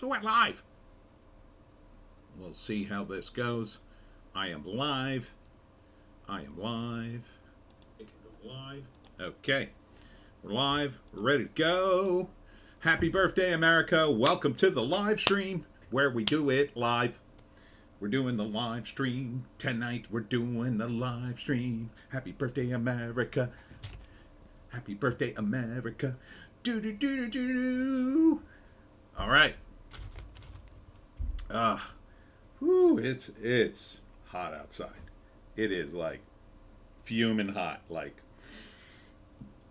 We'll do it live. We'll see how this goes. I am live. I am live. I can go live. Okay. We're live. We're ready to go. Happy birthday, America. Welcome to the live stream where we do it live. We're doing the live stream tonight. We're doing the live stream. Happy birthday, America. Happy birthday, America. Do do do do do. All right. It's hot outside. It is like fuming hot, like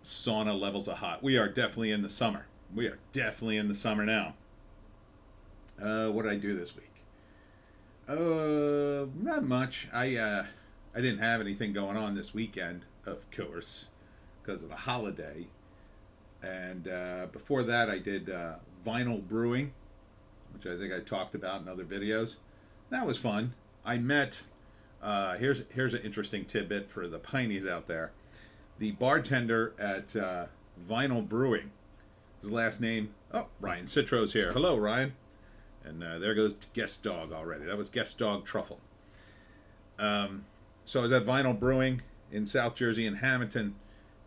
sauna levels of hot. We are definitely in the summer. We are definitely in the summer now. What did I do this week? Not much. I didn't have anything going on this weekend, of course, because of the holiday. And before that, I did vinyl brewing, which I think I talked about in other videos. That was fun. I met. Here's an interesting tidbit for the Pineys out there. The bartender at Vinyl Brewing. His last name. Oh, Ryan Citro's here. Hello, Ryan. And there goes Guest Dog already. That was Guest Dog Truffle. So I was at Vinyl Brewing in South Jersey in Hamilton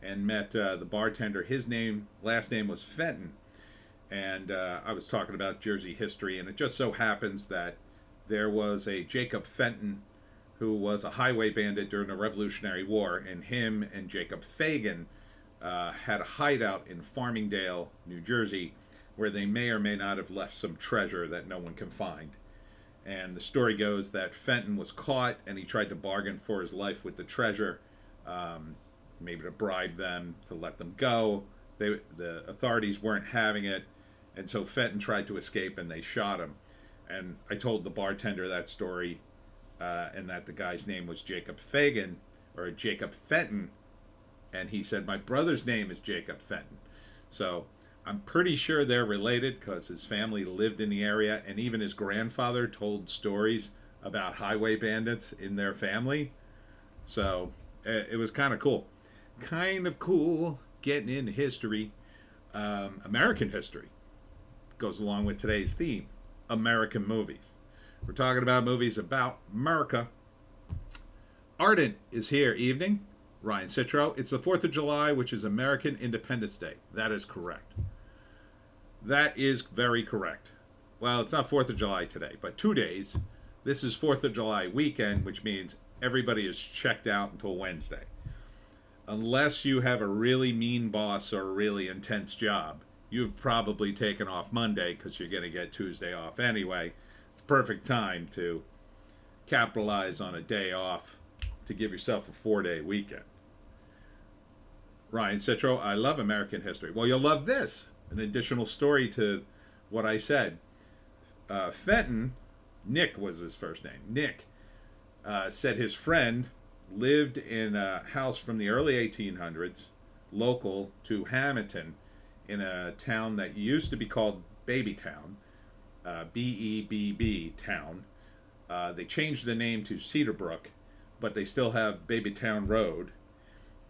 and met the bartender. His last name was Fenton. And I was talking about Jersey history. And it just so happens that there was a Jacob Fenton who was a highway bandit during the Revolutionary War. And him and Jacob Fagan had a hideout in Farmingdale, New Jersey, where they may or may not have left some treasure that no one can find. And the story goes that Fenton was caught and he tried to bargain for his life with the treasure, maybe to bribe them to let them go. The authorities weren't having it, and so Fenton tried to escape and they shot him. And I told the bartender that story, and that the guy's name was Jacob Fagan, or Jacob Fenton, and he said, my brother's name is Jacob Fenton. So I'm pretty sure they're related because his family lived in the area, and even his grandfather told stories about highway bandits in their family. So it was kind of cool. Kind of cool getting into history. American history goes along with today's theme, American movies. We're talking about movies about Murica. Ardent is here. Evening. Ryan Citro. It's the 4th of July, which is American Independence Day. That is correct. That is very correct. Well, it's not 4th of July today, but 2 days. This is 4th of July weekend, which means everybody is checked out until Wednesday. Unless you have a really mean boss or a really intense job, you've probably taken off Monday because you're going to get Tuesday off anyway. It's perfect time to capitalize on a day off to give yourself a 4-day weekend. Ryan Citro, I love American history. Well, you'll love this. An additional story to what I said. Fenton, Nick was his first name. Nick said his friend lived in a house from the early 1800s, local to Hamilton, in a town that used to be called Babytown, B-E-B-B town. They changed the name to Cedarbrook, but they still have Babytown Road.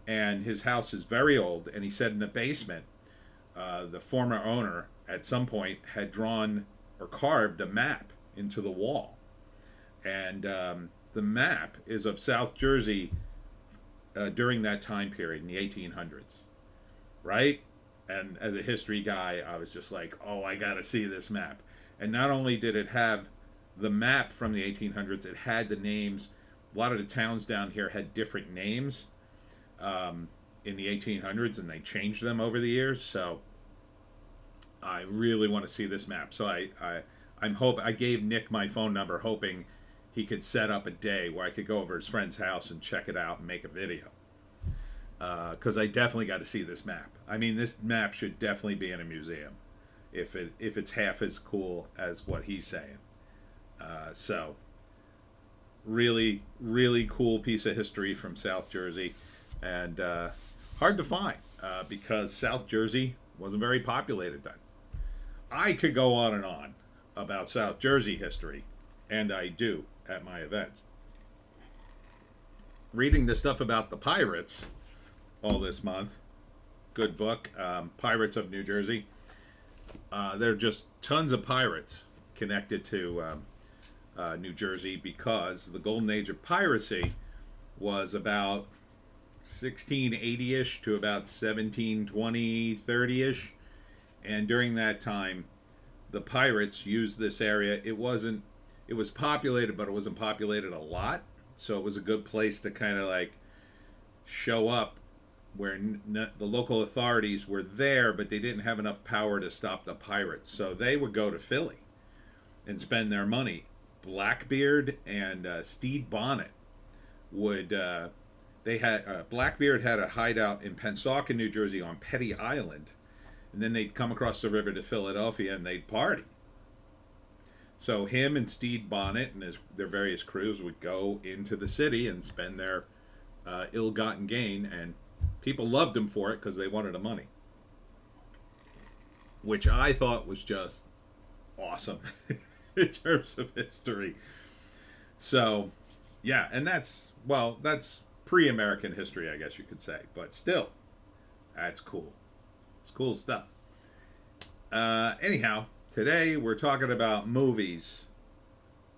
And his house is very old, and he said in the basement, the former owner at some point had drawn or carved a map into the wall. And the map is of South Jersey during that time period in the 1800s, right? And as a history guy, I was just like, oh, I got to see this map. And not only did it have the map from the 1800s, it had the names. A lot of the towns down here had different names in the 1800s, and they changed them over the years. So I really want to see this map. So I gave Nick my phone number, hoping he could set up a day where I could go over his friend's house and check it out and make a video. Because I definitely got to see this map. I mean, this map should definitely be in a museum if it's half as cool as what he's saying. So really, really cool piece of history from South Jersey, and hard to find because South Jersey wasn't very populated then. I could go on and on about South Jersey history, and I do at my events. Reading the stuff about the pirates all this month, good book, Pirates of New Jersey. there are just tons of pirates connected to New Jersey because the golden age of piracy was about 1680-ish to about 1720, 30-ish. And during that time, the pirates used this area. It was populated, but it wasn't populated a lot. So it was a good place to kind of like show up where the local authorities were there, but they didn't have enough power to stop the pirates. So they would go to Philly and spend their money. Blackbeard and Stede Bonnet would they had Blackbeard had a hideout in Pennsauken, New Jersey, on Petty Island, and then they'd come across the river to Philadelphia and they'd party. So him and Stede Bonnet and their various crews would go into the city and spend their ill-gotten gain, and people loved them for it because they wanted the money, which I thought was just awesome in terms of history. So, yeah, and that's pre-American history, I guess you could say, but still, that's cool. It's cool stuff. Anyhow, today we're talking about movies,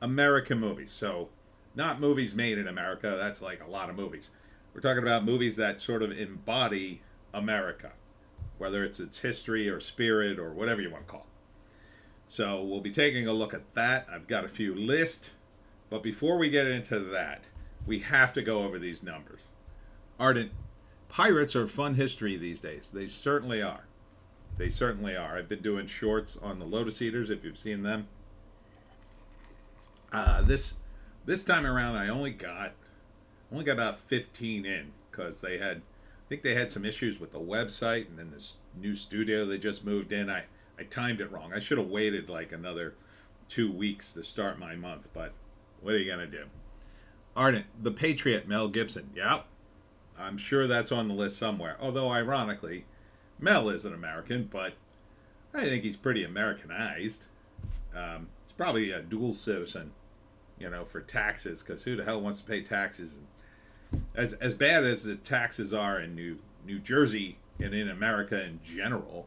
American movies. So, not movies made in America. That's like a lot of movies. We're talking about movies that sort of embody America, whether it's its history or spirit or whatever you want to call it. So we'll be taking a look at that. I've got a few lists, but before we get into that, we have to go over these numbers. Ardent, pirates are fun history these days. They certainly are. They certainly are. I've been doing shorts on the Lotus Eaters, if you've seen them. This time around, I only got about 15 in because I think they had some issues with the website, and then this new studio they just moved in. I timed it wrong. I should have waited like another 2 weeks to start my month, but what are you gonna do? Ardent, The Patriot, Mel Gibson. Yep, I'm sure that's on the list somewhere. Although ironically, Mel isn't American, but I think he's pretty Americanized. He's probably a dual citizen, for taxes, because who the hell wants to pay taxes? As bad as the taxes are in New Jersey and in America in general,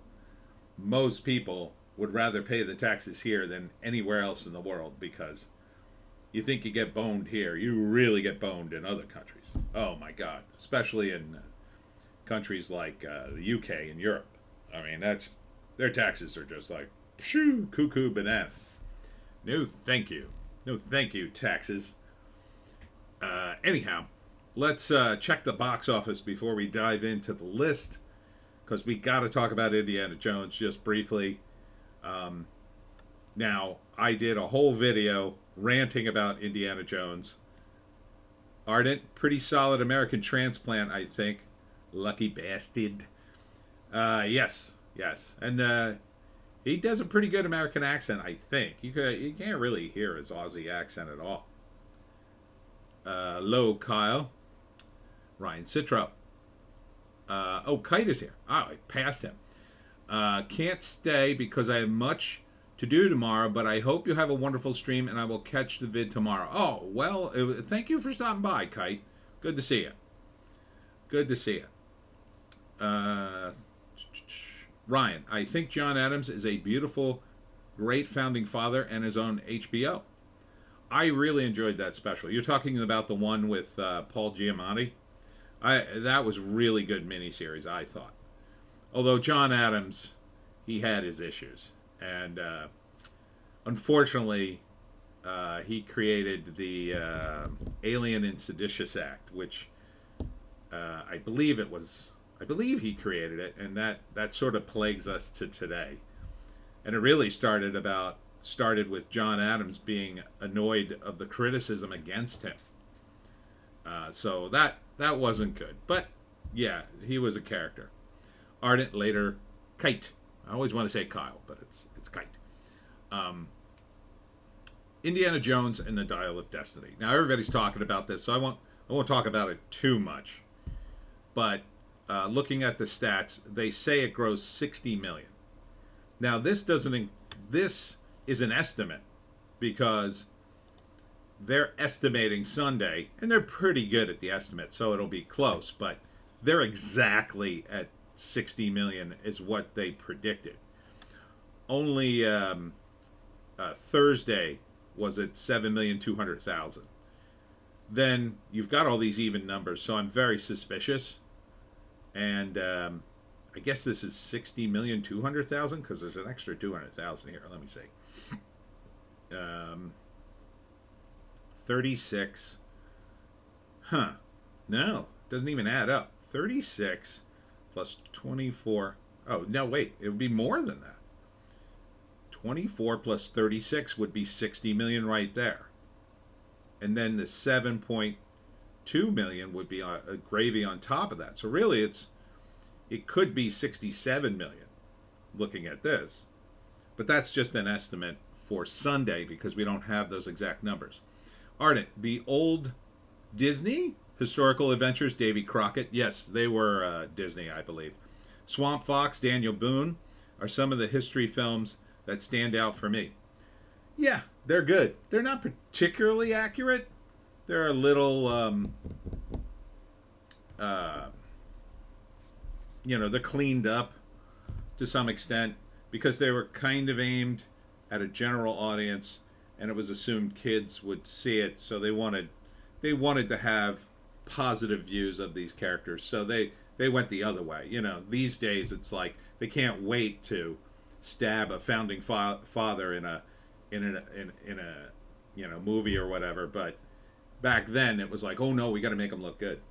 most people would rather pay the taxes here than anywhere else in the world, because you think you get boned here, you really get boned in other countries. Oh my God, especially in countries like the UK and Europe. I mean, their taxes are just like cuckoo bananas. No, thank you. No, thank you, taxes. Anyhow, let's check the box office before we dive into the list, because we got to talk about Indiana Jones just briefly. Now, I did a whole video ranting about Indiana Jones. Ardent, pretty solid American transplant, I think. Lucky bastard. Yes. And he does a pretty good American accent, I think. You can't really hear his Aussie accent at all. Hello, Kyle. Ryan Citro. Kite is here. I passed him. Can't stay because I have much to do tomorrow, but I hope you have a wonderful stream and I will catch the vid tomorrow. Oh, well, thank you for stopping by, Kite. Good to see you. Good to see you. Ryan, I think John Adams is a beautiful, great founding father and his own HBO. I really enjoyed that special. You're talking about the one with Paul Giamatti? That was really good miniseries, I thought. Although John Adams, he had his issues. And unfortunately, he created the Alien and Seditious Act, which I believe he created it, and that sort of plagues us to today. And it really started with John Adams being annoyed of the criticism against him. So that wasn't good. But yeah, he was a character. Ardent, later Kite. I always want to say Kyle, but it's Kite. Indiana Jones and the Dial of Destiny. Now everybody's talking about this, so I won't talk about it too much. But looking at the stats, they say it grows 60 million. Now this is an estimate, because they're estimating Sunday, and they're pretty good at the estimate, so it'll be close, but they're exactly at 60 million is what they predicted. only Thursday was at 7,200,000. Then you've got all these even numbers, so I'm very suspicious. And I guess this is 60,200,000 because there's an extra 200,000 here. Let me see. 36. Huh. No, doesn't even add up. 36 plus 24. Oh, no, wait. It would be more than that. 24 plus 36 would be 60 million right there. And then the 7.2 million would be a gravy on top of that. So really it could be 67 million looking at this. But that's just an estimate for Sunday because we don't have those exact numbers. Ardent, the old Disney historical adventures, Davy Crockett, yes, they were Disney, I believe. Swamp Fox, Daniel Boone are some of the history films that stand out for me. Yeah, they're good. They're not particularly accurate. They're a little, they're cleaned up to some extent because they were kind of aimed at a general audience, and it was assumed kids would see it, so they wanted to have positive views of these characters. So they went the other way. These days it's like they can't wait to stab a founding father in a movie or whatever. But back then it was like, oh no, we got to make them look good.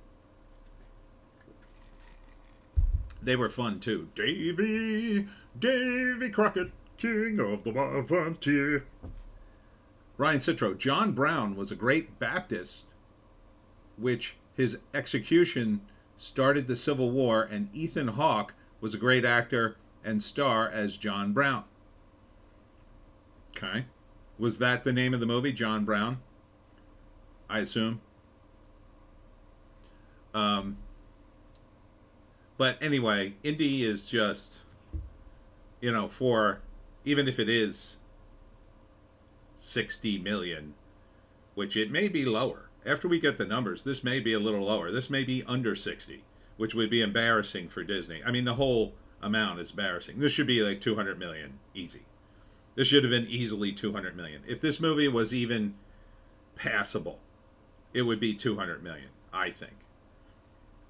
They were fun too. Davy Crockett, king of the wild frontier. Ryan Citro, John Brown was a great Baptist, which his execution started the Civil War, and Ethan Hawke was a great actor and star as John Brown. Okay. Was that the name of the movie, John Brown? I assume. But anyway, Indy is just, for, even if it is 60 million, which it may be lower. After we get the numbers, this may be a little lower. This may be under 60, which would be embarrassing for Disney. I mean, the whole amount is embarrassing. This should be like 200 million, easy. This should have been easily 200 million. If this movie was even passable, it would be 200 million, I think.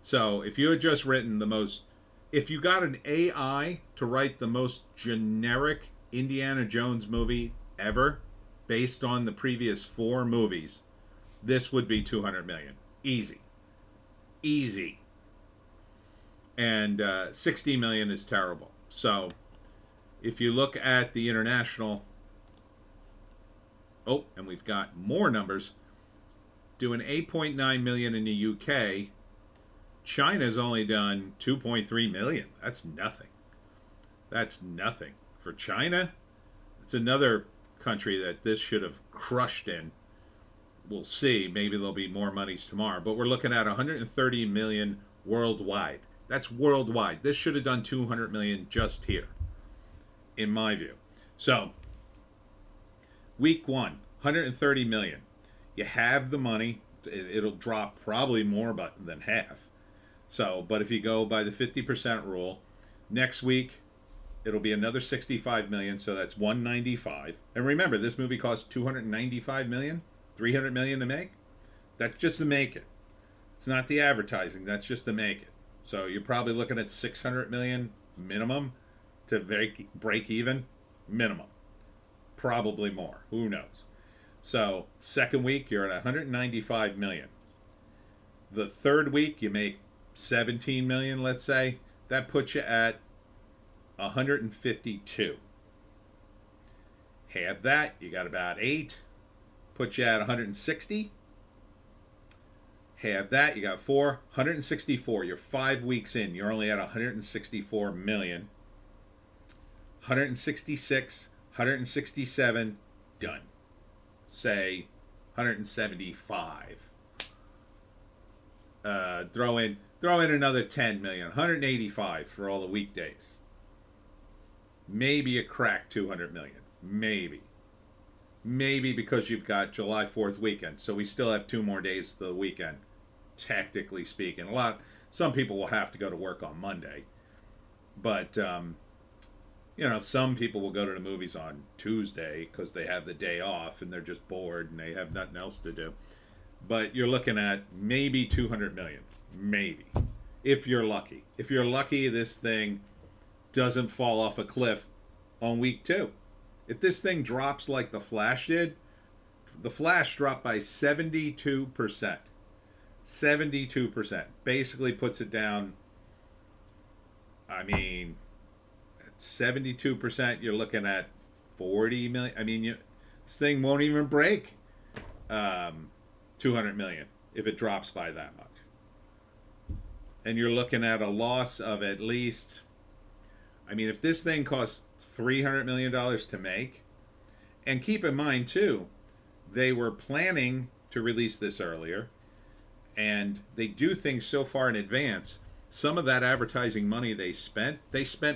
So if you had just written if you got an AI to write the most generic Indiana Jones movie ever, based on the previous 4 movies, this would be 200 million. Easy. And 60 million is terrible. So if you look at the international, and we've got more numbers, doing 8.9 million in the UK. China's only done 2.3 million. That's nothing. For China, it's another country that this should have crushed in. We'll see. Maybe there'll be more monies tomorrow. But we're looking at 130 million worldwide. That's worldwide. This should have done 200 million just here, in my view. So, week 1, 130 million. You have the money. It'll drop probably more than half. So, but if you go by the 50% rule, next week it'll be another 65 million, so that's 195. And remember, this movie cost 295 million, 300 million to make. That's just to make it. It's not the advertising, that's just to make it. So you're probably looking at 600 million minimum to break even, minimum. Probably more, who knows. So, second week you're at 195 million. The third week you make 17 million, let's say. That puts you at 152. Half that, you got about 8. Puts you at 160. Half that, you got 4. 164. You're 5 weeks in. You're only at 164 million. 166, 167, done. Say 175. Throw in another 10 million. 185 for all the weekdays. Maybe you crack 200 million. Maybe because you've got July 4th weekend, so we still have 2 more days of the weekend, tactically speaking. Some people will have to go to work on Monday, but You know, some people will go to the movies on Tuesday because they have the day off and they're just bored and they have nothing else to do. But you're looking at maybe 200 million, maybe, if you're lucky. If you're lucky, this thing doesn't fall off a cliff on week 2. If this thing drops like The Flash did, The Flash dropped by 72%. 72%. Basically puts it down, I mean, at 72%, you're looking at 40 million. I mean, this thing won't even break 200 million if it drops by that much. And you're looking at a loss of at least, I mean, if this thing costs $300 million to make, and keep in mind, too, they were planning to release this earlier, and they do things so far in advance. Some of that advertising money they spent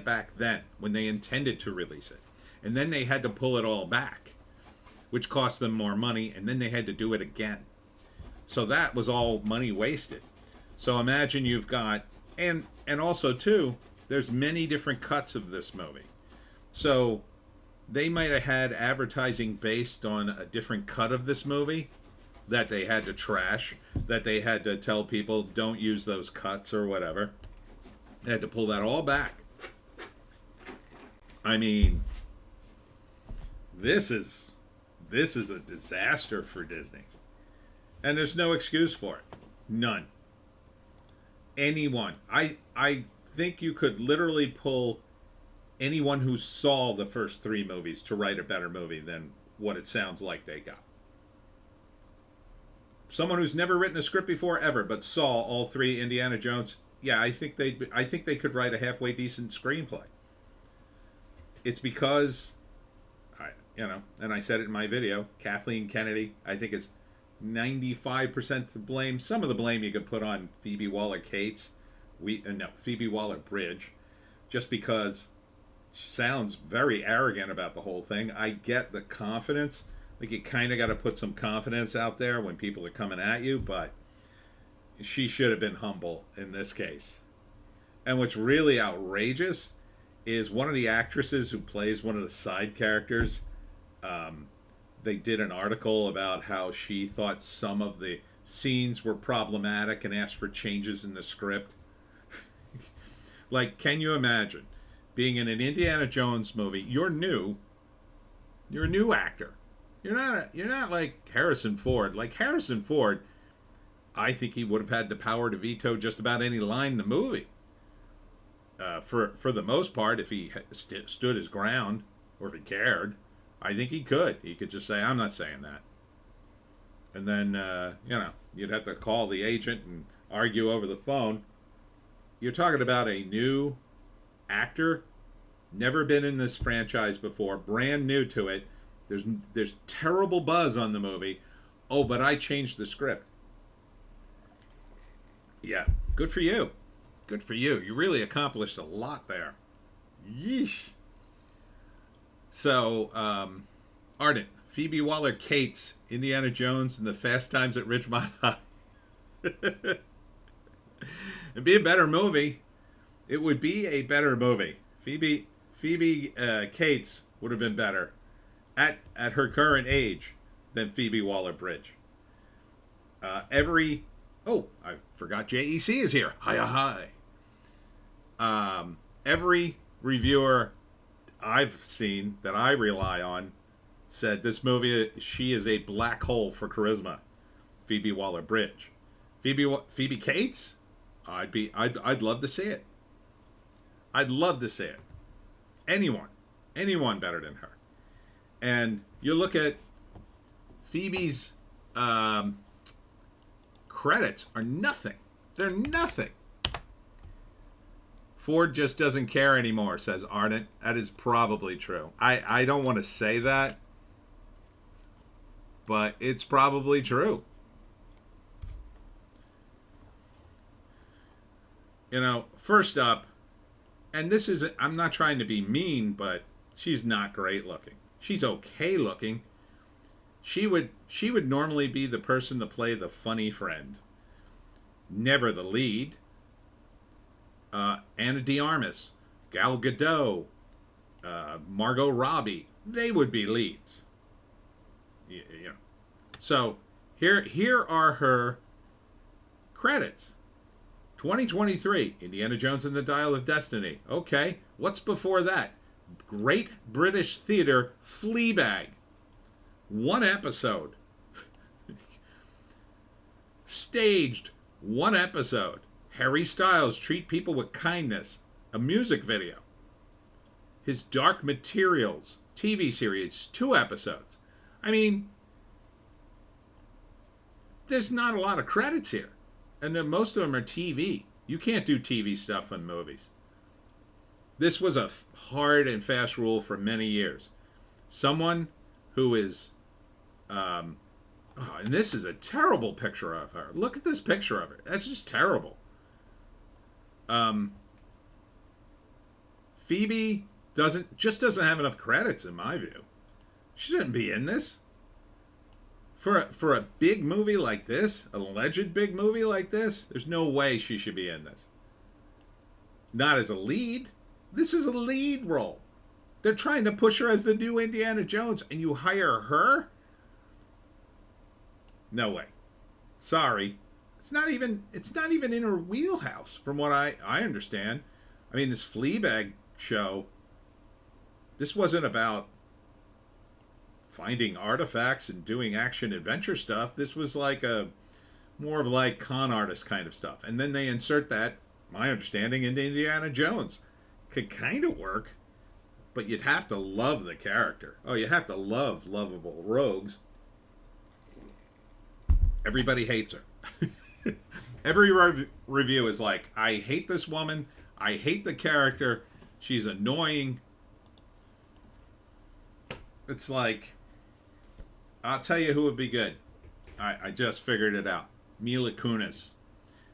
back then when they intended to release it. And then they had to pull it all back, which cost them more money, and then they had to do it again. So that was all money wasted. So imagine you've got, and also too, there's many different cuts of this movie. So they might have had advertising based on a different cut of this movie that they had to trash, that they had to tell people don't use those cuts or whatever. They had to pull that all back. I mean, this is a disaster for Disney. And there's no excuse for it. None. Anyone. I think you could literally pull anyone who saw the first 3 movies to write a better movie than what it sounds like they got. Someone who's never written a script before ever, but saw all 3 Indiana Jones, yeah, I think they could write a halfway decent screenplay. It's because, and I said it in my video, Kathleen Kennedy, I think is 95% to blame. Some of the blame you could put on Phoebe Waller-Cates, Phoebe Waller-Bridge, just because she sounds very arrogant about the whole thing. I get the confidence. Like, you kind of got to put some confidence out there when people are coming at you, but she should have been humble in this case. And what's really outrageous is one of the actresses who plays one of the side characters, they did an article about how she thought some of the scenes were problematic and asked for changes in the script. Like, can you imagine being in an Indiana Jones movie? You're a new actor. You're not like Harrison Ford. Like Harrison Ford, I think he would have had the power to veto just about any line in the movie. For the most part, if he stood his ground, or if he cared, I think he could. He could just say, "I'm not saying that," and then you'd have to call the agent and argue over the phone. You're talking about a new actor, never been in this franchise before, brand new to it. There's terrible buzz on the movie. Oh, but I changed the script. Yeah, good for you. Good for you. You really accomplished a lot there. Yeesh. So, Ardent, Phoebe Waller-Cates, Indiana Jones, and the Fast Times at Ridgemont High. It'd be a better movie. It would be a better movie. Phoebe Cates would have been better at her current age than Phoebe Waller-Bridge. I forgot JEC is here. Hi. Every reviewer I've seen that I rely on said this movie, she is a black hole for charisma. Phoebe Waller-Bridge. Phoebe Cates? I'd love to see it. I'd love to see it. Anyone better than her. And you look at Phoebe's credits are nothing. They're nothing. Ford just doesn't care anymore, says Ardent. That is probably true. I don't want to say that, but it's probably true. First up, and this is, I'm not trying to be mean, but she's not great looking. She's okay looking. She would normally be the person to play the funny friend. Never the lead. Anna de Armas, Gal Gadot, Margot Robbie, they would be leads. You know. So here are her credits. 2023, Indiana Jones and the Dial of Destiny. Okay, what's before that? Great British Theater, Fleabag. 1 episode. Staged, 1 episode. Harry Styles, Treat People with Kindness. A music video. His Dark Materials TV series, 2 episodes. I mean, there's not a lot of credits here. And then most of them are TV. You can't do TV stuff in movies. This was a hard and fast rule for many years. Someone who is, and this is a terrible picture of her. Look at this picture of her. That's just terrible. Phoebe doesn't have enough credits in my view. She shouldn't be in this. For a big movie like this, an alleged big movie like this, there's no way she should be in this. Not as a lead. This is a lead role. They're trying to push her as the new Indiana Jones, and you hire her? No way. Sorry. It's not even in her wheelhouse, from what I understand. I mean, this Fleabag show, this wasn't about finding artifacts and doing action adventure stuff. This was like more of like con artist kind of stuff. And then they insert that, my understanding, into Indiana Jones. Could kind of work, but you'd have to love the character. Oh, you have to love lovable rogues. Everybody hates her. Every review is like, I hate this woman. I hate the character. She's annoying. It's like, I'll tell you who would be good. I just figured it out. Mila Kunis.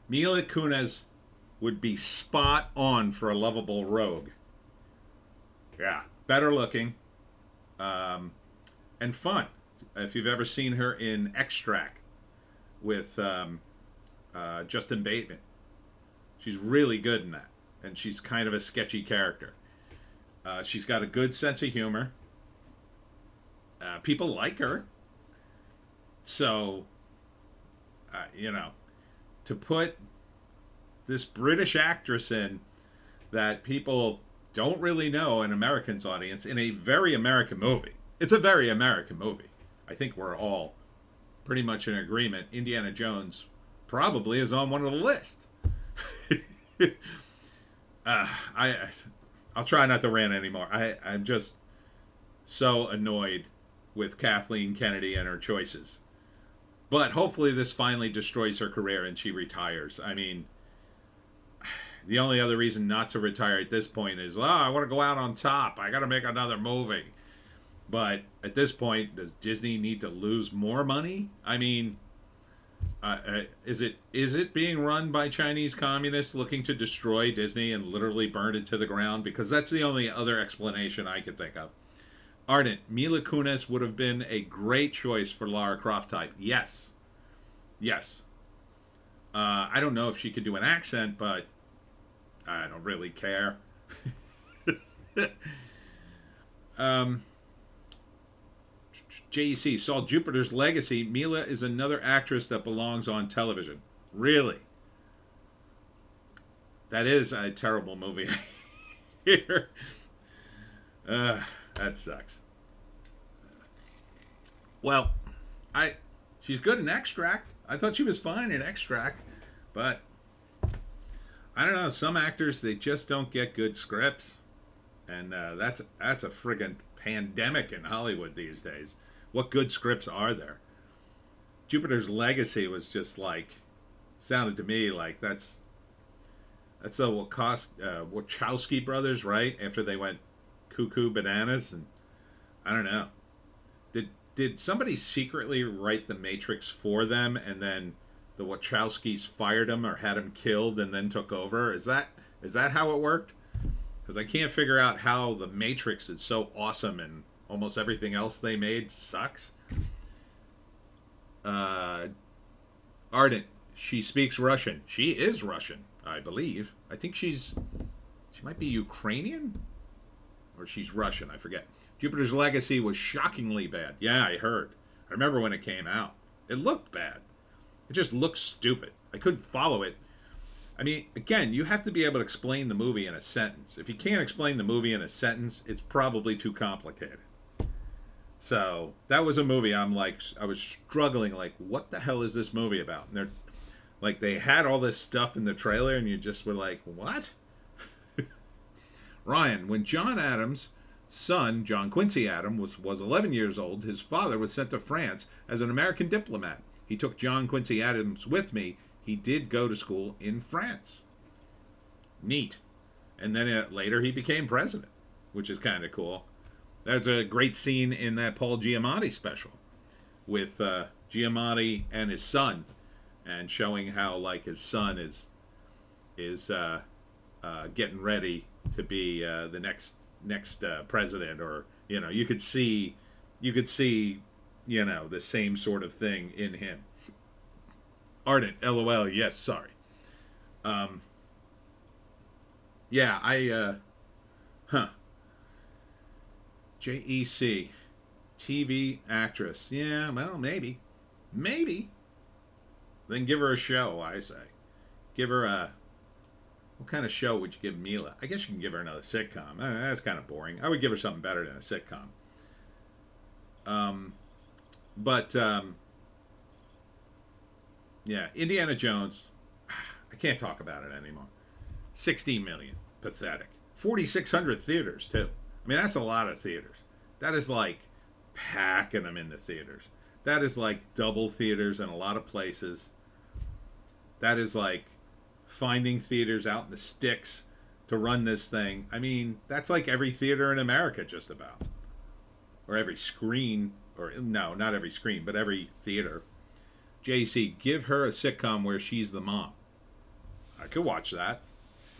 Mila Kunis would be spot on for a lovable rogue. Yeah, better looking, and fun. If you've ever seen her in Extract with Justin Bateman, she's really good in that, and she's kind of a sketchy character. She's got a good sense of humor. People like her, so to put this British actress in that people don't really know, an American's audience, in a very American movie. It's a very American movie. I think we're all pretty much in agreement. Indiana Jones probably is on one of the list. I'll try not to rant anymore. I'm just so annoyed with Kathleen Kennedy and her choices. But hopefully this finally destroys her career and she retires. I mean, the only other reason not to retire at this point is, I want to go out on top. I got to make another movie. But at this point, does Disney need to lose more money? I mean, is it being run by Chinese communists looking to destroy Disney and literally burn it to the ground? Because that's the only other explanation I could think of. Ardent, Mila Kunis would have been a great choice for Lara Croft type. Yes. I don't know if she could do an accent, but I don't really care. JEC saw Jupiter's Legacy. Mila is another actress that belongs on television. Really? That is a terrible movie. Here. That sucks. Well, she's good in Extract. I thought she was fine in Extract, but I don't know. Some actors, they just don't get good scripts, and that's a friggin' pandemic in Hollywood these days. What good scripts are there? Jupiter's Legacy was just like, sounded to me like that's the Wachowski brothers, right? After they went cuckoo bananas, and I don't know. Did somebody secretly write The Matrix for them, and then the Wachowskis fired him or had him killed and then took over? Is that how it worked? Because I can't figure out how The Matrix is so awesome and almost everything else they made sucks. Ardent, she speaks Russian. She is Russian, I believe. I think she might be Ukrainian. or she's Russian, I forget. Jupiter's Legacy was shockingly bad. Yeah, I heard. I remember when it came out. It looked bad. It just looked stupid. I couldn't follow it. I mean, again, you have to be able to explain the movie in a sentence. If you can't explain the movie in a sentence, it's probably too complicated. So that was a movie I was struggling, like, what the hell is this movie about? And they're like, they had all this stuff in the trailer, and you just were like, what? Ryan, when John Adams' son, John Quincy Adams, was 11 years old, his father was sent to France as an American diplomat. He took John Quincy Adams with me. He did go to school in France. Neat. And then later he became president, which is kind of cool. There's a great scene in that Paul Giamatti special with Giamatti and his son, and showing how, like, his son is getting ready to be the next president, or you could see the same sort of thing in him. Ardent, LOL. Yes, sorry. Yeah, JEC, TV actress. Yeah, well, maybe. Then give her a show, I say. Give her a... What kind of show would you give Mila? I guess you can give her another sitcom. That's kind of boring. I would give her something better than a sitcom. Yeah, Indiana Jones. I can't talk about it anymore. 60 million. Pathetic. 4,600 theaters, too. I mean, that's a lot of theaters. That is like packing them into theaters. That is like double theaters in a lot of places. That is like finding theaters out in the sticks to run this thing. I mean, that's like every theater in America, just about. Or every screen. Or, no, not every screen, but every theater. JC, give her a sitcom where she's the mom. I could watch that.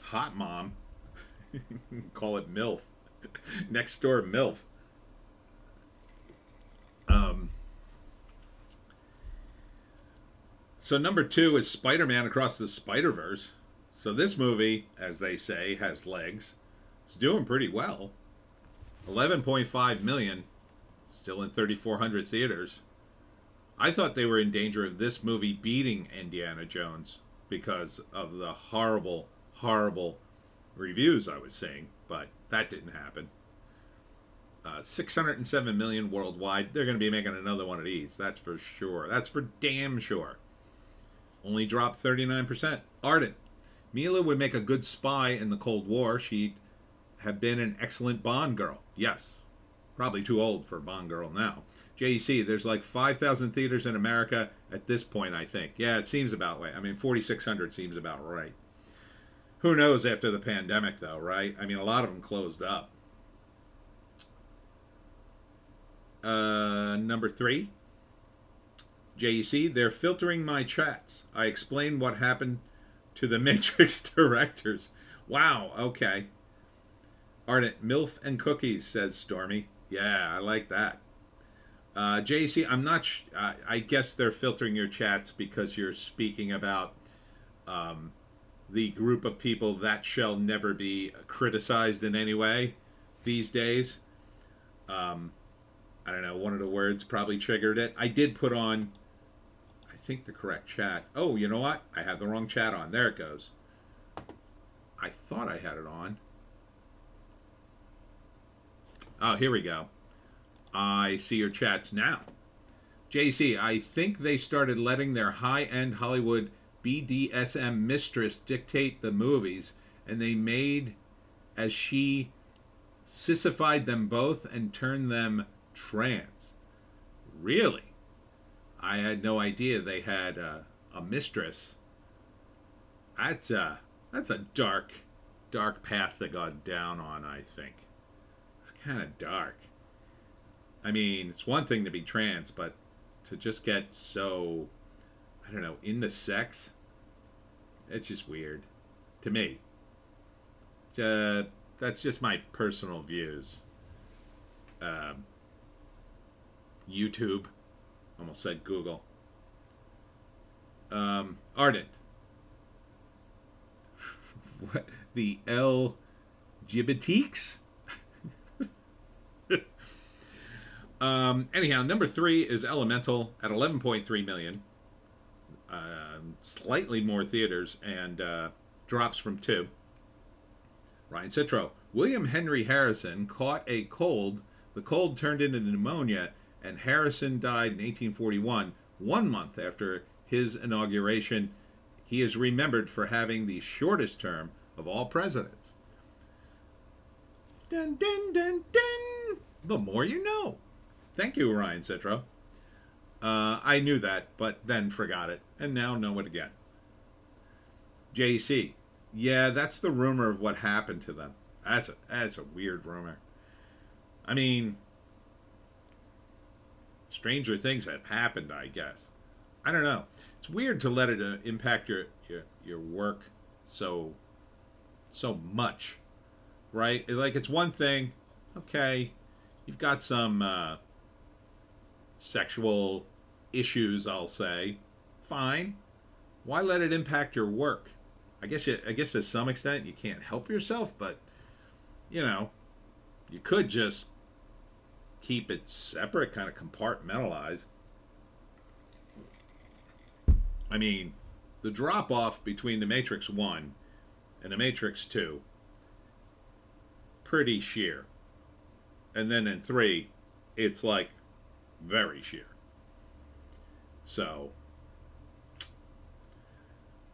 Hot mom. Call it MILF. Next door MILF. So number 2 is Spider-Man Across the Spider-Verse. So this movie, as they say, has legs. It's doing pretty well. 11.5 million. Still in 3,400 theaters. I thought they were in danger of this movie beating Indiana Jones because of the horrible, horrible reviews I was seeing, but that didn't happen. 607 million worldwide. They're going to be making another one of these. That's for sure. That's for damn sure. Only dropped 39%. Ardent. Mila would make a good spy in the Cold War. She'd have been an excellent Bond girl. Yes. Probably too old for a Bond girl now. JEC, there's like 5,000 theaters in America at this point, I think. Yeah, it seems about right. I mean, 4,600 seems about right. Who knows after the pandemic, though, right? I mean, a lot of them closed up. Number 3. JEC, they're filtering my chats. I explained what happened to the Matrix directors. Wow, okay. Ardent, MILF and cookies, says Stormy. Yeah, I like that. JC, I'm not... I guess they're filtering your chats because you're speaking about the group of people that shall never be criticized in any way these days. I don't know, one of the words probably triggered it. I did put on, I think, the correct chat. Oh, you know what? I had the wrong chat on. There it goes. I thought I had it on. Oh, here we go. I see your chats now. JC, I think they started letting their high-end Hollywood BDSM mistress dictate the movies, and they made as she sissified them both and turned them trans. Really? I had no idea they had a mistress. That's a dark path they got down on, I think. It's kind of dark. I mean, it's one thing to be trans, but to just get so, I don't know, into sex, it's just weird. To me. That's just my personal views. YouTube. Almost said Google. Ardent. What? The LGBTs? Anyhow, number 3 is Elemental at 11.3 million. Slightly more theaters and drops from 2. Ryan Citro. William Henry Harrison caught a cold. The cold turned into pneumonia, and Harrison died in 1841, 1 month after his inauguration. He is remembered for having the shortest term of all presidents. Dun, dun, dun, dun. The more you know. Thank you, Ryan Citro. I knew that, but then forgot it, and now know it again. JC. Yeah, that's the rumor of what happened to them. That's a weird rumor. I mean, stranger things have happened, I guess. I don't know. It's weird to let it impact your work so much, right? Like, it's one thing, okay, you've got some sexual issues, I'll say, fine. Why let it impact your work? I guess to some extent you can't help yourself, but you could just keep it separate, kind of compartmentalize. I mean, the drop off between the Matrix 1 and the Matrix 2, pretty sheer. And then in 3, it's like very sheer. So,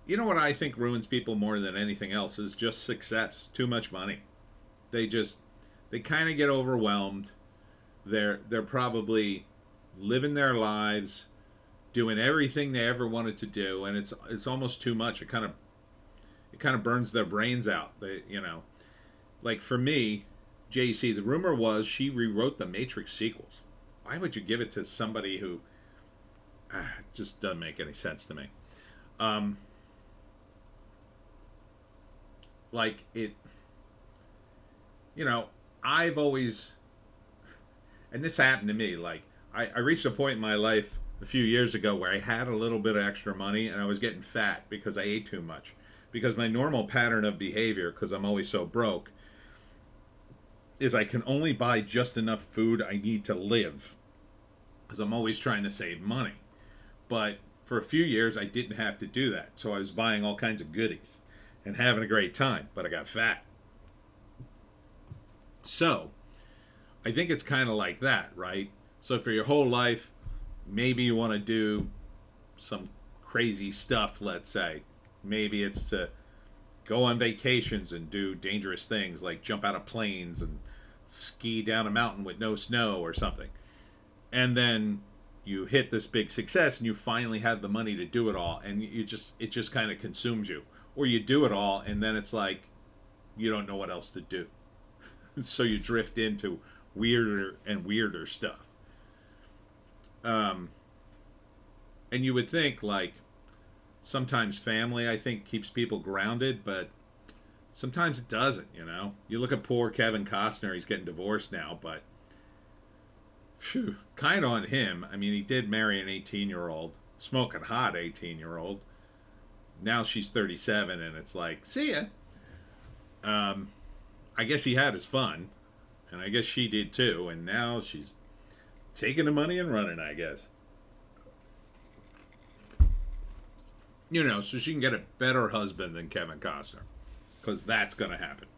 you know what I think ruins people more than anything else is just success. Too much money. They kind of get overwhelmed. They're probably living their lives, doing everything they ever wanted to do, and it's almost too much. It kind of burns their brains out. Like for me, JC, the rumor was she rewrote the Matrix sequels. Why would you give it to somebody who just doesn't make any sense to me? Like it, I've always, and this happened to me, like I reached a point in my life a few years ago where I had a little bit of extra money and I was getting fat because I ate too much. Because my normal pattern of behavior, because I'm always so broke, is I can only buy just enough food I need to live. Because I'm always trying to save money. But for a few years, I didn't have to do that. So I was buying all kinds of goodies and having a great time. But I got fat. So, I think it's kind of like that, right? So for your whole life, maybe you want to do some crazy stuff, let's say. Maybe it's to go on vacations and do dangerous things like jump out of planes and ski down a mountain with no snow or something. And then you hit this big success and you finally have the money to do it all, and it just kind of consumes you. Or you do it all and then it's like you don't know what else to do. So you drift into weirder and weirder stuff. And you would think, like, sometimes family, I think, keeps people grounded, but sometimes it doesn't, You look at poor Kevin Costner, he's getting divorced now, but kind of on him. I mean, he did marry an 18-year-old, smoking hot 18-year-old. Now she's 37, and it's like, see ya. I guess he had his fun, and I guess she did too, and now she's taking the money and running, I guess. So she can get a better husband than Kevin Costner, because that's going to happen.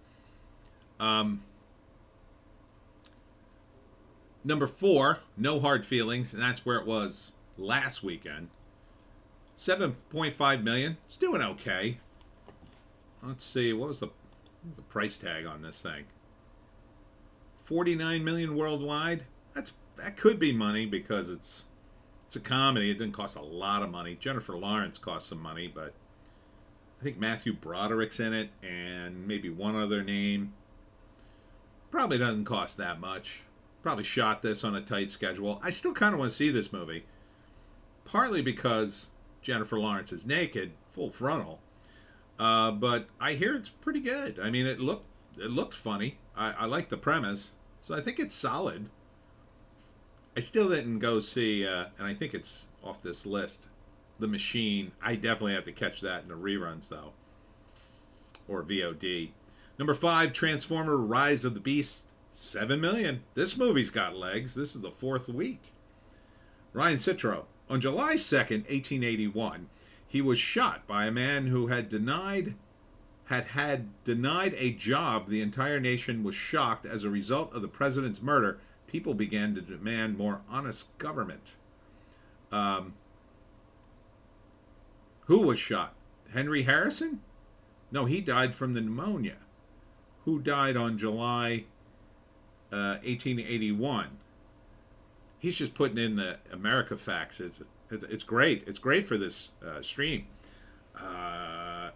Number 4, No Hard Feelings, and that's where it was last weekend. 7.5 million. It's doing okay. Let's see, what was the price tag on this thing? 49 million worldwide. That could be money because it's a comedy. It didn't cost a lot of money. Jennifer Lawrence cost some money, but I think Matthew Broderick's in it and maybe one other name. Probably doesn't cost that much. Probably shot this on a tight schedule. I still kind of want to see this movie. Partly because Jennifer Lawrence is naked, full frontal. But I hear it's pretty good. I mean, it looked funny. I like the premise, so I think it's solid. I still didn't go see, and I think it's off this list, The Machine. I definitely have to catch that in the reruns, though, or VOD. Number 5, Transformer: Rise of the Beast, 7 million. This movie's got legs. This is the fourth week. Ryan Citro. On July 2nd, 1881, he was shot by a man who had denied a job. The entire nation was shocked. As a result of the president's murder, people began to demand more honest government. Who was shot? Henry Harrison? No, he died from the pneumonia. Who died on July 1881? He's just putting in the America facts. It's great. It's great for this stream.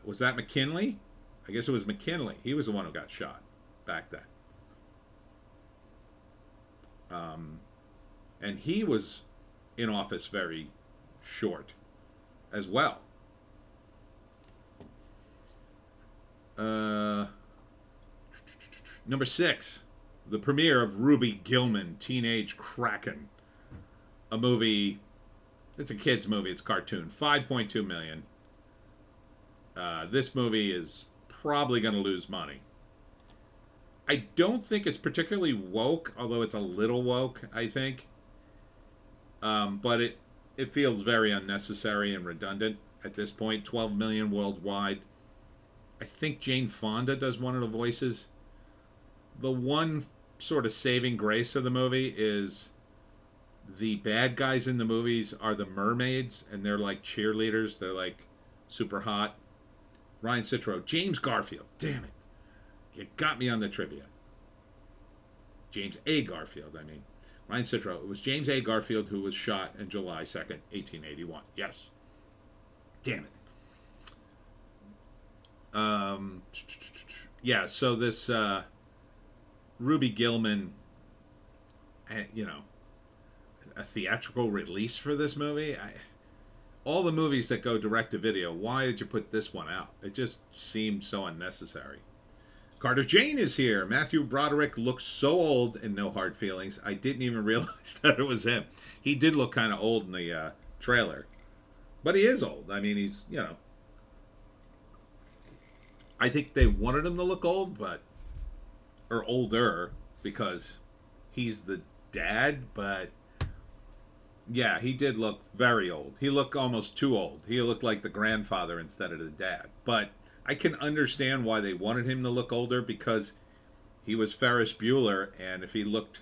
Was that McKinley? I guess it was McKinley. He was the one who got shot back then. And he was in office very short as well. Number 6, the premiere of Ruby Gillman, Teenage Kraken. A movie, it's a kid's movie, it's a cartoon, 5.2 million. This movie is probably going to lose money. I don't think it's particularly woke, although it's a little woke, I think. But it feels very unnecessary and redundant at this point. 12 million worldwide. I think Jane Fonda does one of the voices. The one sort of saving grace of the movie is the bad guys in the movies are the mermaids, and they're like cheerleaders. They're like super hot. Ryan Citro. James Garfield. Damn it. You got me on the trivia. James A. Garfield, I mean. Ryan Citro. It was James A. Garfield who was shot on July 2nd, 1881. Yes. Damn it. Yeah, so this Ruby Gillman, a theatrical release for this movie. All the movies that go direct to video, why did you put this one out? It just seemed so unnecessary. Carter Jane is here. Matthew Broderick looks so old in No Hard Feelings. I didn't even realize that it was him. He did look kind of old in the trailer. But he is old. I mean, he's, I think they wanted him to look old, or older, because he's the dad, but yeah, he did look very old. He looked almost too old. He looked like the grandfather instead of the dad. But I can understand why they wanted him to look older, because he was Ferris Bueller, and if he looked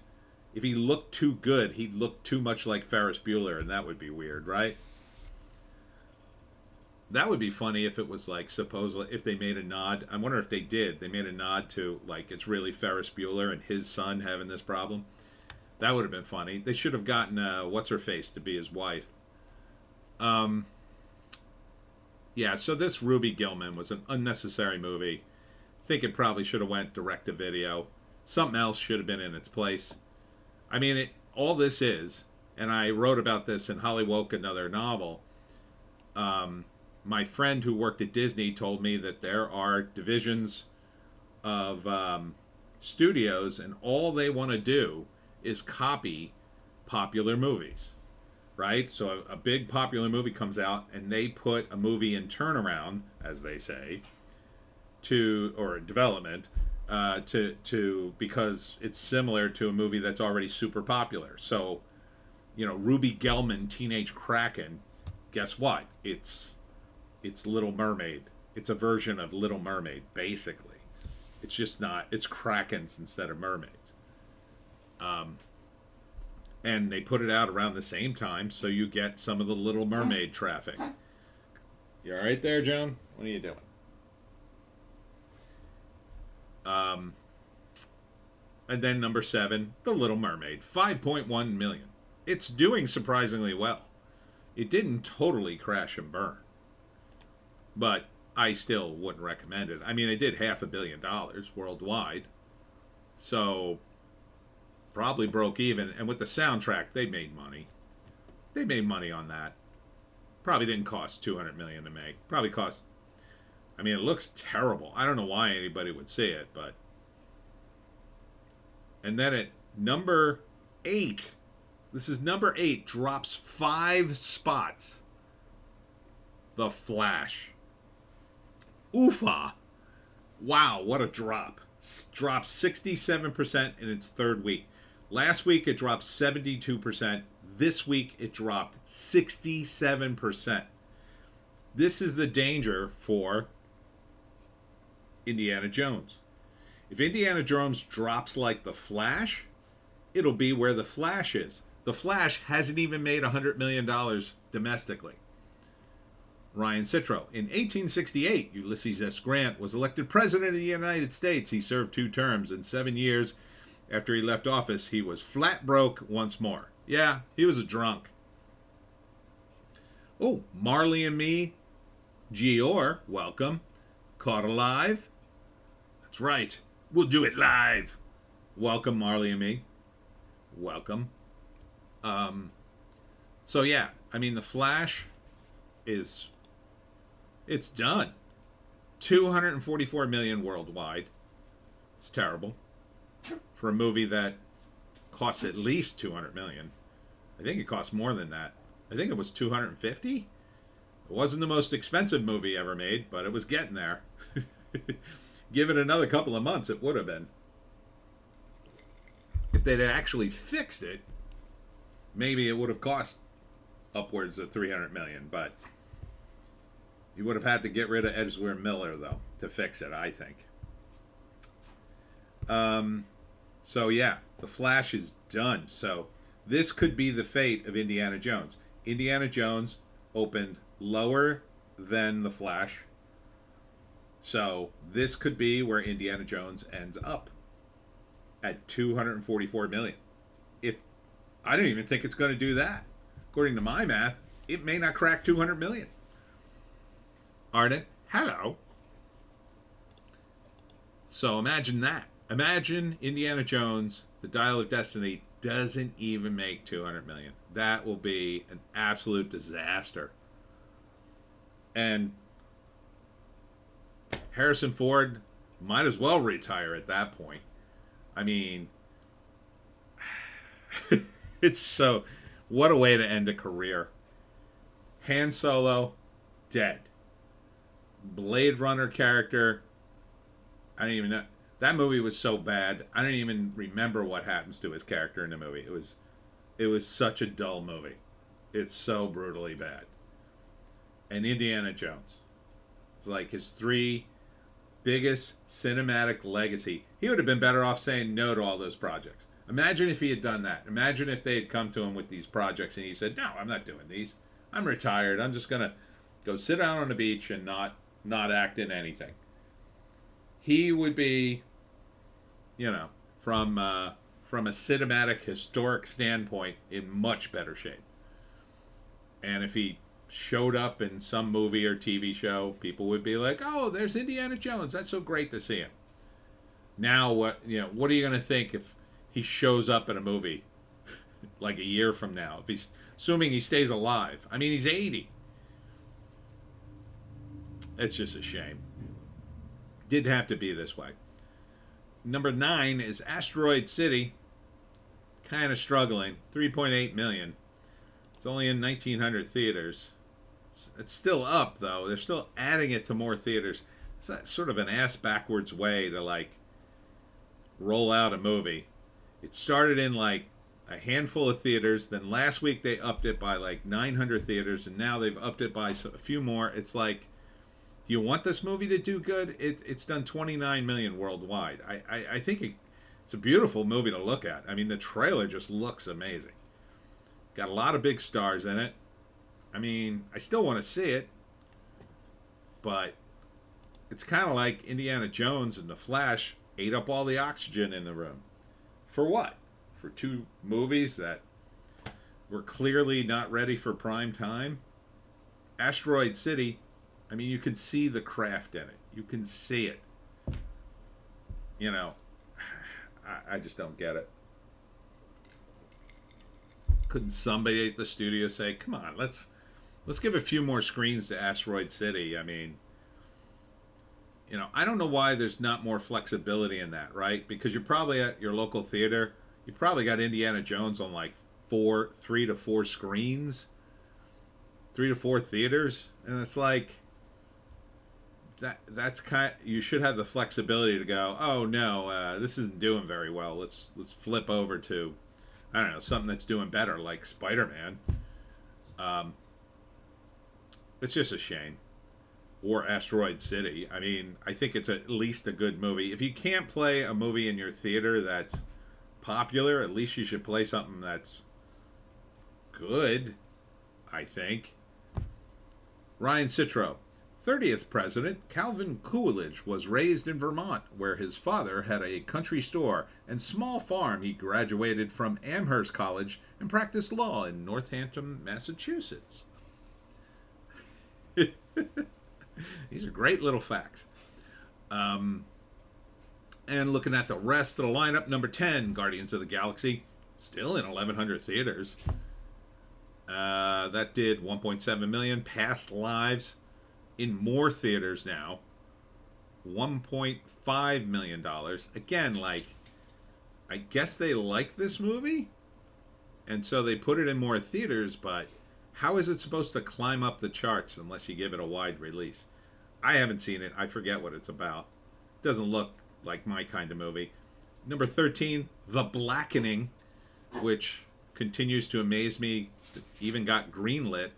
too good, he'd look too much like Ferris Bueller, and that would be weird, right? That would be funny if it was like, supposedly, if they made a nod. I wonder if they did. They made a nod to, like, it's really Ferris Bueller and his son having this problem. That would have been funny. They should have gotten, what's-her-face to be his wife. Yeah, so this Ruby Gillman was an unnecessary movie. I think it probably should have went direct-to-video. Something else should have been in its place. I mean, all this is, and I wrote about this in Hollywoke, another novel. My friend who worked at Disney told me that there are divisions of studios, and all they want to do is copy popular movies, right? So a big popular movie comes out, and they put a movie in turnaround, as they say, or development, because it's similar to a movie that's already super popular. So, Ruby Gillman, Teenage Kraken, guess what? It's Little Mermaid. It's a version of Little Mermaid, basically. It's just not. It's Krakens instead of mermaids. And they put it out around the same time, so you get some of the Little Mermaid traffic. You all right there, Joan? What are you doing? And then number 7, The Little Mermaid, 5.1 million. It's doing surprisingly well. It didn't totally crash and burn, but I still wouldn't recommend it. I mean, it did $500 million worldwide, so probably broke even. And with the soundtrack, they made money. They made money on that. Probably didn't cost $200 million to make. Probably cost. I mean, it looks terrible. I don't know why anybody would see it, but. And then at number 8, this is number 8, drops 5 spots. The Flash. Oofa. Wow, what a drop. dropped 67% in its third week. Last week it dropped 72%. This week it dropped 67%. This is the danger for Indiana Jones. If Indiana Jones drops like The Flash, it'll be where The Flash is. The Flash hasn't even made $100 million domestically. Ryan Citro. In 1868, Ulysses S. Grant was elected President of the United States. He served 2 terms. In 7 years after he left office, he was flat broke once more. Yeah, he was a drunk. Oh, Marley and Me, Gior, welcome. Caught Alive. That's right. We'll do it live. Welcome, Marley and Me. Welcome. So yeah, I mean, The Flash is, it's done. 244 million worldwide. It's terrible for a movie that cost at least 200 million. I think it cost more than that. I think it was 250. It wasn't the most expensive movie ever made, but it was getting there. Give it another couple of months, it would have been. If they'd actually fixed it, maybe it would have cost upwards of 300 million, but you would have had to get rid of Ezra Miller, though, to fix it, I think. So yeah, The Flash is done. So this could be the fate of Indiana Jones. Indiana Jones opened lower than The Flash. So this could be where Indiana Jones ends up at 244 million. If I don't even think it's going to do that. According to my math, it may not crack 200 million. Arden, hello. So imagine that. Imagine Indiana Jones, The Dial of Destiny, doesn't even make 200 million. That will be an absolute disaster. And Harrison Ford might as well retire at that point. I mean, it's so, what a way to end a career. Han Solo, dead. Blade Runner character, I don't even know. That movie was so bad, I don't even remember what happens to his character in the movie. It was such a dull movie. It's so brutally bad. And Indiana Jones. It's like his 3 biggest cinematic legacy. He would have been better off saying no to all those projects. Imagine if he had done that. Imagine if they had come to him with these projects and he said, no, I'm not doing these. I'm retired. I'm just going to go sit down on the beach and not act in anything. He would be, you know, from a cinematic, historic standpoint, in much better shape. And if he showed up in some movie or TV show, people would be like, "Oh, there's Indiana Jones. That's so great to see him." Now, what are you going to think if he shows up in a movie like a year from now? If he's assuming he stays alive. I mean, he's 80. It's just a shame. Didn't have to be this way. Number 9 is Asteroid City. Kind of struggling. 3.8 million. It's only in 1,900 theaters. It's still up, though. They're still adding it to more theaters. It's sort of an ass-backwards way to, like, roll out a movie. It started in, like, a handful of theaters. Then last week they upped it by, like, 900 theaters. And now they've upped it by a few more. It's like, do you want this movie to do good? It's done 29 million worldwide. I think it's a beautiful movie to look at. I mean, the trailer just looks amazing. Got a lot of big stars in it. I mean, I still want to see it. But it's kind of like Indiana Jones and The Flash ate up all the oxygen in the room. For what? For 2 movies that were clearly not ready for prime time? Asteroid City, I mean, you can see the craft in it. You can see it. You know, I just don't get it. Couldn't somebody at the studio say, come on, let's give a few more screens to Asteroid City? I mean, you know, I don't know why there's not more flexibility in that, right? Because you're probably at your local theater, you probably got Indiana Jones on like 3 to 4 screens, 3 to 4 theaters, and it's like, that's kind. You should have the flexibility to go. Oh no, this isn't doing very well. Let's flip over to, I don't know, something that's doing better, like Spider-Man. Um, it's just a shame. Or Asteroid City. I mean, I think it's at least a good movie. If you can't play a movie in your theater that's popular, at least you should play something that's good, I think. Ryan Citro. 30th President Calvin Coolidge was raised in Vermont, where his father had a country store and small farm. He graduated from Amherst College and practiced law in Northampton, Massachusetts. These are great little facts. And looking at the rest of the lineup, number 10, Guardians of the Galaxy, still in 1,100 theaters. That did 1.7 million. Past Lives in more theaters now, $1.5 million. Again, like, I guess they like this movie, and so they put it in more theaters, but how is it supposed to climb up the charts unless you give it a wide release? I haven't seen it. I forget what it's about. It doesn't look like my kind of movie. Number 13, The Blackening, which continues to amaze me. It even got greenlit.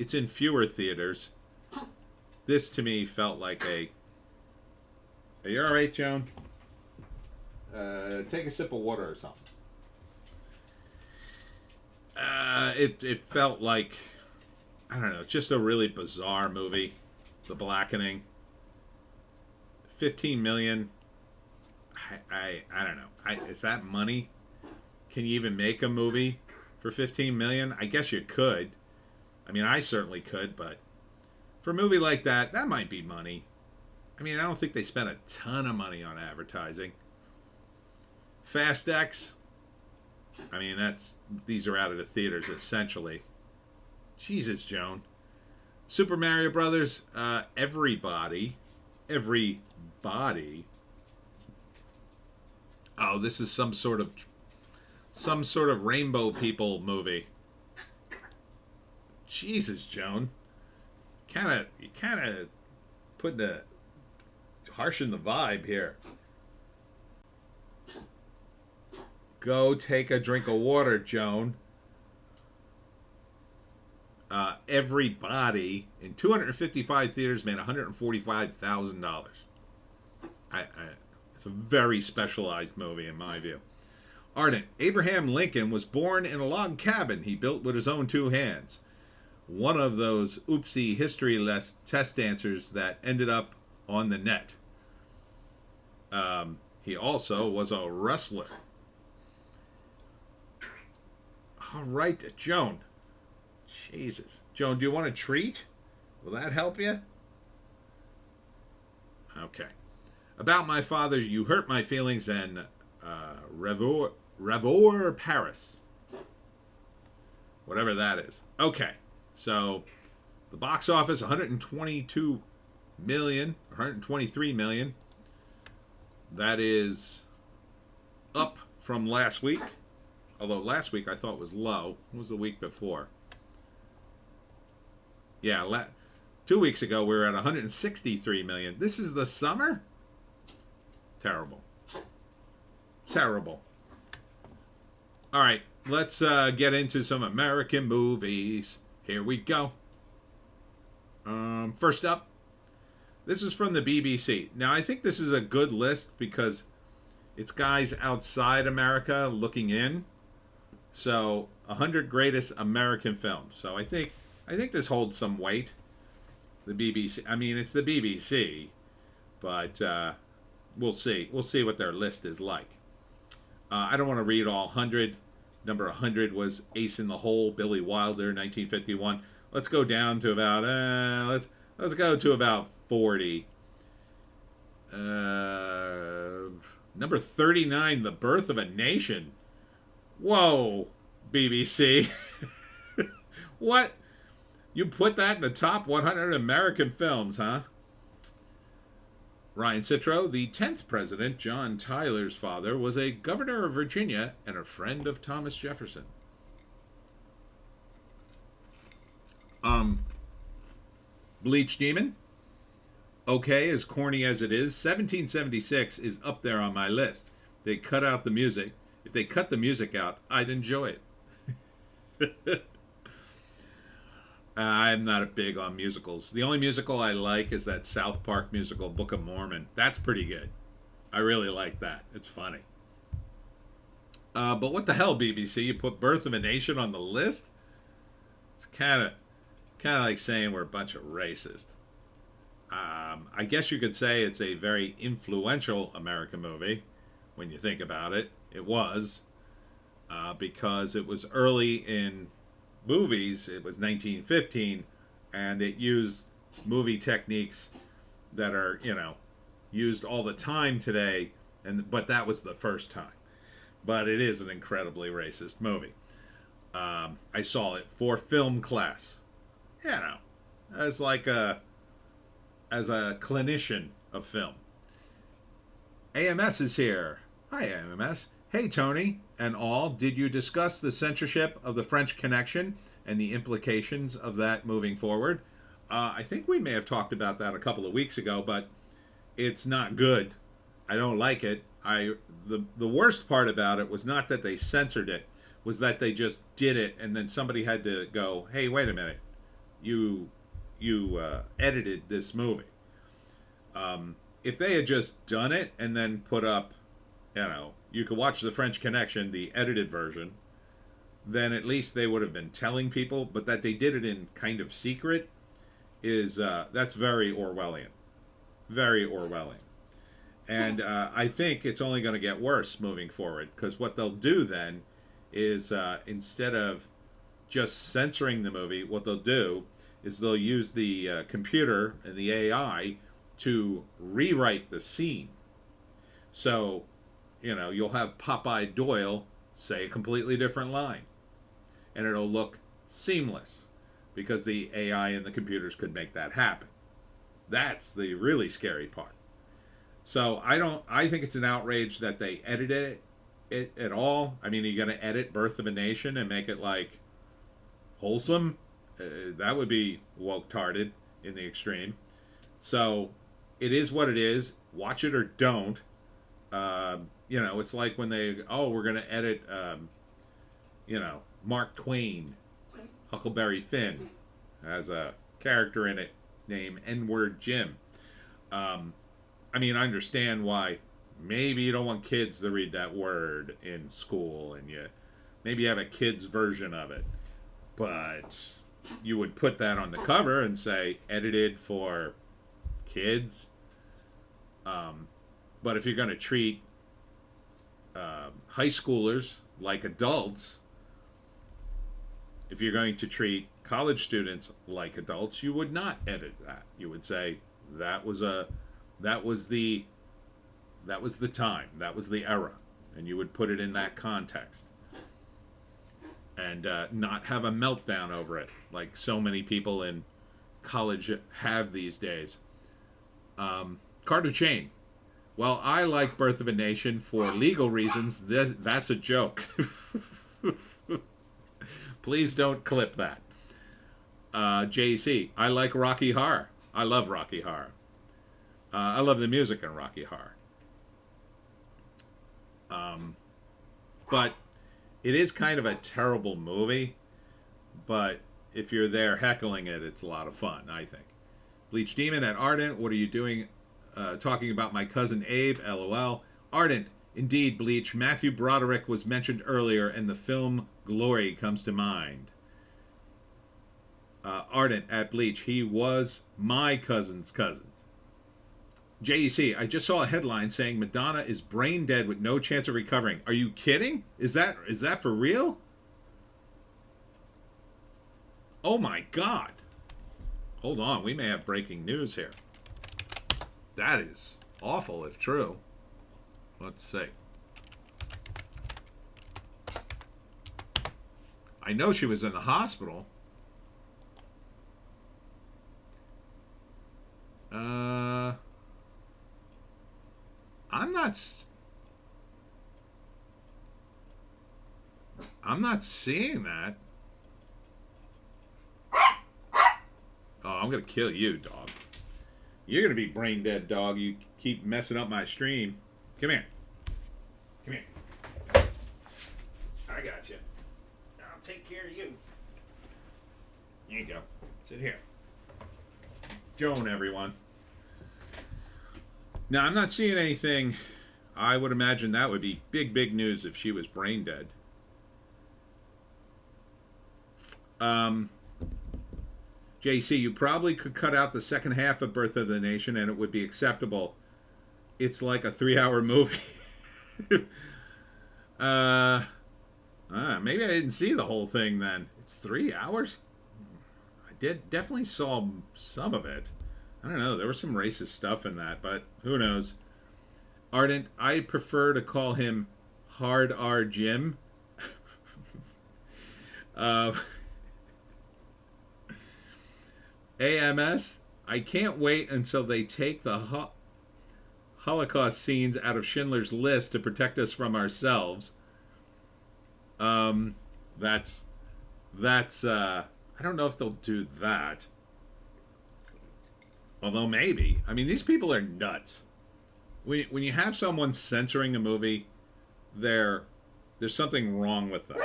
It's in fewer theaters. This, to me, felt like a... Are you all right, Joan? Take a sip of water or something. It felt like, I don't know, just a really bizarre movie. The Blackening. 15 million. I don't know. Is that money? Can you even make a movie for 15 million? I guess you could. I mean, I certainly could, but for a movie like that, that might be money. I mean, I don't think they spent a ton of money on advertising. Fast X. I mean, these are out of the theaters essentially. Jesus, Joan. Super Mario Brothers. Everybody. Oh, this is some sort of rainbow people movie. Jesus, Joan. You kind of putting a harshing the vibe here. Go take a drink of water, Joan. Everybody in 255 theaters made $145,000. It's a very specialized movie in my view. Ardent. Abraham Lincoln was born in a log cabin he built with his own two hands. One of those oopsie history test answers that ended up on the net. He also was a wrestler. All right, Joan. Jesus. Joan, do you want a treat? Will that help you? Okay. About my father, You Hurt My Feelings, and Revoir Paris. Whatever that is. Okay. So, the box office, 122 million, 123 million. That is up from last week. Although last week I thought was low. What was the week before? Yeah, 2 weeks ago we were at 163 million. This is the summer? Terrible. Terrible. All right, let's get into some American movies. Here we go. First up, this is from the BBC. Now, I think this is a good list because it's guys outside America looking in. So, 100 greatest American films. So, I think this holds some weight. The BBC. I mean, it's the BBC, but we'll see. We'll see what their list is like. I don't want to read all 100. Number 100 was Ace in the Hole, Billy Wilder, 1951. Let's go down to about let's go to about 40. Number 39, The Birth of a Nation. Whoa, BBC. What? You put that in the top 100 American films, huh? Ryan Citro, the 10th president, John Tyler's father, was a governor of Virginia and a friend of Thomas Jefferson. Bleach Demon. okay, as corny as it is, 1776 is up there on my list. They cut out the music. If they cut the music out, I'd enjoy it. I'm not a big on musicals. The only musical I like is that South Park musical, Book of Mormon. That's pretty good. I really like that. It's funny. But what the hell, BBC? You put Birth of a Nation on the list? It's kind of like saying we're a bunch of racists. I guess you could say it's a very influential American movie when you think about it. It was because it was early in movies. It was 1915, and it used movie techniques that are, used all the time today. But that was the first time. But it is an incredibly racist movie. I saw it for film class. As a clinician of film. AMS is here. Hi, AMS. Hey, Tony and all. Did you discuss the censorship of the French Connection and the implications of that moving forward? I think we may have talked about that a couple of weeks ago, but it's not good. I don't like it. The worst part about it was not that they censored it, was that they just did it, and then somebody had to go, hey, wait a minute. You edited this movie. If they had just done it and then put up, you could watch The French Connection, the edited version, then at least they would have been telling people. But that they did it in kind of secret is that's very Orwellian. Very Orwellian. And I think it's only going to get worse moving forward, because what they'll do then is instead of just censoring the movie, what they'll do is they'll use the computer and the AI to rewrite the scene. So, you'll have Popeye Doyle say a completely different line, and it'll look seamless because the AI and the computers could make that happen. That's the really scary part. So I think it's an outrage that they edited it at all. I mean, are you going to edit Birth of a Nation and make it like wholesome? That would be woke-tarded in the extreme. So it is what it is. Watch it or don't. It's like when we're going to edit, Mark Twain, Huckleberry Finn, has a character in it named N-word Jim. I understand why maybe you don't want kids to read that word in school, and maybe you have a kid's version of it. But you would put that on the cover and say, edited for kids. But if you're going to treat high schoolers like adults, if you're going to treat college students like adults, you would not edit that. You would say that was the time, that was the era, and you would put it in that context, and not have a meltdown over it like so many people in college have these days. Carter Chain. Well, I like Birth of a Nation for legal reasons. That's a joke. Please don't clip that. JC. I like Rocky Horror. I love Rocky Horror. I love the music in Rocky Horror. But it is kind of a terrible movie. But if you're there heckling it, it's a lot of fun, I think. Bleach Demon at Ardent. What are you doing? Talking about my cousin Abe. LOL. Ardent. Indeed, Bleach. Matthew Broderick was mentioned earlier, and the film Glory comes to mind. Ardent at Bleach. He was my cousin's cousins. JEC, I just saw a headline saying Madonna is brain dead with no chance of recovering. Are you kidding? Is that for real? Oh my God. Hold on, we may have breaking news here. That is awful if true. Let's see. I know she was in the hospital. I'm not seeing that. Oh, I'm gonna kill you, dog. You're gonna be brain dead, dog. You keep messing up my stream. Come here. Come here. I got you. I'll take care of you. Here you go. Sit here. Joan, everyone. Now, I'm not seeing anything. I would imagine that would be big, big news if she was brain dead. JC, you probably could cut out the second half of Birth of the Nation and it would be acceptable. It's like a 3-hour movie. Maybe I didn't see the whole thing then. It's 3 hours? I definitely saw some of it. I don't know. There was some racist stuff in that, but who knows? Ardent, I prefer to call him Hard R Jim. AMS, I can't wait until they take the Holocaust scenes out of Schindler's List to protect us from ourselves. That's I don't know if they'll do that. Although maybe. I mean, these people are nuts. When you have someone censoring a movie, there's something wrong with them.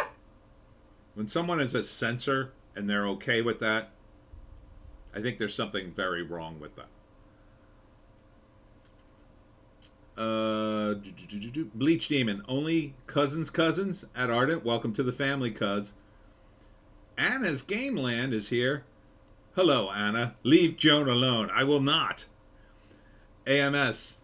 When someone is a censor and they're okay with that, I think there's something very wrong with them. Bleach Demon, only cousins at Ardent. Welcome to the family, cuz. Anna's Gameland is here. Hello, Anna. Leave Joan alone. I will not. AMS.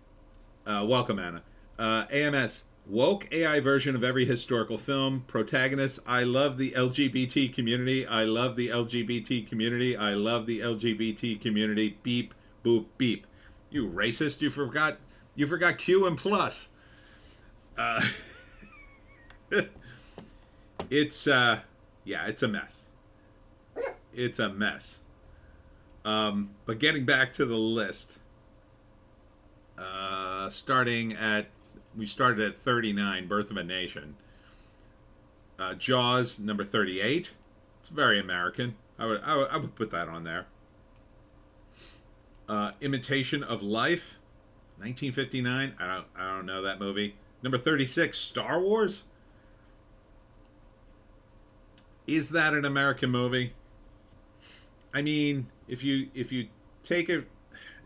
Welcome, Anna. AMS. Woke AI version of every historical film. Protagonist. I love the LGBT community. I love the LGBT community. I love the LGBT community. Beep, boop, beep. You racist. You forgot Q and plus. It's a mess. It's a mess. But getting back to the list, we started at 39, Birth of a Nation. Jaws, number 38. It's very American. I would put that on there. Imitation of Life, 1959. I don't know that movie. Number 36, Star Wars. Is that an American movie? I mean, if you take it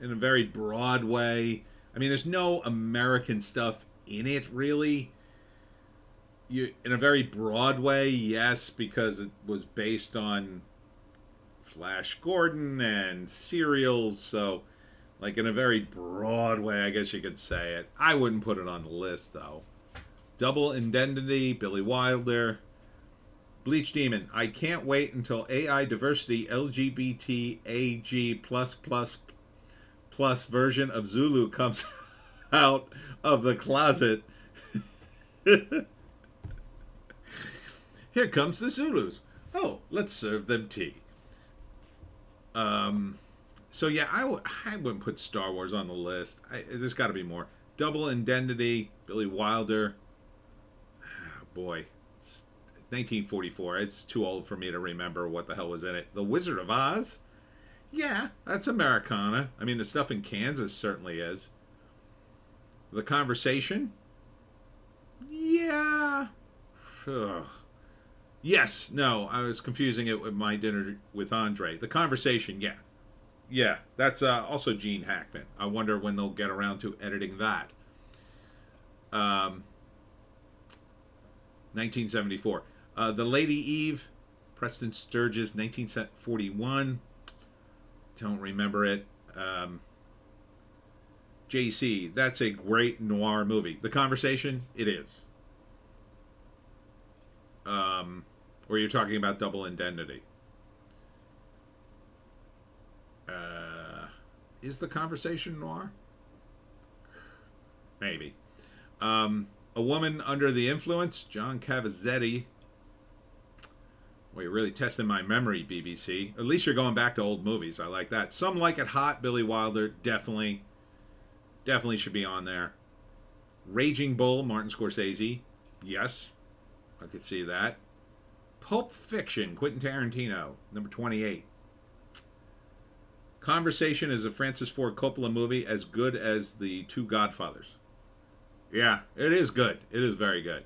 in a very broad way, I mean, there's no American stuff in it, really. In a very broad way, yes, because it was based on Flash Gordon and serials, so, like, in a very broad way, I guess you could say it. I wouldn't put it on the list, though. Double Indemnity, Billy Wilder. Bleach Demon, I can't wait until AI diversity LGBT AG plus version of Zulu comes out of the closet. Here comes the Zulus. Oh, let's serve them tea. So yeah, I wouldn't put Star Wars on the list. There's got to be more. Double Indemnity, Billy Wilder. Oh, boy. 1944. It's too old for me to remember what the hell was in it. The Wizard of Oz? Yeah, that's Americana. I mean, the stuff in Kansas certainly is. The Conversation? Yeah. Ugh. Yes. No, I was confusing it with My Dinner with Andre. The Conversation, yeah. Yeah, that's also Gene Hackman. I wonder when they'll get around to editing that. 1974. The Lady Eve, Preston Sturges, 1941. Don't remember it. JC, that's a great noir movie. The Conversation, it is. Or you're talking about Double Indemnity. Is The Conversation noir? Maybe. A Woman Under the Influence, John Cavazetti. Well, you're really testing my memory, BBC. At least you're going back to old movies. I like that. Some Like It Hot, Billy Wilder. Definitely should be on there. Raging Bull, Martin Scorsese. Yes, I could see that. Pulp Fiction, Quentin Tarantino, number 28. Conversation is a Francis Ford Coppola movie as good as the two Godfathers. Yeah, it is good. It is very good.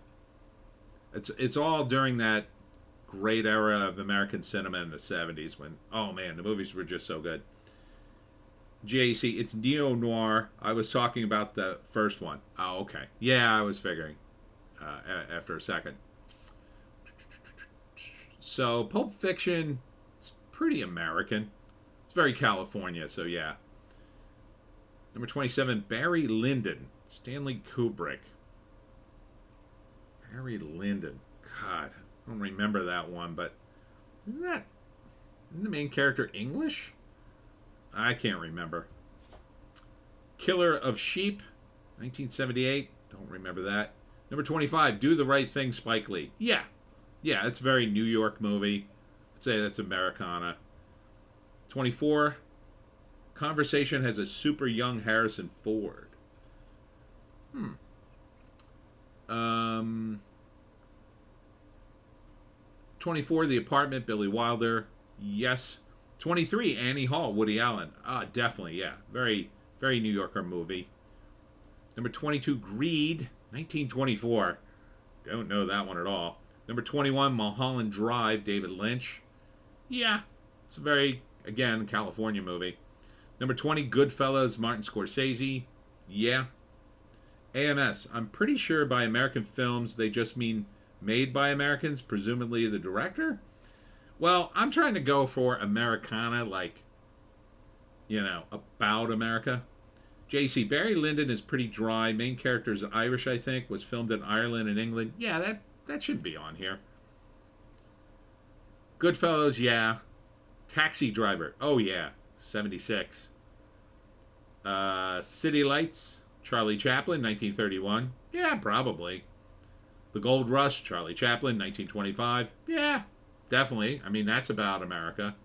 It's all during that great era of American cinema in the 70s when, oh man, the movies were just so good. JC, it's neo noir. I was talking about the first one. Oh, okay. Yeah, I was figuring after a second. So, Pulp Fiction, it's pretty American. It's very California, so yeah. Number 27, Barry Lyndon, Stanley Kubrick. Barry Lyndon. God, I don't remember that one, but isn't the main character English? I can't remember. Killer of Sheep, 1978. Don't remember that. Number 25, Do the Right Thing, Spike Lee. Yeah. Yeah, it's a very New York movie. I'd say that's Americana. 24, Conversation has a super young Harrison Ford. 24, The Apartment, Billy Wilder. Yes. 23, Annie Hall, Woody Allen. Definitely, yeah. Very, very New Yorker movie. Number 22, Greed, 1924. Don't know that one at all. Number 21, Mulholland Drive, David Lynch. Yeah, it's a very, again, California movie. Number 20, Goodfellas, Martin Scorsese. Yeah. AMS, I'm pretty sure by American films they just mean made by Americans, presumably the director. Well, I'm trying to go for Americana, like, about America. JC, Barry Lyndon is pretty dry. Main character is Irish, I think. Was filmed in Ireland and England. Yeah, that should be on here. Goodfellas, yeah. Taxi Driver, oh yeah, 76. City Lights, Charlie Chaplin, 1931. Yeah, probably. The Gold Rush, Charlie Chaplin, 1925. Yeah, definitely. I mean, that's about America.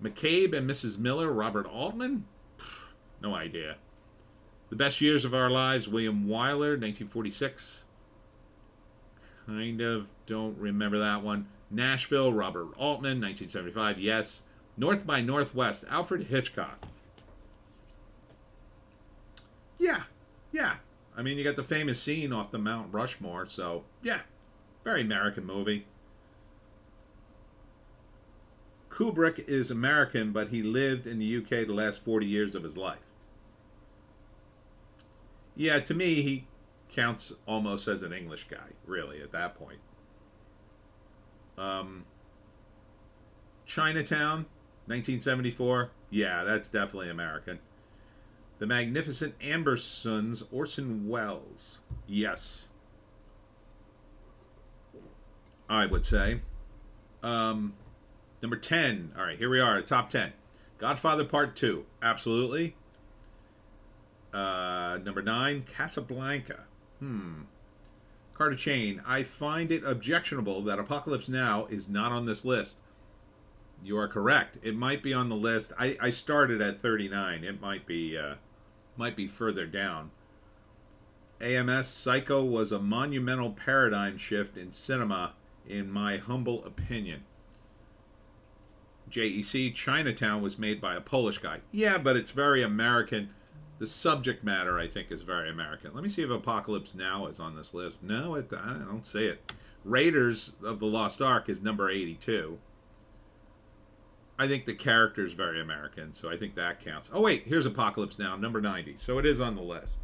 McCabe and Mrs. Miller, Robert Altman? No idea. The Best Years of Our Lives, William Wyler, 1946. Kind of don't remember that one. Nashville, Robert Altman, 1975. Yes. North by Northwest, Alfred Hitchcock. Yeah. I mean, you got the famous scene off the Mount Rushmore, so yeah. Very American movie. Kubrick is American, but he lived in the UK the last 40 years of his life. Yeah, to me, he counts almost as an English guy, really, at that point. Chinatown, 1974. Yeah, that's definitely American. The Magnificent Ambersons, Orson Welles. Yes. I would say. Number 10. All right, here we are, top 10. Godfather Part 2. Absolutely. Number 9, Casablanca. Carter Chain. I find it objectionable that Apocalypse Now is not on this list. You are correct. It might be on the list. I started at 39. It might be further down. AMS Psycho was a monumental paradigm shift in cinema, in my humble opinion. JEC, Chinatown was made by a Polish guy. Yeah, but it's very American. The subject matter, I think, is very American. Let me see if Apocalypse Now is on this list. No, I don't see it. Raiders of the Lost Ark is number 82. I think the character is very American, so I think that counts. Oh, wait, here's Apocalypse Now, number 90. So it is on the list.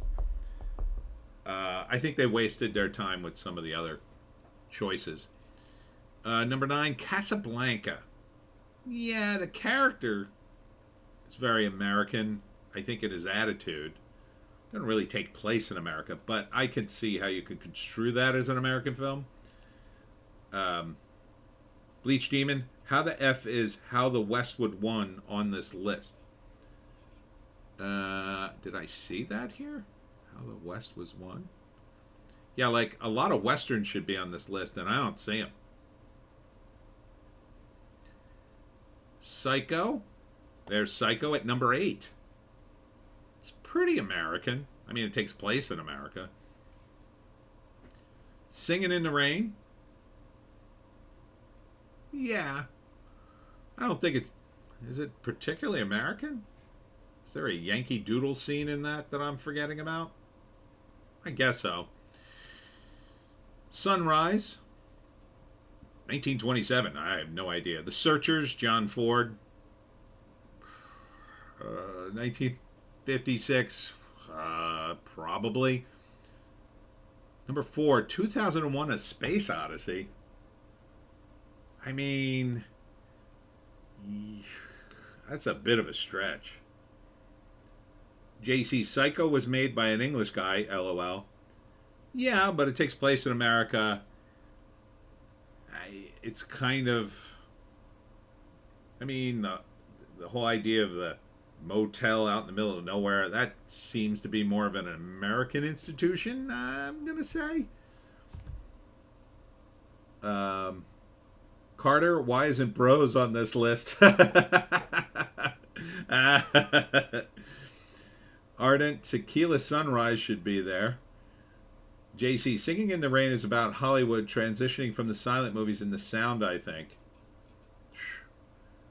I think they wasted their time with some of the other choices. Number 9, Casablanca. Yeah, the character is very American. I think in his attitude. Doesn't really take place in America, but I could see how you could construe that as an American film. Bleach Demon. How the F is How the Westwood Won on this list? Did I see that here? How the West was won? Yeah, like a lot of Westerns should be on this list, and I don't see them. Psycho. There's Psycho at number 8. It's pretty American. I mean, it takes place in America. Singing in the Rain. Yeah. I don't think Is it particularly American? Is there a Yankee Doodle scene in that I'm forgetting about? I guess so. Sunrise, 1927. I have no idea. The Searchers, John Ford. 1956. Probably. Number 4, 2001: A Space Odyssey. I mean, that's a bit of a stretch. JC Psycho was made by an English guy, LOL. Yeah, but it takes place in America. It's kind of... I mean, the whole idea of the motel out in the middle of nowhere, that seems to be more of an American institution, I'm going to say. Carter, why isn't Bros on this list? Ardent, Tequila Sunrise should be there. JC, Singing in the Rain is about Hollywood transitioning from the silent movies into sound, I think.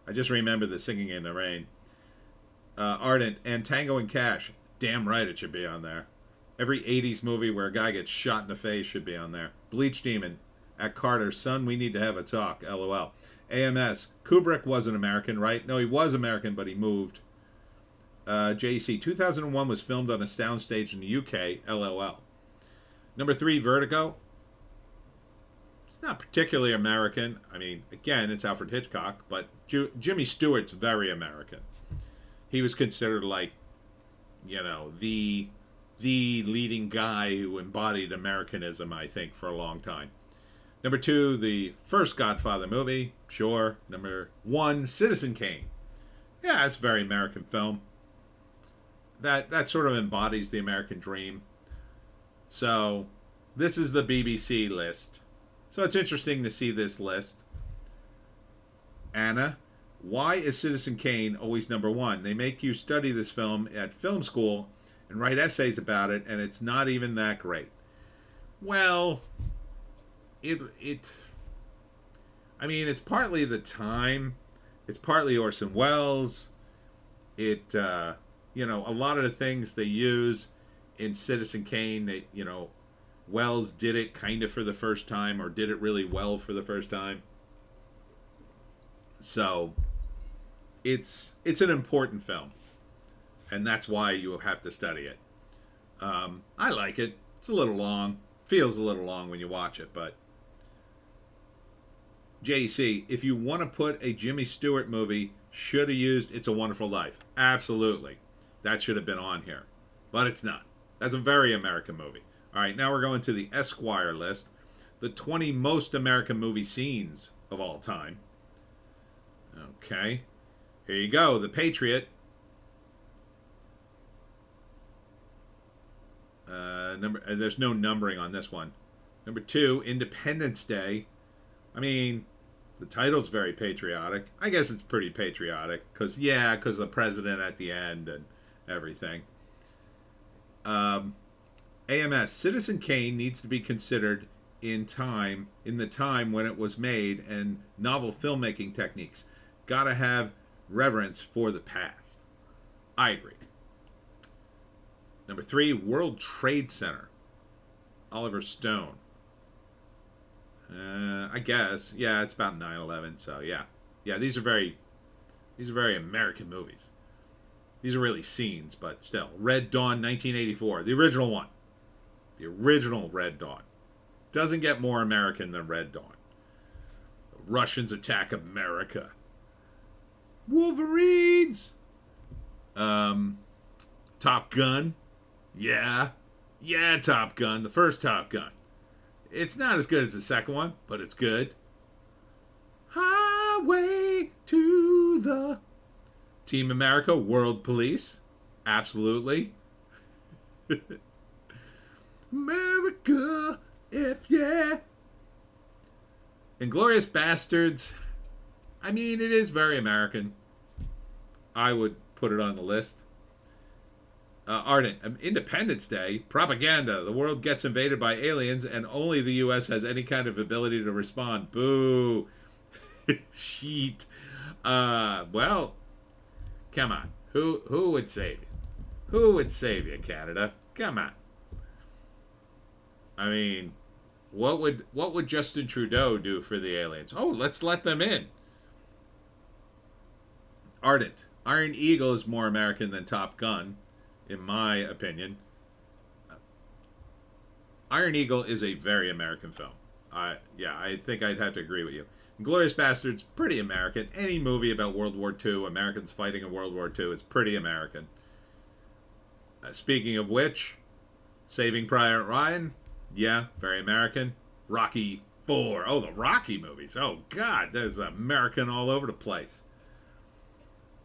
I just remember the Singing in the Rain. Ardent, and Tango and Cash. Damn right it should be on there. Every 80s movie where a guy gets shot in the face should be on there. Bleach Demon. At Carter, son, we need to have a talk. LOL. AMS. Kubrick wasn't American, right? No, he was American, but he moved. JC. 2001 was filmed on a soundstage in the UK. LOL. Number 3, Vertigo. It's not particularly American. I mean, again, it's Alfred Hitchcock, but Jimmy Stewart's very American. He was considered like, you know, the leading guy who embodied Americanism, I think, for a long time. Number 2, the first Godfather movie. Sure. Number 1, Citizen Kane. Yeah, it's a very American film. That sort of embodies the American dream. So, this is the BBC list. So it's interesting to see this list. Anna, why is Citizen Kane always number 1? They make you study this film at film school and write essays about it, and it's not even that great. Well, I mean, it's partly the time. It's partly Orson Welles. You know, a lot of the things they use in Citizen Kane, Welles did it kind of for the first time, or did it really well for the first time. So, it's an important film, and that's why you have to study it. I like it. It's a little long. Feels a little long when you watch it, but JC, if you want to put a Jimmy Stewart movie, should have used It's a Wonderful Life. Absolutely. That should have been on here. But it's not. That's a very American movie. All right, now we're going to the Esquire list. The 20 most American movie scenes of all time. Okay. Here you go. The Patriot. There's no numbering on this one. Number 2, Independence Day. I mean, the title's very patriotic. I guess it's pretty patriotic because the president at the end and everything. AMS, Citizen Kane needs to be considered in the time when it was made, and novel filmmaking techniques. Gotta have reverence for the past. I agree. Number 3, World Trade Center. Oliver Stone. I guess. Yeah, it's about 9/11, so yeah. Yeah, these are very American movies. These are really scenes, but still. Red Dawn, 1984. The original one. The original Red Dawn. Doesn't get more American than Red Dawn. The Russians attack America. Wolverines! Top Gun. Yeah. Yeah, Top Gun. The first Top Gun. It's not as good as the second one, but it's good. Highway to the... Team America, World Police. Absolutely. America, if yeah. Inglourious Bastards. I mean, it is very American. I would put it on the list. Ardent, Independence Day, propaganda. The world gets invaded by aliens and only the U.S. has any kind of ability to respond. Boo. Sheet. Well, come on. Who would save you? Who would save you, Canada? Come on. I mean, what would Justin Trudeau do for the aliens? Oh, let's let them in. Ardent. Iron Eagle is more American than Top Gun, in my opinion. Iron Eagle is a very American film. I think I'd have to agree with you. Glorious Bastards, pretty American. Any movie about World War II, Americans fighting in World War II, it's pretty American. Speaking of which, Saving Private Ryan, yeah, very American. Rocky 4. Oh, the Rocky movies. Oh, God, there's American all over the place.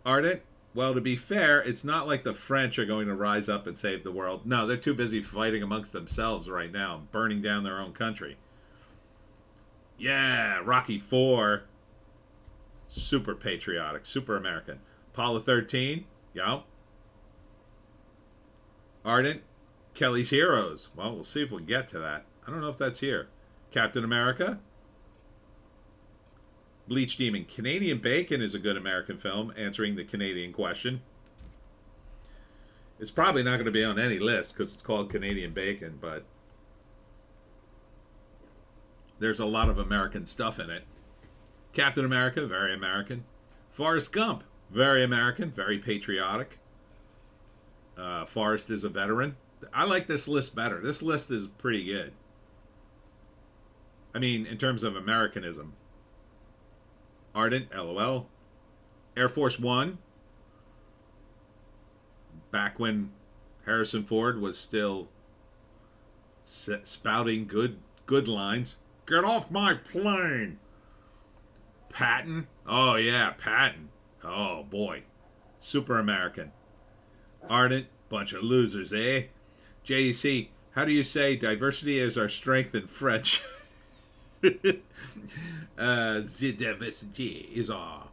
Ardent, well, to be fair, it's not like the French are going to rise up and save the world. No, they're too busy fighting amongst themselves right now, burning down their own country. Yeah, Rocky 4. Super patriotic, super American. Apollo 13, yo. Ardent, Kelly's Heroes. Well, we'll see if we'll get to that. I don't know if that's here. Captain America. Bleach Demon. Canadian Bacon is a good American film, answering the Canadian question. It's probably not going to be on any list because it's called Canadian Bacon, but there's a lot of American stuff in it. Captain America, very American. Forrest Gump, very American, very patriotic. Forrest is a veteran. I like this list better. This list is pretty good. I mean, in terms of Americanism. Ardent, LOL. Air Force One. Back when Harrison Ford was still spouting good lines. Get off my plane. Patton. Oh, yeah, Patton. Oh, boy. Super American. Ardent. Bunch of losers, eh? JEC. How do you say diversity is our strength in French? The diversity is our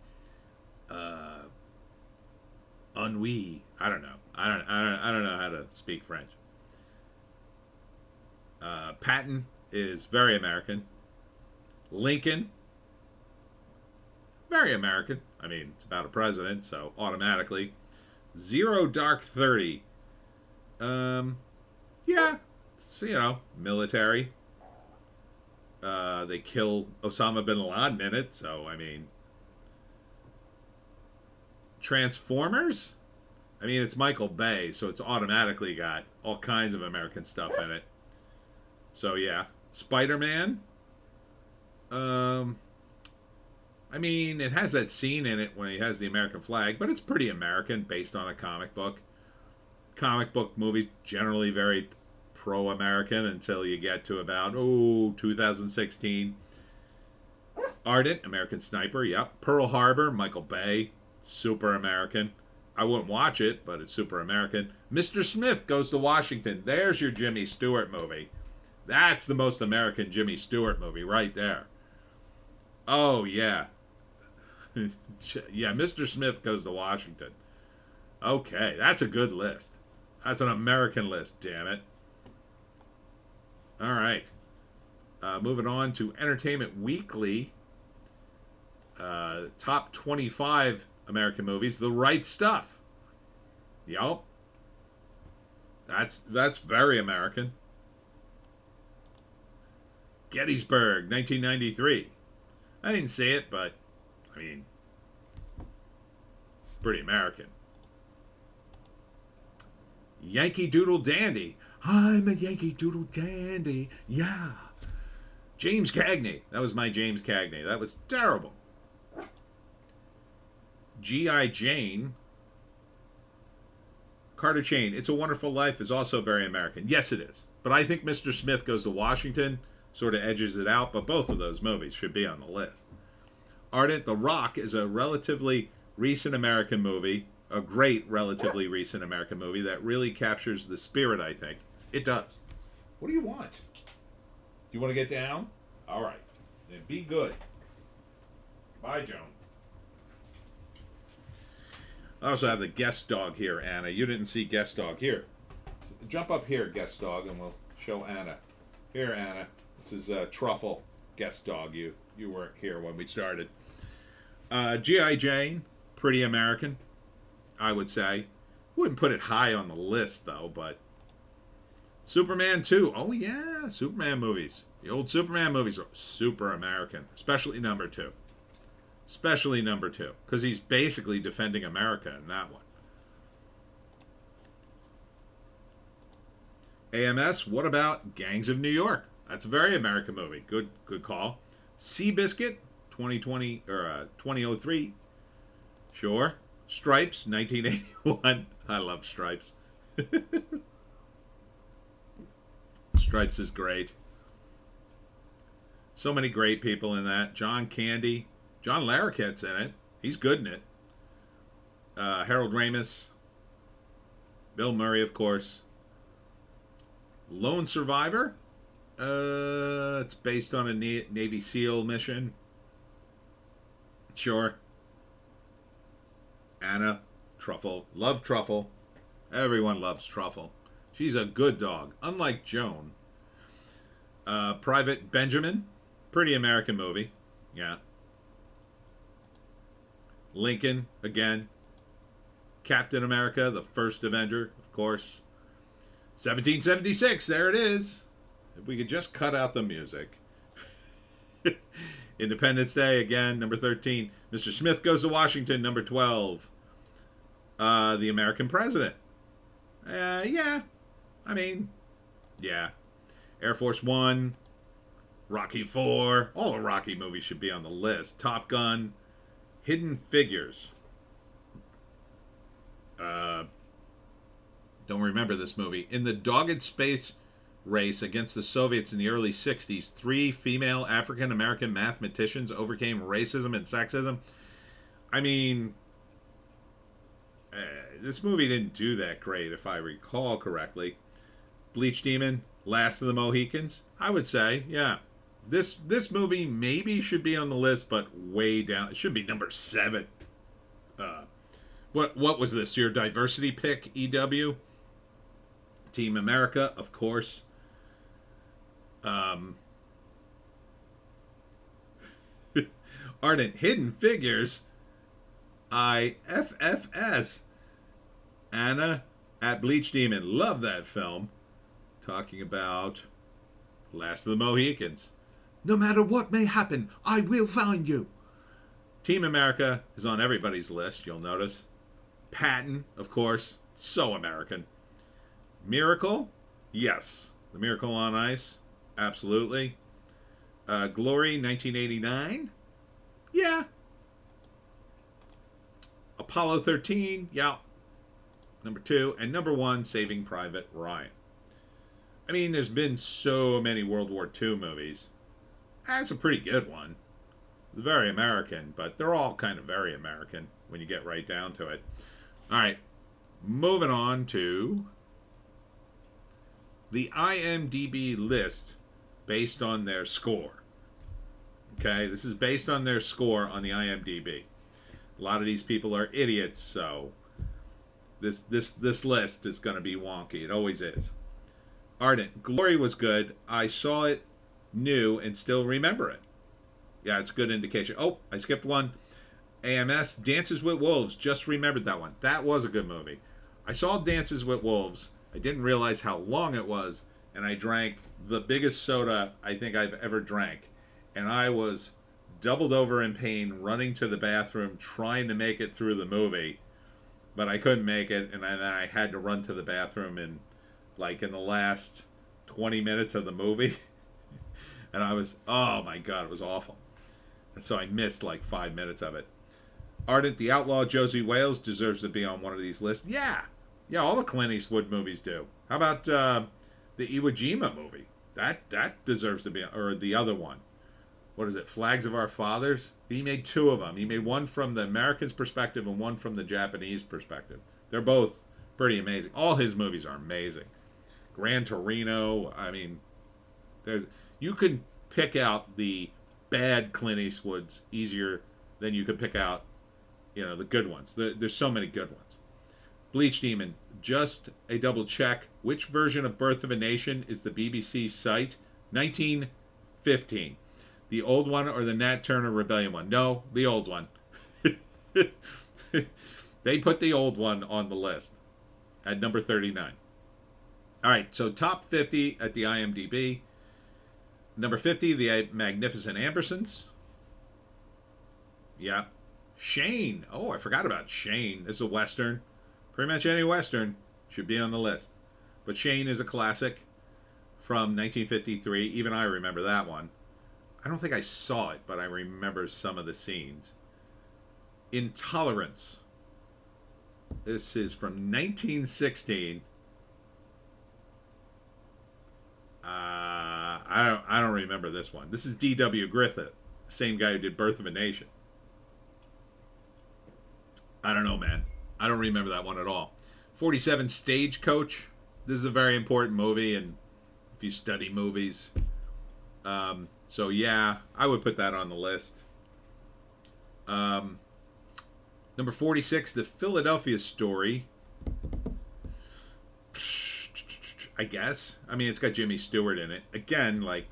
ennui. I don't know. I don't know how to speak French. Patton is very American. Lincoln, very American. I mean, it's about a president, so automatically. Zero Dark 30. Yeah, it's, military. They kill Osama bin Laden in it, so, I mean. Transformers? I mean, it's Michael Bay, so it's automatically got all kinds of American stuff in it. So, yeah. Spider-Man? I mean, it has that scene in it when he has the American flag, but it's pretty American, based on a comic book. Comic book movies generally very pro-American until you get to about 2016. Ardent, American Sniper, yep. Pearl Harbor, Michael Bay, super American. I wouldn't watch it, but it's super American. Mr. Smith Goes to Washington. There's your Jimmy Stewart movie. That's the most American Jimmy Stewart movie right there. Oh, yeah. Yeah, Mr. Smith Goes to Washington. Okay, that's a good list. That's an American list, damn it. All right. Moving on to Entertainment Weekly. Top 25 American movies. The Right Stuff. Yup. That's very American. Gettysburg, 1993. I didn't see it, but, I mean, pretty American. Yankee Doodle Dandy. I'm a Yankee Doodle Dandy. Yeah. James Cagney. That was my James Cagney. That was terrible. G.I. Jane. Carter Chain. It's a Wonderful Life is also very American. Yes, it is. But I think Mr. Smith Goes to Washington sort of edges it out, but both of those movies should be on the list. Ardent, The Rock is a relatively recent American movie, a great relatively recent American movie that really captures the spirit, I think. It does. What do you want? You want to get down? All right. Then be good. Bye, Joan. I also have the guest dog here, Anna. You didn't see guest dog. Here. Jump up here, guest dog, and we'll show Anna. Here, Anna. This is Truffle, guest dog. You weren't here when we started. G.I. Jane, pretty American, I would say. Wouldn't put it high on the list, though, but Superman 2. Oh, yeah, Superman movies. The old Superman movies are super American, especially number 2. Especially number 2, because he's basically defending America in that one. AMS, what about Gangs of New York? That's a very American movie. Good call. Seabiscuit, 2020 or 2003. Sure. Stripes, 1981. I love Stripes. Stripes is great. So many great people in that. John Candy. John Larroquette's in it. He's good in it. Harold Ramis. Bill Murray, of course. Lone Survivor. It's based on a Navy SEAL mission. Sure. Anna Truffle. Love Truffle. Everyone loves Truffle. She's a good dog, unlike Joan. Private Benjamin. Pretty American movie. Yeah. Lincoln, again. Captain America, the first Avenger, of course. 1776, there it is. If we could just cut out the music. Independence Day, again, number 13. Mr. Smith Goes to Washington, number 12. The American President. Yeah. I mean, yeah. Air Force One. Rocky 4. All the Rocky movies should be on the list. Top Gun. Hidden Figures. Don't remember this movie. In the dogged space race against the Soviets in the early 60s, 3 female African-American mathematicians overcame racism and sexism. I mean, this movie didn't do that great, if I recall correctly. Bleach Demon, Last of the Mohicans, I would say, yeah. This movie maybe should be on the list, but way down. It should be number 7. What was this? Your diversity pick, EW? Team America, of course. Ardent Hidden Figures. IFFS. Anna at Bleach Demon. Love that film. Talking about Last of the Mohicans. No matter what may happen, I will find you. Team America is on everybody's list, you'll notice. Patton, of course. So American. Miracle? Yes. The Miracle on Ice? Absolutely. Glory, 1989? Yeah. Apollo 13? Yeah. Number 2. And number 1, Saving Private Ryan. I mean, there's been so many World War II movies. That's a pretty good one. Very American, but they're all kind of very American when you get right down to it. All right. Moving on to the IMDb list based on their score. Okay, this is based on their score on the IMDb. A lot of these people are idiots, so this list is going to be wonky. It always is. Ardent, Glory was good. I saw it new and still remember it. Yeah, it's a good indication. Oh, I skipped one. AMS, Dances with Wolves. Just remembered that one. That was a good movie. I saw Dances with Wolves. I didn't realize how long it was, and I drank the biggest soda I think I've ever drank. And I was doubled over in pain, running to the bathroom, trying to make it through the movie. But I couldn't make it, and then I had to run to the bathroom in the last 20 minutes of the movie. And I was, oh my God, it was awful. And so I missed 5 minutes of it. Ardent, the Outlaw Josie Wales deserves to be on one of these lists. Yeah, all the Clint Eastwood movies do. How about the Iwo Jima movie? That deserves to be, or the other one. What is it? Flags of Our Fathers? He made 2 of them. He made one from the Americans' perspective and one from the Japanese perspective. They're both pretty amazing. All his movies are amazing. Gran Torino. I mean, you can pick out the bad Clint Eastwoods easier than you could pick out, the good ones. There's so many good ones. Bleach Demon, just a double check. Which version of Birth of a Nation is the BBC site? 1915. The old one or the Nat Turner Rebellion one? No, the old one. They put the old one on the list at number 39. All right, so top 50 at the IMDb. Number 50, the Magnificent Ambersons. Yeah. Shane. Oh, I forgot about Shane. This is a Western. Pretty much any Western should be on the list. But Shane is a classic from 1953. Even I remember that one. I don't think I saw it, but I remember some of the scenes. Intolerance. This is from 1916. I don't remember this one. This is D.W. Griffith, same guy who did Birth of a Nation. I don't know, man. I don't remember that one at all. 47, Stagecoach. This is a very important movie, and if you study movies. So, yeah, I would put that on the list. Number 46, The Philadelphia Story. I guess. I mean, it's got Jimmy Stewart in it. Again, like,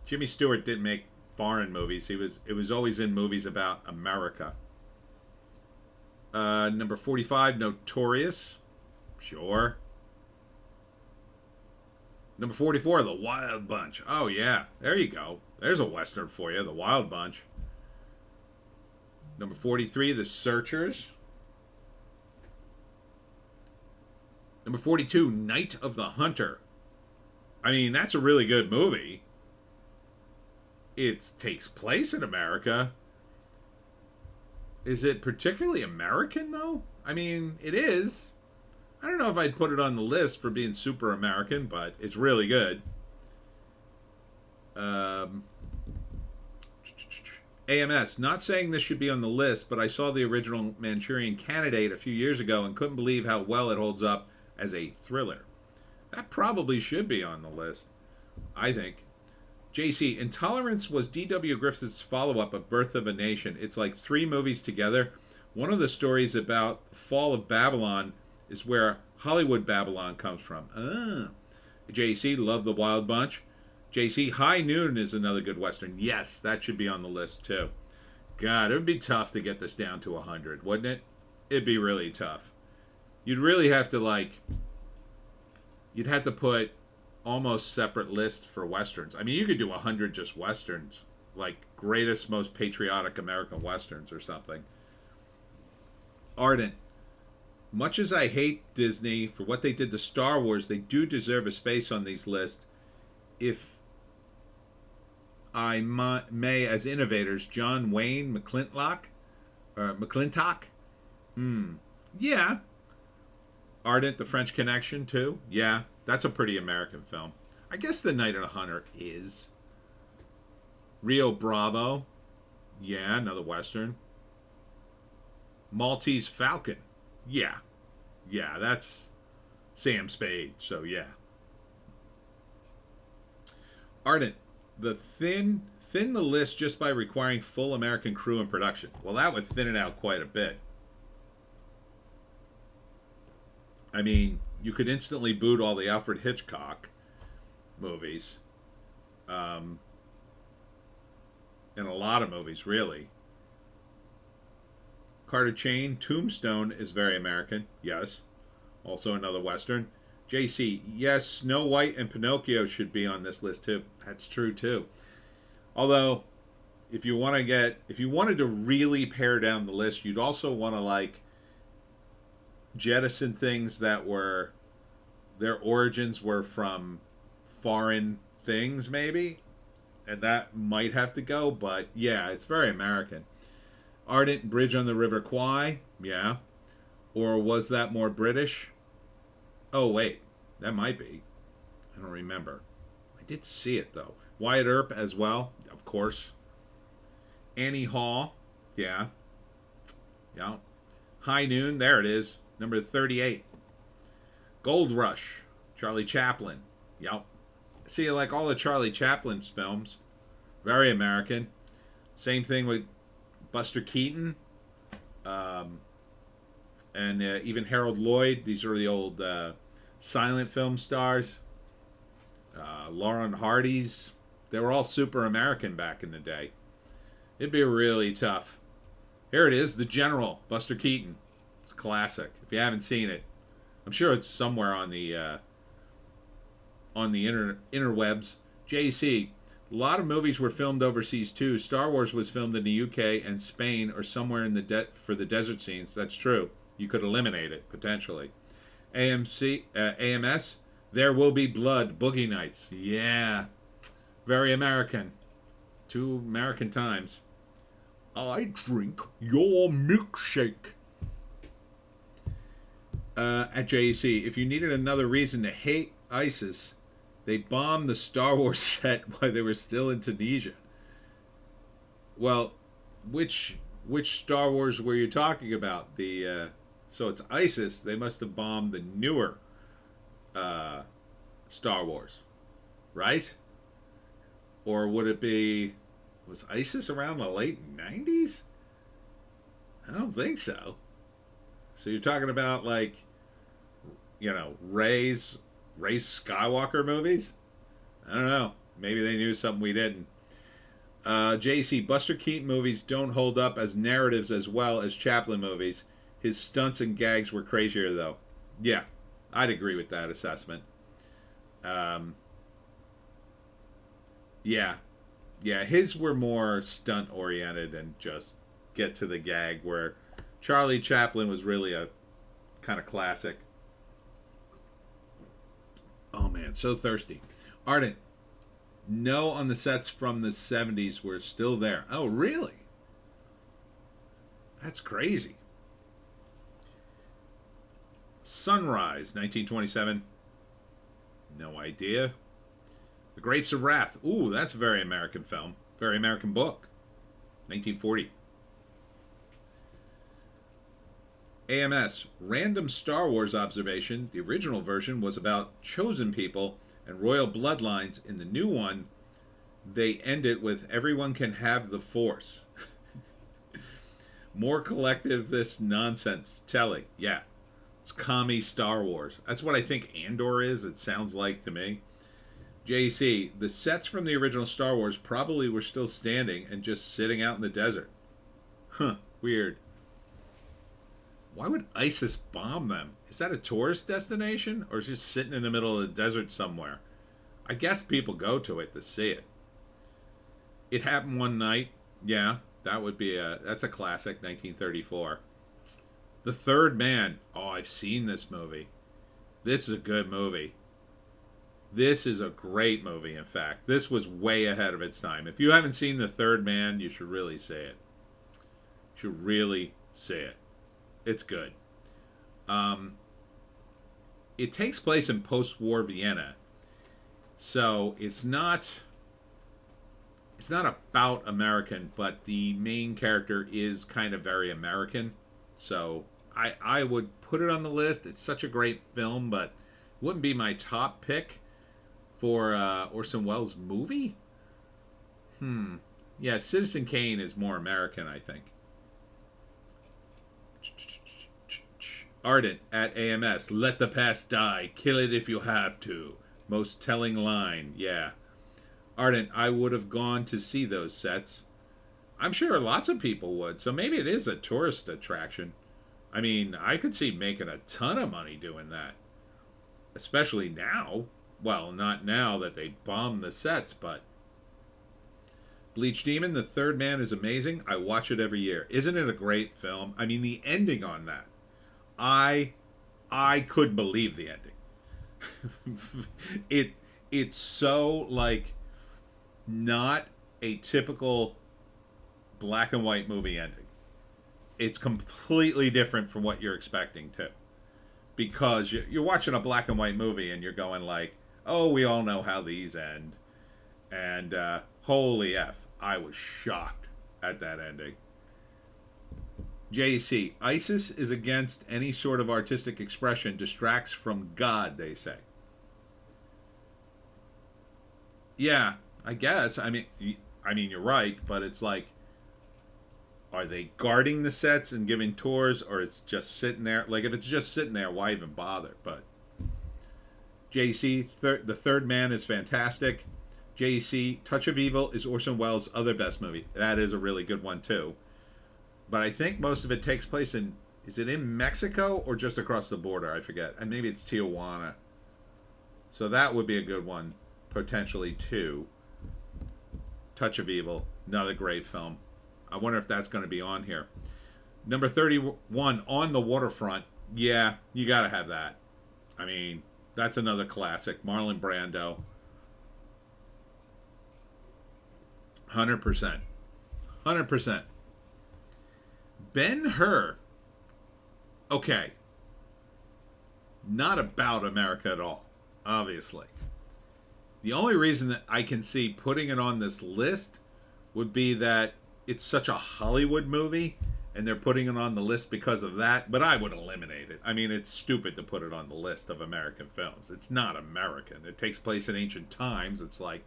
Jimmy Stewart didn't make foreign movies. It was always in movies about America. Number 45, Notorious. Sure. Number 44, The Wild Bunch. Oh, yeah. There you go. There's a Western for you, The Wild Bunch. Number 43, The Searchers. Number 42, Night of the Hunter. I mean, that's a really good movie. It takes place in America. Is it particularly American, though? I mean, it is. I don't know if I'd put it on the list for being super American, but it's really good. AMS, not saying this should be on the list, but I saw the original Manchurian Candidate a few years ago and couldn't believe how well it holds up as a thriller. That probably should be on the list, I think. JC, Intolerance was D.W. Griffith's follow-up of Birth of a Nation. It's like 3 movies together. One of the stories about the fall of Babylon is where Hollywood Babylon comes from. JC, love The Wild Bunch. JC, High Noon is another good Western. Yes, that should be on the list too. God, it would be tough to get this down to 100, wouldn't it? It'd be really tough. You'd really have to you'd have to put almost separate lists for Westerns. I mean, you could do 100 just Westerns, like greatest, most patriotic American Westerns or something. Ardent. Much as I hate Disney for what they did to Star Wars, they do deserve a space on these lists. If I may, as innovators, John Wayne McClintock? Yeah. Ardent, The French Connection, too. Yeah, that's a pretty American film. I guess The Night of the Hunter is. Rio Bravo. Yeah, another Western. Maltese Falcon. Yeah. Yeah, that's Sam Spade, so yeah. Ardent, thin the list just by requiring full American crew and production. Well, that would thin it out quite a bit. I mean, you could instantly boot all the Alfred Hitchcock movies. And a lot of movies, really. Carter Chain, Tombstone is very American. Yes. Also another Western. JC, yes, Snow White and Pinocchio should be on this list too. That's true too. Although, if you wanted to really pare down the list, you'd also want to jettison things that were their origins were from foreign things, maybe, and that might have to go. But yeah, it's very American. Ardent, Bridge on the River Kwai, yeah, or was that more British? Oh, wait. That might be. I don't remember. I did see it, though. Wyatt Earp as well, of course. Annie Hall. Yeah. Yeah. High Noon. There it is. Number 38. Gold Rush. Charlie Chaplin. Yep. See, like all the Charlie Chaplin's films. Very American. Same thing with Buster Keaton. And even Harold Lloyd. These are the old silent film stars. Lauren Hardy's. They were all super American back in the day. It'd be really tough. Here it is, The General, Buster Keaton. It's a classic. If you haven't seen it, I'm sure it's somewhere on the interwebs. JC, a lot of movies were filmed overseas too. Star Wars was filmed in the UK and Spain or somewhere in the for the desert scenes. That's true. You could eliminate it potentially. AMS, There Will Be Blood, Boogie Nights. Yeah, very American. 2 American times. I drink your milkshake. At JEC, if you needed another reason to hate ISIS, they bombed the Star Wars set while they were still in Tunisia. Well, which Star Wars were you talking about? So it's ISIS. They must have bombed the newer Star Wars, right? Or would it be, was ISIS around the late 90s? I don't think so. So you're talking about like, Rey's Skywalker movies? I don't know. Maybe they knew something we didn't. JC, Buster Keaton movies don't hold up as narratives as well as Chaplin movies. His stunts and gags were crazier though. Yeah, I'd agree with that assessment. Yeah, his were more stunt oriented and just get to the gag, where Charlie Chaplin was really a kind of classic. Oh man, so thirsty. Ardent, no, on the sets from the 70s were still there. Oh, really? That's crazy. Sunrise, 1927. No idea. The Grapes of Wrath. Ooh, that's a very American film. Very American book. 1940. AMS, random Star Wars observation. The original version was about chosen people and royal bloodlines. In the new one, they end it with everyone can have the Force. More collectivist nonsense. Telly. Yeah. It's commie Star Wars. That's what I think Andor is, it sounds like to me. JC, the sets from the original Star Wars probably were still standing and just sitting out in the desert. Huh, weird. Why would ISIS bomb them? Is that a tourist destination? Or is it just sitting in the middle of the desert somewhere? I guess people go to it to see it. It Happened One Night. Yeah, that's a classic, 1934. The Third Man. Oh, I've seen this movie. This is a good movie. This is a great movie, in fact. This was way ahead of its time. If you haven't seen The Third Man, you should really see it. You should really see it. It's good. It takes place in post-war Vienna. So it's not about American, but the main character is kind of very American. So I would put it on the list. It's such a great film, but wouldn't be my top pick for Orson Welles' movie. Yeah, Citizen Kane is more American, I think. Ardent at AMS, let the past die, kill it if you have to. Most telling line, yeah. Ardent, I would have gone to see those sets. I'm sure lots of people would, so maybe it is a tourist attraction. I mean, I could see making a ton of money doing that. Especially now. Well, not now that they bomb the sets, but... Bleach Demon, The Third Man is amazing. I watch it every year. Isn't it a great film? I mean, the ending on that. I couldn't believe the ending. It's so, like, not a typical black and white movie ending. It's completely different from what you're expecting, too. Because you're watching a black and white movie and you're going like, oh, we all know how these end. And holy F, I was shocked at that ending. JC, ISIS is against any sort of artistic expression, distracts from God, they say. Yeah, I guess. I mean, you're right, but it's like, are they guarding the sets and giving tours, or it's just sitting there? Like, if it's just sitting there, why even bother? But JC, The Third Man is fantastic. JC, Touch of Evil is Orson Welles' other best movie. That is a really good one, too. but I think most of it takes place in, is it in Mexico or just across the border? I forget. And maybe it's Tijuana. So that would be a good one, potentially, too. Touch of Evil, another great film. I wonder if that's going to be on here. Number 31, On the Waterfront. Yeah, you got to have that. I mean, that's another classic. Marlon Brando. 100%. 100%. Ben-Hur. Okay. Not about America at all, obviously. The only reason that I can see putting it on this list would be that it's such a Hollywood movie, and they're putting it on the list because of that, but I would eliminate it. I mean, it's stupid to put it on the list of American films. It's not American. It takes place in ancient times. It's like,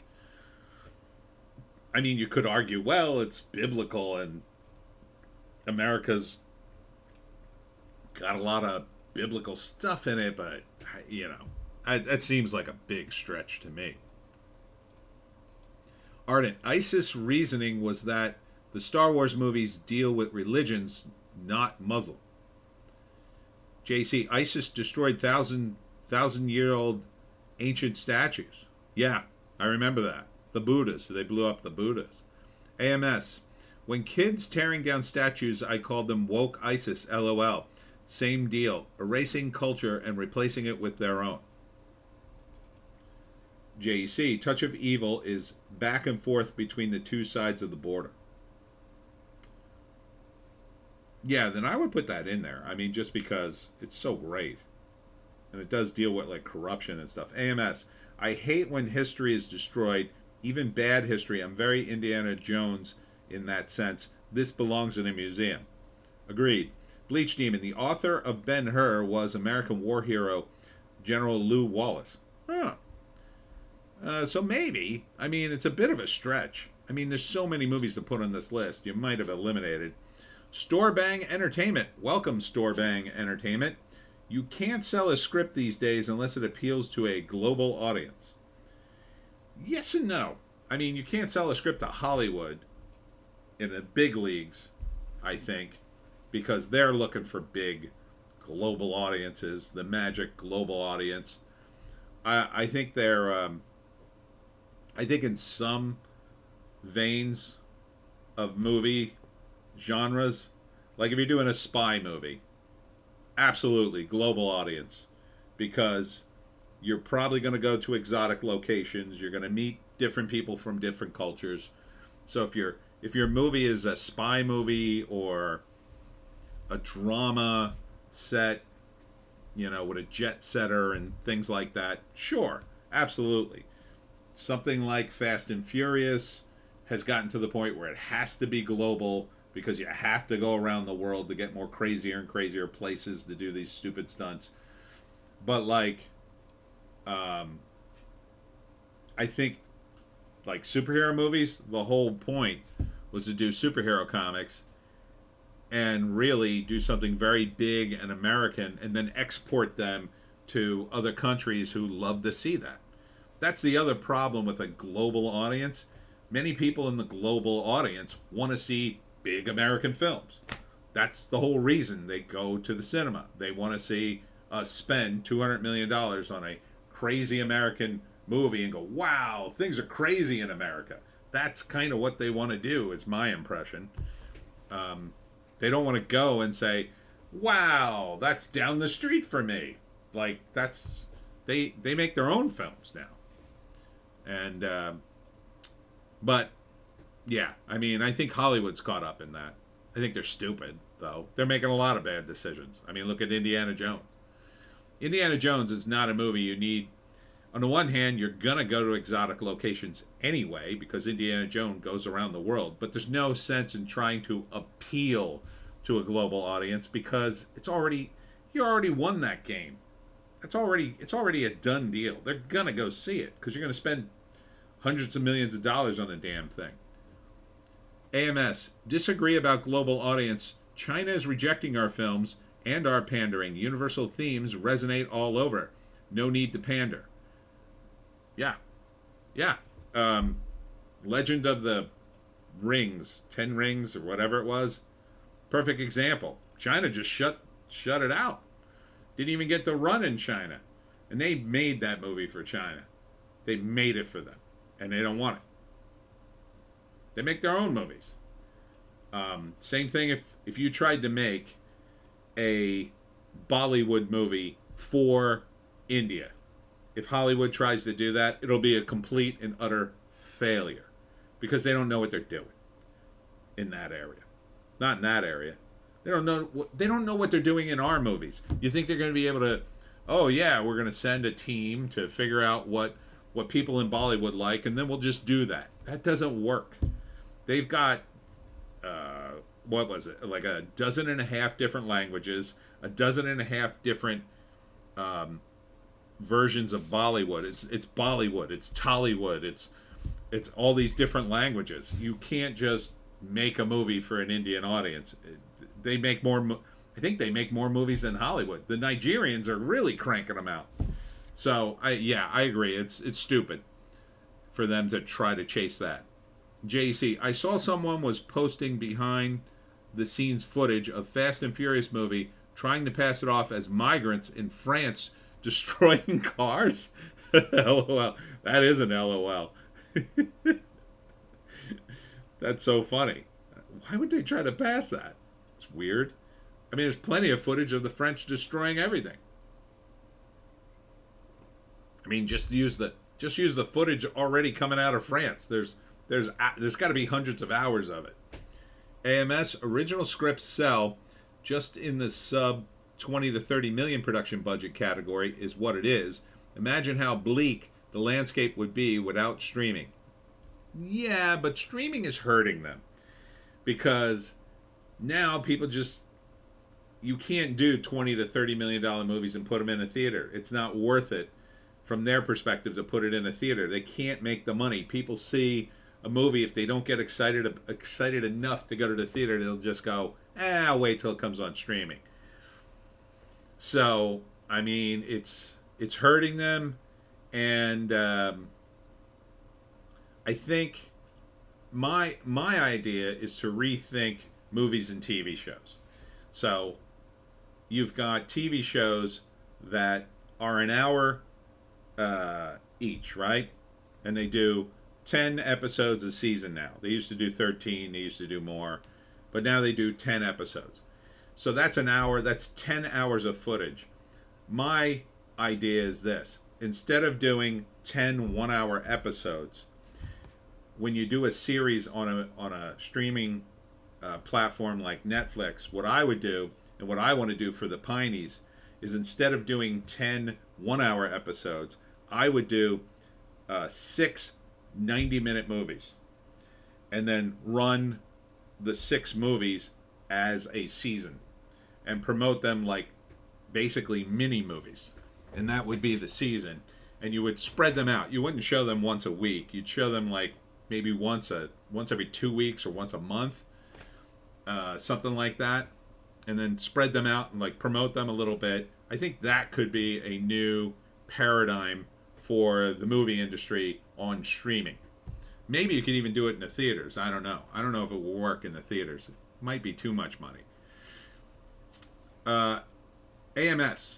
I mean, you could argue, well, it's biblical, and America's got a lot of biblical stuff in it, but, you know, that seems like a big stretch to me. Ardent, ISIS reasoning was that the Star Wars movies deal with religions, not Muslim. JC, ISIS destroyed thousand-year-old ancient statues. Yeah, I remember that. The Buddhas, they blew up the Buddhas. AMS, when kids tearing down statues, I called them woke ISIS, LOL. Same deal, erasing culture and replacing it with their own. JC, Touch of Evil is back and forth between the two sides of the border. Yeah, then I would put that in there. I mean, just because it's so great. And it does deal with, like, corruption and stuff. AMS, I hate when history is destroyed, even bad history. I'm very Indiana Jones in that sense. This belongs in a museum. Agreed. Bleach Demon, the author of Ben-Hur was American war hero General Lew Wallace. Huh. So maybe. I mean, it's a bit of a stretch. I mean, there's so many movies to put on this list. You might have eliminated. Store Bang Entertainment. Welcome, Store Bang Entertainment. You can't sell a script these days unless it appeals to a global audience. Yes and no. I mean, you can't sell a script to Hollywood in the big leagues, I think, because they're looking for big global audiences, the magic global audience. I think they're, I think in some veins of movie genres, like if you're doing a spy movie, absolutely global audience, because you're probably going to go to exotic locations, you're going to meet different people from different cultures. So if your movie is a spy movie or a drama set, you know, with a jet setter and things like that, sure, absolutely. Something like Fast and Furious has gotten to the point where it has to be global because you have to go around the world to get more crazier and crazier places to do these stupid stunts. But like, I think like superhero movies, the whole point was to do superhero comics and really do something very big and American and then export them to other countries who love to see that. That's the other problem with a global audience. Many people in the global audience want to see big American films. That's the whole reason they go to the cinema. They want to see us spend $200 million on a crazy American movie and go, wow, things are crazy in America. That's kind of what they want to do, is my impression. They don't want to go and say, wow, that's down the street for me. Like, that's, they make their own films now. And, but, yeah, I mean, I think Hollywood's caught up in that. I think they're stupid, though. They're making a lot of bad decisions. I mean, look at Indiana Jones. Indiana Jones is not a movie you need. On the one hand, you're going to go to exotic locations anyway, because Indiana Jones goes around the world. But there's no sense in trying to appeal to a global audience because you already won that game. It's already a done deal. They're going to go see it because you're going to spend hundreds of millions of dollars on a damn thing. AMS, disagree about global audience. China is rejecting our films and our pandering. Universal themes resonate all over. No need to pander. Yeah. Legend of the Rings, 10 Rings or whatever it was. Perfect example. China just shut it out. Didn't even get to run in China. And they made that movie for China. They made it for them. And they don't want it. They make their own movies. Same thing if you tried to make a Bollywood movie for India. If Hollywood tries to do that, it'll be a complete and utter failure. Because they don't know what they're doing in that area. Not in that area. They don't know what they're doing in our movies. You think they're going to be able to, oh yeah, we're going to send a team to figure out what people in Bollywood like, and then we'll just do that. That doesn't work. They've got, what was it, like a dozen and a half different languages, a dozen and a half different versions of Bollywood. It's Bollywood, it's Tollywood, it's all these different languages. You can't just make a movie for an Indian audience. They make more. I think they make more movies than Hollywood. The Nigerians are really cranking them out. So I agree. It's stupid for them to try to chase that. JC, I saw someone was posting behind the scenes footage of Fast and Furious movie, trying to pass it off as migrants in France destroying cars. LOL. That is an LOL. That's so funny. Why would they try to pass that? It's weird. I mean, there's plenty of footage of the French destroying everything. I mean, just use the footage already coming out of France. There's got to be hundreds of hours of it. AMS original scripts sell just in the sub 20 to 30 million production budget category is what it is. Imagine how bleak the landscape would be without streaming. Yeah, but streaming is hurting them because now people you can't do 20 to 30 million dollar movies and put them in a theater. It's not worth it from their perspective to put it in a theater. They can't make the money. People see a movie, if they don't get excited enough to go to the theater, they'll just go, I'll wait till it comes on streaming. So, I mean, it's hurting them, and I think my idea is to rethink movies and TV shows. So, you've got TV shows that are an hour each, right? And they do 10 episodes a season now. They used to do 13, they used to do more, but now they do 10 episodes. So that's an hour, that's 10 hours of footage. My idea is this. Instead of doing 10 one-hour episodes, when you do a series on a streaming platform like Netflix, what I would do, and what I want to do for the Pineys, is instead of doing 10 one-hour episodes, I would do 6 90-minute movies, and then run the 6 movies as a season and promote them like basically mini movies, and that would be the season. And you would spread them out. You wouldn't show them once a week. You'd show them like maybe once every 2 weeks or once a month, something like that, and then spread them out and like promote them a little bit. I think that could be a new paradigm for the movie industry on streaming. Maybe you could even do it in the theaters. I don't know. I don't know if it will work in the theaters. It might be too much money. AMS.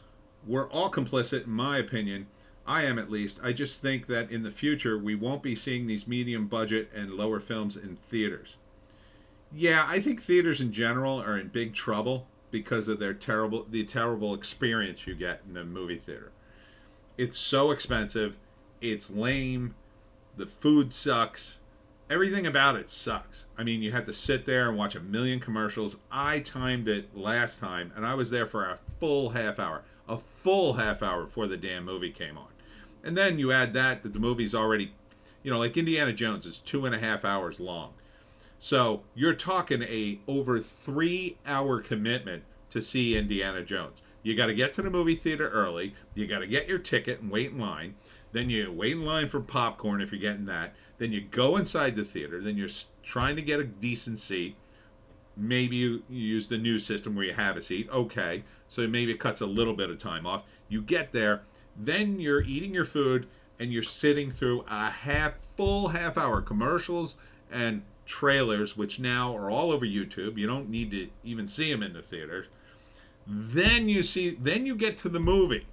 We're all complicit, in my opinion. I am, at least. I just think that in the future, we won't be seeing these medium budget and lower films in theaters. Yeah, I think theaters in general are in big trouble because of the terrible experience you get in a movie theater. It's so expensive. It's lame. The food sucks. Everything about it sucks. I mean, you have to sit there and watch a million commercials. I timed it last time, and I was there for a full half hour. A full half hour before the damn movie came on. And then you add that the movie's already, like Indiana Jones is 2.5 hours long. So you're talking a over 3 hour commitment to see Indiana Jones. You got to get to the movie theater early. You got to get your ticket and wait in line. Then you wait in line for popcorn if you're getting that. Then you go inside the theater. Then you're trying to get a decent seat. Maybe you use the new system where you have a seat. Okay, so maybe it cuts a little bit of time off. You get there. Then you're eating your food and you're sitting through a full half hour commercials and trailers, which now are all over YouTube. You don't need to even see them in the theaters. Then you get to the movie.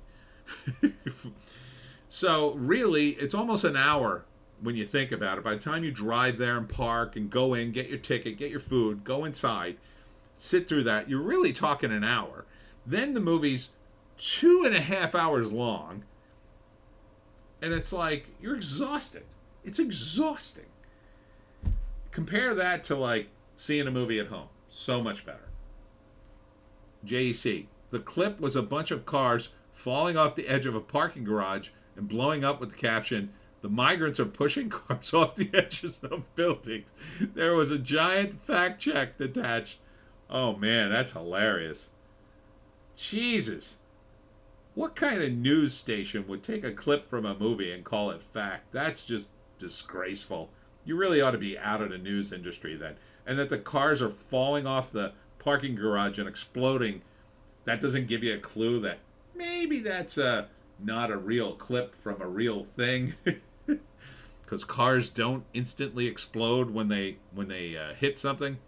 So really, it's almost an hour when you think about it. By the time you drive there and park and go in, get your ticket, get your food, go inside, sit through that, you're really talking an hour. Then the movie's 2.5 hours long, and it's like you're exhausted. It's exhausting. Compare that to like seeing a movie at home. So much better. JC. The clip was a bunch of cars falling off the edge of a parking garage and blowing up with the caption, "The migrants are pushing cars off the edges of buildings." There was a giant fact check attached. Oh man, that's hilarious. Jesus. What kind of news station would take a clip from a movie and call it fact? That's just disgraceful. You really ought to be out of the news industry then. And that the cars are falling off the parking garage and exploding, that doesn't give you a clue that maybe that's not a real clip from a real thing. Because cars don't instantly explode when they hit something.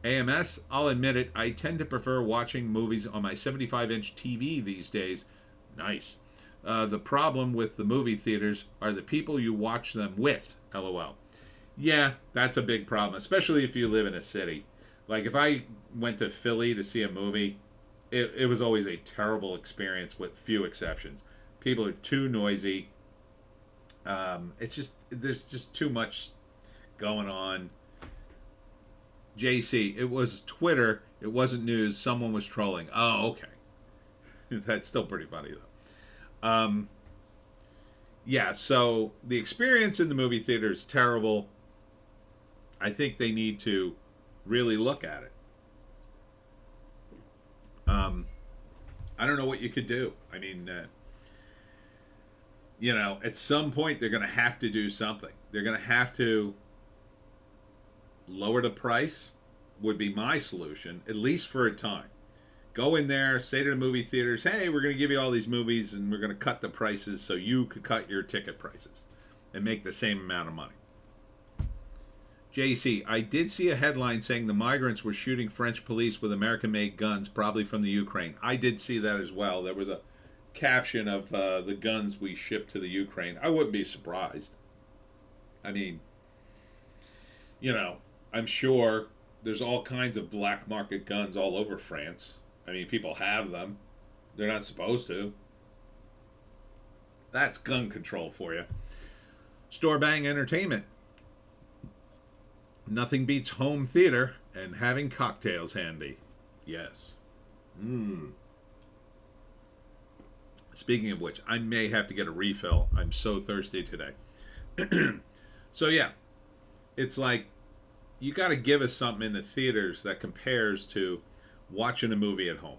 AMS, I'll admit it, I tend to prefer watching movies on my 75-inch TV these days. Nice. The problem with the movie theaters are the people you watch them with, LOL. Yeah, that's a big problem, especially if you live in a city. Like if I went to Philly to see a movie, it was always a terrible experience with few exceptions. People are too noisy. There's just too much going on. JC, it was Twitter. It wasn't news. Someone was trolling. Oh, okay. That's still pretty funny, though. Yeah, so the experience in the movie theater is terrible. I think they need to really look at it. I don't know what you could do. I mean, at some point they're going to have to do something. They're going to have to lower the price would be my solution, at least for a time. Go in there, say to the movie theaters, hey, we're going to give you all these movies and we're going to cut the prices so you could cut your ticket prices and make the same amount of money. JC, I did see a headline saying the migrants were shooting French police with American-made guns, probably from the Ukraine. I did see that as well. There was a caption of the guns we shipped to the Ukraine. I wouldn't be surprised. I mean, I'm sure there's all kinds of black market guns all over France. I mean, people have them. They're not supposed to. That's gun control for you. Store Bang Entertainment. Nothing beats home theater and having cocktails handy. Yes. Speaking of which, I may have to get a refill. I'm so thirsty today. So yeah, it's like you got to give us something in the theaters that compares to watching a movie at home.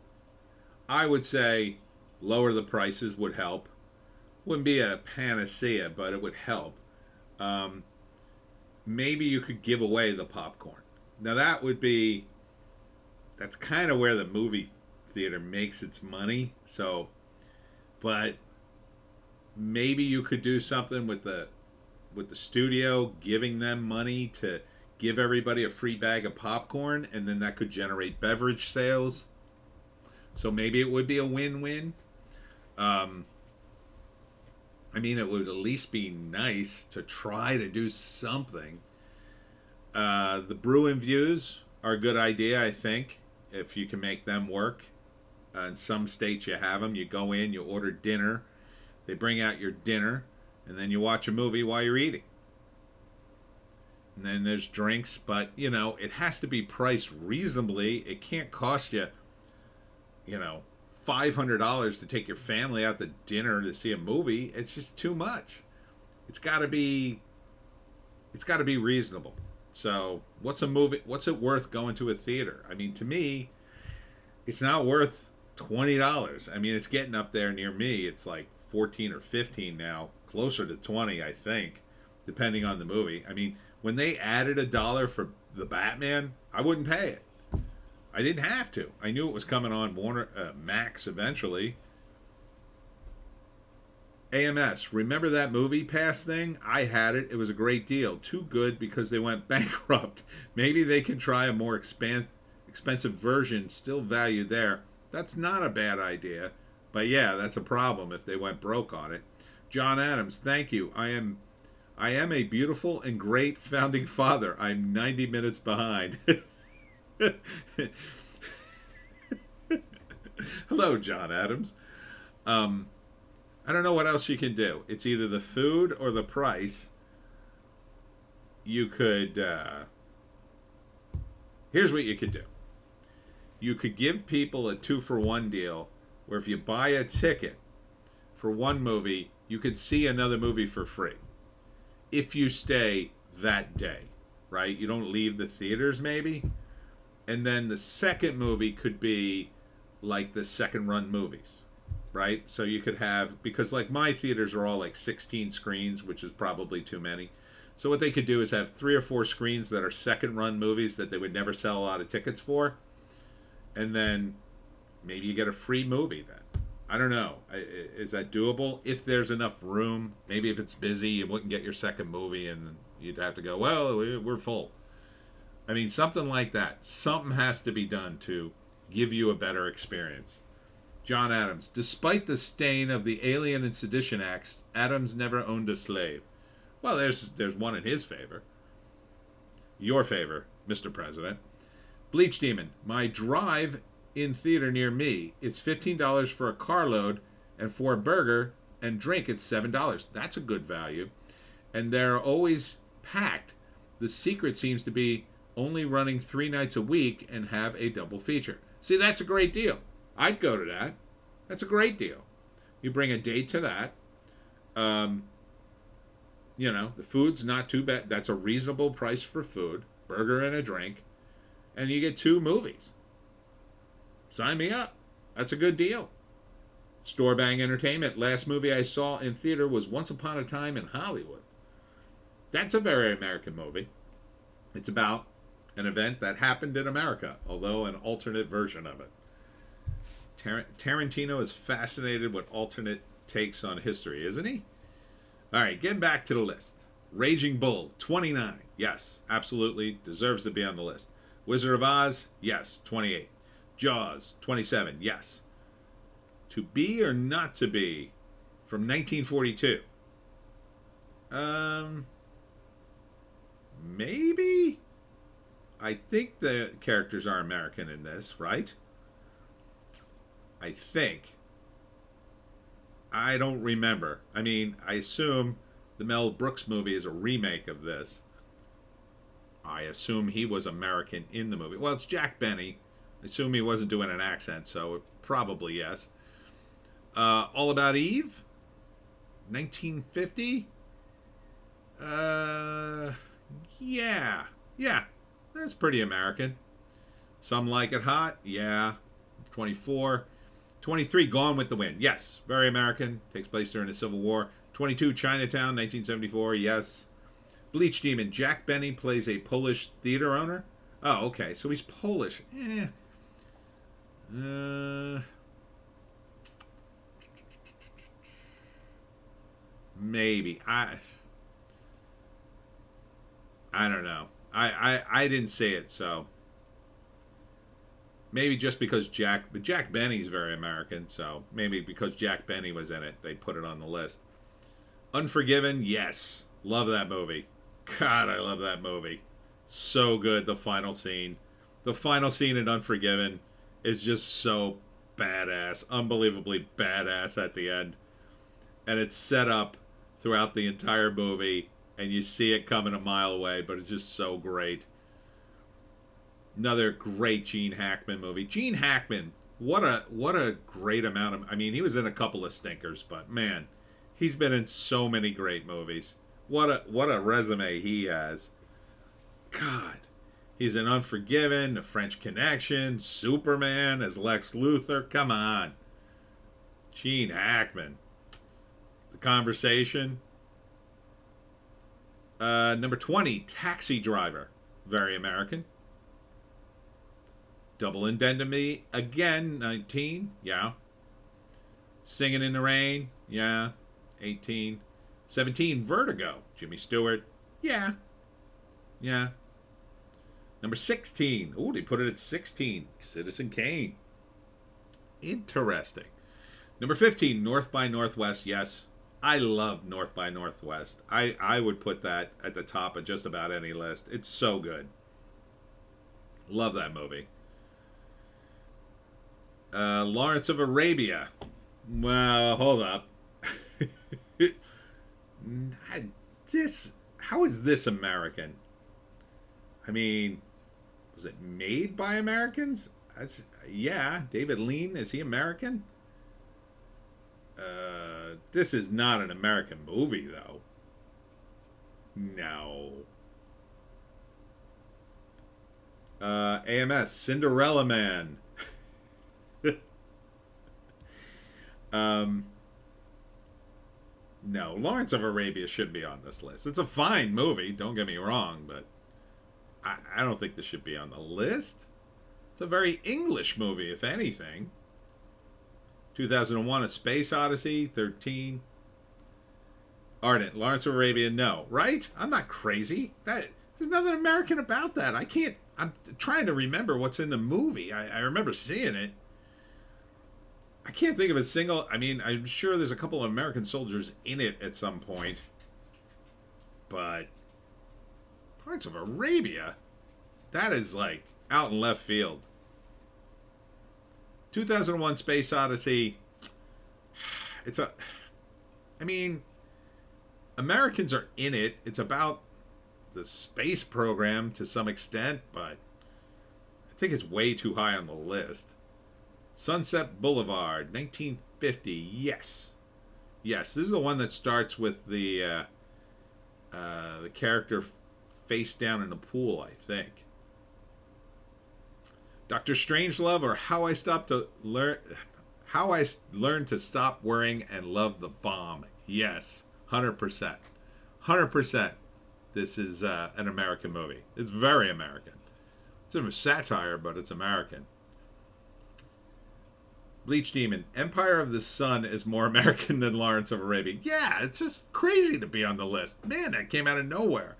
I would say lower the prices would help. Wouldn't be a panacea, but it would help. Maybe you could give away the popcorn. Now that's kind of where the movie theater makes its money. So, but maybe you could do something with the studio, giving them money to give everybody a free bag of popcorn, and then that could generate beverage sales. So maybe it would be a win-win. I mean, it would at least be nice to try to do something. The brew-in views are a good idea, I think, if you can make them work. In some states you have them. You go in, you order dinner. They bring out your dinner, and then you watch a movie while you're eating. And then there's drinks, but, it has to be priced reasonably. It can't cost you, $500 to take your family out to dinner to see a movie. It's just too much. It's got to be reasonable. So what's it worth going to a theater? I mean, to me, it's not worth $20. I mean, it's getting up there near me. It's like 14 or 15 now, closer to 20, I think, depending on the movie. I mean, when they added $1 for the Batman, I wouldn't pay it. I didn't have to. I knew it was coming on Max eventually. AMS, remember that Movie Pass thing? I had it. It was a great deal. Too good because they went bankrupt. Maybe they can try a more expensive version, still value there. That's not a bad idea. But yeah, that's a problem if they went broke on it. John Adams, thank you. I am a beautiful and great founding father. I'm 90 minutes behind. Hello, John Adams. I don't know what else you can do. It's either the food or the price. You could. Here's what you could do. You could give people a 2-for-1 deal, where if you buy a ticket for one movie, you could see another movie for free. If you stay that day, right? You don't leave the theaters, maybe. And then the second movie could be like the second run movies, right? So you could have, because like my theaters are all like 16 screens, which is probably too many. So what they could do is have 3 or 4 screens that are second run movies that they would never sell a lot of tickets for. And then maybe you get a free movie then. I don't know. Is that doable? If there's enough room, maybe if it's busy, you wouldn't get your second movie and you'd have to go, well, we're full. I mean, something like that. Something has to be done to give you a better experience. John Adams, despite the stain of the Alien and Sedition Acts, Adams never owned a slave. Well, there's one in his favor. Your favor, Mr. President. Bleach Demon, my drive in theater near me, it's $15 for a carload, and for a burger and drink, it's $7. That's a good value. And they're always packed. The secret seems to be only running 3 nights a week and have a double feature. See, that's a great deal. I'd go to that. That's a great deal. You bring a date to that. The food's not too bad. That's a reasonable price for food, burger and a drink, and you get 2 movies. Sign me up. That's a good deal. Store Bang Entertainment. Last movie I saw in theater was Once Upon a Time in Hollywood. That's a very American movie. It's about an event that happened in America, although an alternate version of it. Tarantino is fascinated with alternate takes on history, isn't he? All right, getting back to the list. Raging Bull, 29. Yes, absolutely. Deserves to be on the list. Wizard of Oz, yes, 28. Jaws, 27. Yes. To Be or Not to Be from 1942. Maybe? I think the characters are American in this, right? I think. I don't remember. I mean, I assume the Mel Brooks movie is a remake of this. I assume he was American in the movie. Well, it's Jack Benny. I assume he wasn't doing an accent, so probably yes. All About Eve, 1950. Yeah, that's pretty American. Some Like It Hot, yeah. 24. 23, Gone with the Wind, yes, very American. Takes place during the Civil War. 22, Chinatown, 1974, yes. Bleach Demon, Jack Benny plays a Polish theater owner. Oh, okay, so he's Polish. Maybe. I don't know. I didn't see it, so maybe just because Jack Benny's very American, so maybe because Jack Benny was in it, they put it on the list. Unforgiven, yes. Love that movie. God, I love that movie. So good, the final scene. The final scene in Unforgiven is just so badass. Unbelievably badass at the end. And it's set up throughout the entire movie, and you see it coming a mile away, but it's just so great. Another great Gene Hackman movie. Gene Hackman, what a great amount of... I mean, he was in a couple of stinkers, but man, he's been in so many great movies. What a resume he has. God. He's in Unforgiven, The French Connection, Superman as Lex Luthor. Come on. Gene Hackman. The Conversation. Number 20, Taxi Driver. Very American. Double Indemnity, again, 19. Yeah. Singing in the Rain. Yeah. 18. 17, Vertigo. Jimmy Stewart. Yeah. Yeah. Number 16. Ooh, they put it at 16. Citizen Kane. Interesting. Number 15, North by Northwest. Yes. I love North by Northwest. I would put that at the top of just about any list. It's so good. Love that movie. Lawrence of Arabia. Well, hold up. How is this American? I mean, was it made by Americans? Yeah, David Lean, is he American? This is not an American movie, though. No. AMS, Cinderella Man. No, Lawrence of Arabia should be on this list. It's a fine movie, don't get me wrong, but I don't think this should be on the list. It's a very English movie, if anything. 2001, A Space Odyssey, 13. Ardent, Lawrence of Arabia, no. Right? I'm not crazy. There's nothing American about that. I'm trying to remember what's in the movie. I remember seeing it. I can't think of a single... I mean, I'm sure there's a couple of American soldiers in it at some point. But... Lawrence of Arabia? That is, like, out in left field. 2001 Space Odyssey. I mean, Americans are in it. It's about the space program to some extent, but I think it's way too high on the list. Sunset Boulevard, 1950. Yes. Yes, this is the one that starts with the character face down in the pool, I think. Dr. Strangelove, or How I Learned to Stop Worrying and Love the Bomb. Yes, 100%. 100%. This is an American movie. It's very American. It's a satire, but it's American. Bleach Demon, Empire of the Sun is more American than Lawrence of Arabia. Yeah, it's just crazy to be on the list. Man, that came out of nowhere.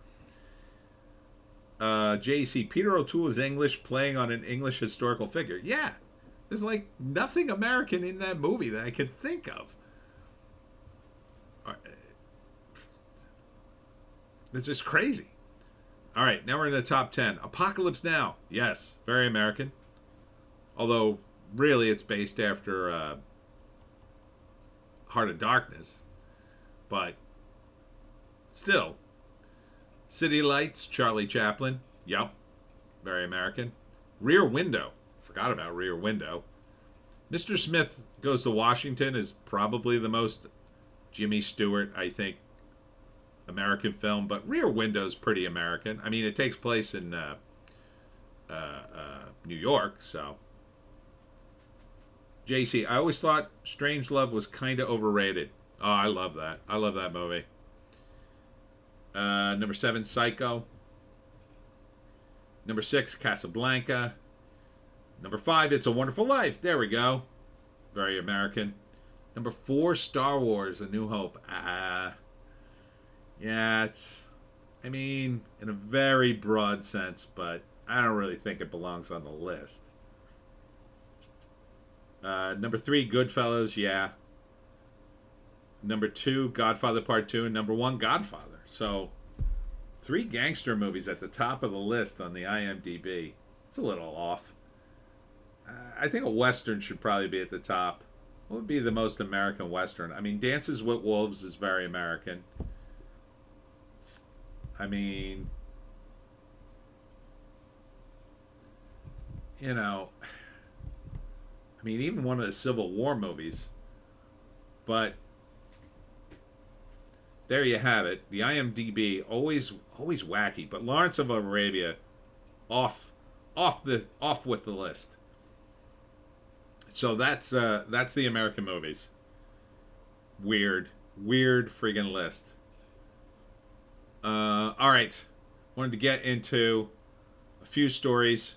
JC, Peter O'Toole is English, playing on an English historical figure. Yeah, there's like nothing American in that movie that I could think of. It's just crazy. All right, now we're in the top 10. Apocalypse Now. Yes, very American. Although, really, it's based after Heart of Darkness. But, still. City Lights, Charlie Chaplin. Yep, very American. Rear Window. Forgot about Rear Window. Mr. Smith Goes to Washington is probably the most Jimmy Stewart, I think, American film. But Rear Window's pretty American. I mean, it takes place in New York, so... JC, I always thought Strangelove was kind of overrated. Oh, I love that. I love that movie. Number 7, Psycho. Number 6, Casablanca. Number 5, It's a Wonderful Life. There we go. Very American. Number 4, Star Wars, A New Hope. Yeah, it's... I mean, in a very broad sense, but I don't really think it belongs on the list. Number 3, Goodfellas, yeah. Number 2, Godfather Part 2. And number 1, Godfather. So, 3 gangster movies at the top of the list on the IMDb. It's a little off. I think a Western should probably be at the top. What would be the most American Western? I mean, Dances with Wolves is very American. I mean, you know... I mean, even one of the Civil War movies. But there you have it. The IMDb always wacky. But Lawrence of Arabia, off with the list. So that's the American movies. Weird friggin' list. All right, wanted to get into a few stories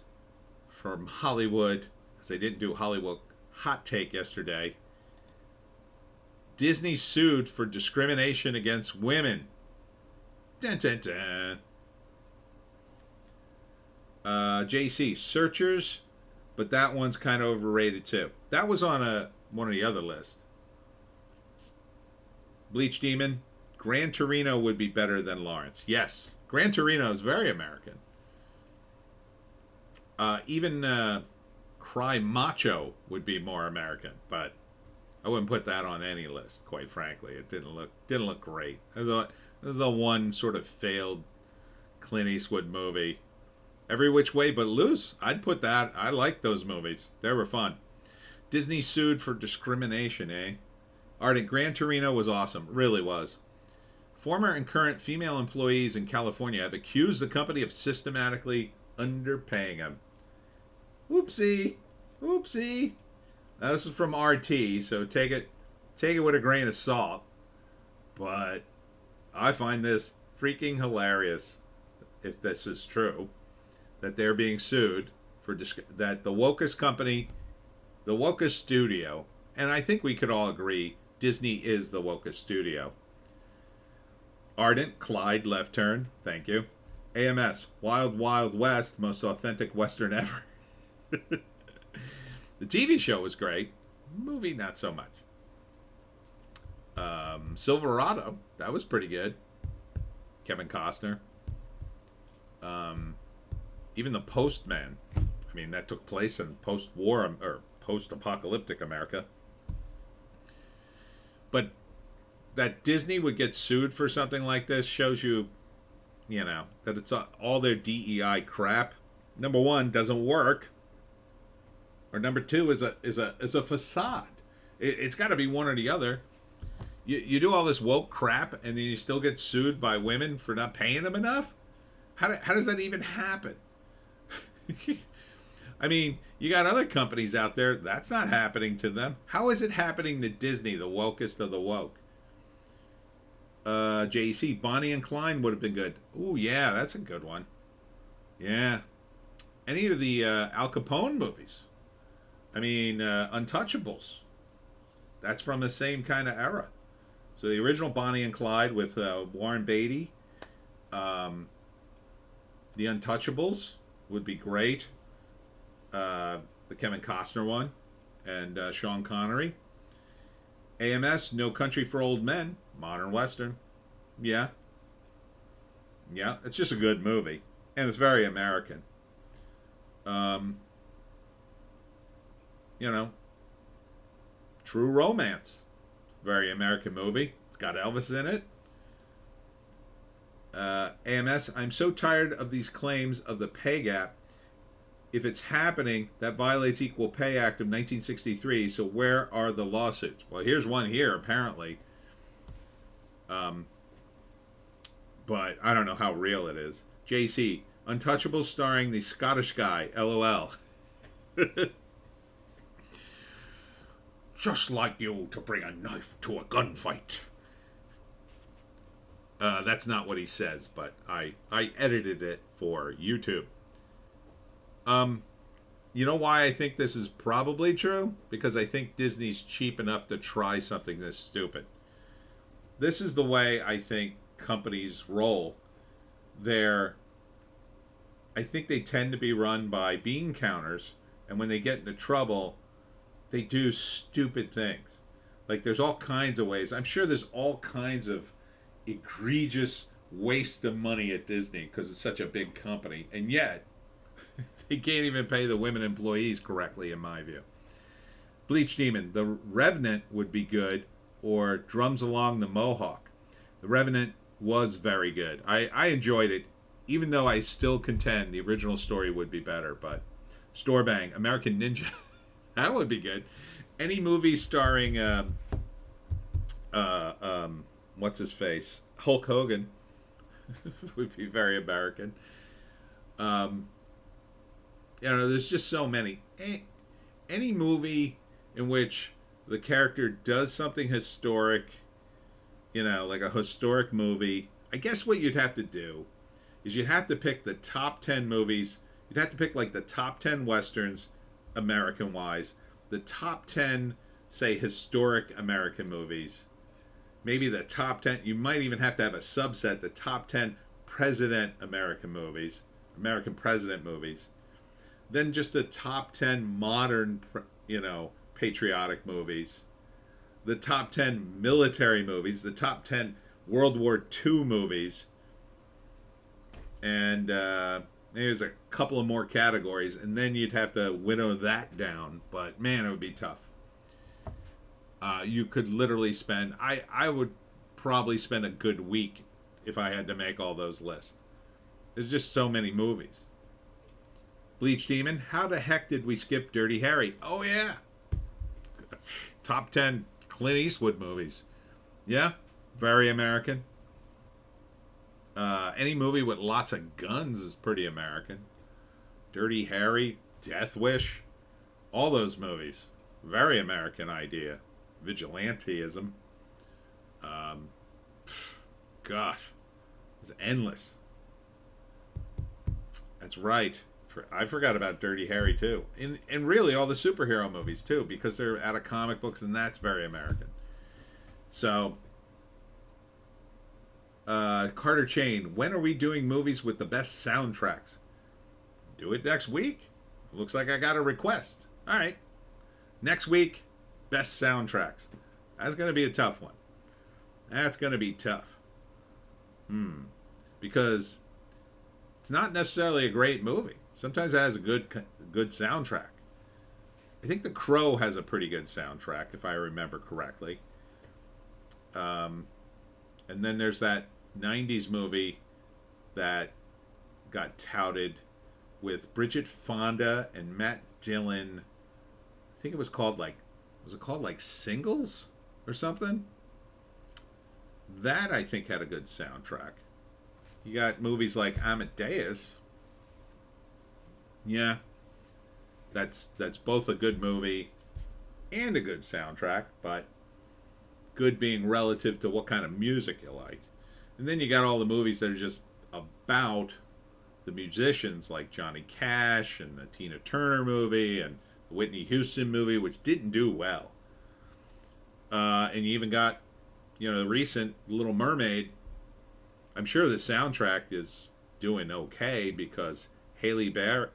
from Hollywood. They didn't do Hollywoke Hot Take yesterday. Disney sued for discrimination against women. Dun, dun, dun. JC, Searchers, but that one's kind of overrated too. That was on one of the other lists. Bleach Demon, Gran Torino would be better than Lawrence. Yes, Gran Torino is very American. Even Cry Macho would be more American, but I wouldn't put that on any list. Quite frankly, it didn't look great. It was a one sort of failed Clint Eastwood movie. Every Which Way But Loose, I'd put that. I liked those movies. They were fun. Disney sued for discrimination, eh? Ardent, Gran Torino was awesome. Really was. Former and current female employees in California have accused the company of systematically underpaying them. Whoopsie. Whoopsie. Now, this is from RT, so take it with a grain of salt. But I find this freaking hilarious, if this is true, that they're being sued for that the wokest company, the wokest studio, and I think we could all agree Disney is the wokest studio. Ardent, Clyde, Left Turn, thank you. AMS, Wild Wild West, most authentic Western ever. The TV show was great. Movie, not so much. Silverado, that was pretty good. Kevin Costner. Even The Postman. I mean, that took place in post-war or post-apocalyptic America. But that Disney would get sued for something like this shows you, that it's all their DEI crap. Number one, doesn't work. Or number two is a facade. It's got to be one or the other. You do all this woke crap and then you still get sued by women for not paying them enough? How does that even happen? I mean, you got other companies out there. That's not happening to them. How is it happening to Disney, the wokest of the woke? JC, Bonnie and Clyde would have been good. Ooh, yeah, that's a good one. Yeah. Any of the Al Capone movies. I mean, Untouchables. That's from the same kind of era. So the original Bonnie and Clyde with Warren Beatty. The Untouchables would be great. The Kevin Costner one. And Sean Connery. AMS, No Country for Old Men. Modern Western. Yeah. Yeah, it's just a good movie. And it's very American. True Romance. Very American movie. It's got Elvis in it. AMS, I'm so tired of these claims of the pay gap. If it's happening, that violates Equal Pay Act of 1963, so where are the lawsuits? Well, here's one here, apparently. But I don't know how real it is. JC, Untouchables starring the Scottish guy, LOL. Just like you to bring a knife to a gunfight. That's not what he says, but I edited it for YouTube. You know why I think this is probably true? Because I think Disney's cheap enough to try something this stupid. This is the way I think companies roll. I think they tend to be run by bean counters, and when they get into trouble, they do stupid things. Like, there's all kinds of ways. I'm sure there's all kinds of egregious waste of money at Disney because it's such a big company, and yet they can't even pay the women employees correctly, in my view. Bleach Demon, The Revenant would be good, or Drums Along the Mohawk. The Revenant was very good. I enjoyed it, even though I still contend the original story would be better. But Store Bang, American Ninja, that would be good. Any movie starring what's his face, Hulk Hogan, would be very American. There's just so many. Any movie in which the character does something historic, like a historic movie. I guess what you'd have to do is you'd have to pick the top 10 movies. You'd have to pick like the top 10 Westerns, American-wise, the top 10 say, historic American movies. Maybe the top 10. You might even have to have a subset, the top 10 president American movies, American president movies. Then just the top 10 modern, patriotic movies. The top 10 military movies, the top 10 World War II movies. And there's a couple of more categories, and then you'd have to winnow that down. But man, it would be tough. You could literally spend, I would probably spend a good week if I had to make all those lists. There's just so many movies. Bleach Demon, how the heck did we skip Dirty Harry? Oh yeah. Top 10 Clint Eastwood movies. Yeah, very American. Any movie with lots of guns is pretty American. Dirty Harry, Death Wish, all those movies. Very American idea. Vigilantism. Gosh, it's endless. That's right. I forgot about Dirty Harry too. And really all the superhero movies too, because they're out of comic books, and that's very American. So, Carter Chain, when are we doing movies with the best soundtracks? Do it next week. Looks like I got a request. All right. Next week, best soundtracks. That's going to be a tough one. That's going to be tough. Because it's not necessarily a great movie. Sometimes it has a good soundtrack. I think The Crow has a pretty good soundtrack, if I remember correctly. And then there's that 90s movie that got touted with Bridget Fonda and Matt Dillon. I think it was called was it called Singles or something? That I think had a good soundtrack. You got movies like Amadeus. Yeah. That's both a good movie and a good soundtrack, but good being relative to what kind of music you like. And then you got all the movies that are just about the musicians, like Johnny Cash and the Tina Turner movie and the Whitney Houston movie, which didn't do well. And you even got, the recent Little Mermaid. I'm sure the soundtrack is doing okay because Halle Bailey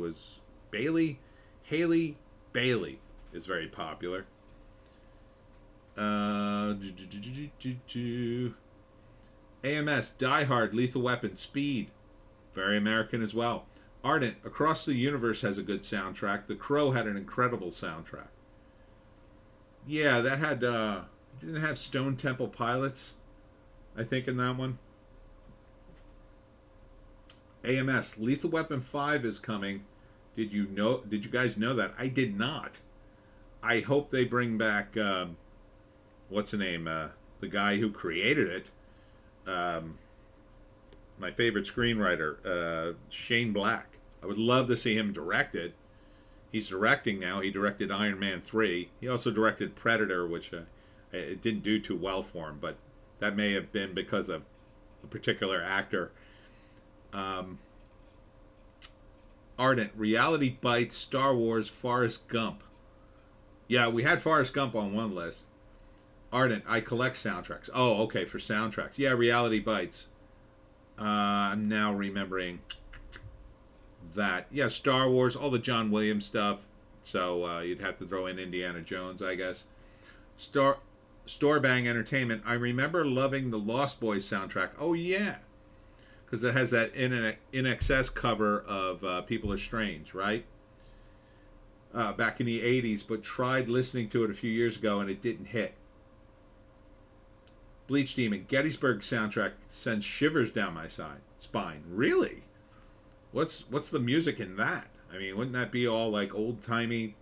is very popular. AMS, Die Hard, Lethal Weapon, Speed, very American as well. Ardent, Across the Universe has a good soundtrack. The Crow had an incredible soundtrack. Yeah, that had didn't have Stone Temple Pilots, I think, in that one. AMS, Lethal Weapon 5 is coming. Did you guys know that? I did not. I hope they bring back what's the name? The guy who created it. My favorite screenwriter, Shane Black. I would love to see him direct it. He's directing now. He directed Iron Man 3. He also directed Predator, which it didn't do too well for him, but that may have been because of a particular actor. Ardent, Reality Bites, Star Wars, Forrest Gump. Yeah, we had Forrest Gump on one list. Ardent, I collect soundtracks. Oh, okay, for soundtracks. Yeah, Reality Bites. I'm now remembering that. Yeah, Star Wars, all the John Williams stuff. So you'd have to throw in Indiana Jones, I guess. Store Bang Entertainment. I remember loving the Lost Boys soundtrack. Oh, yeah. Because it has that In Excess cover of People Are Strange, right? Back in the 80s, but tried listening to it a few years ago and it didn't hit. Bleach Demon, Gettysburg soundtrack sends shivers down my spine. Really? What's the music in that? I mean, wouldn't that be all like old timey?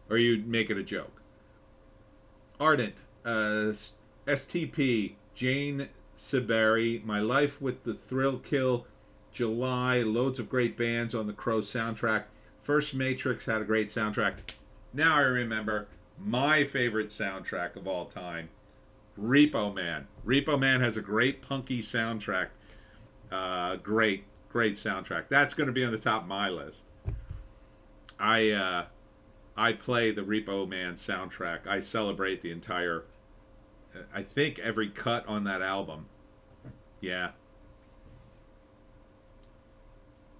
Or you'd make it a joke. Ardent, STP, Jane Siberi, My Life with the Thrill Kill, July, loads of great bands on the Crow soundtrack. First Matrix had a great soundtrack. Now I remember my favorite soundtrack of all time, Repo Man. Repo Man has a great punky soundtrack. Great soundtrack. That's going to be on the top of my list. I play the Repo Man soundtrack. I celebrate the entire, I think every cut on that album. Yeah.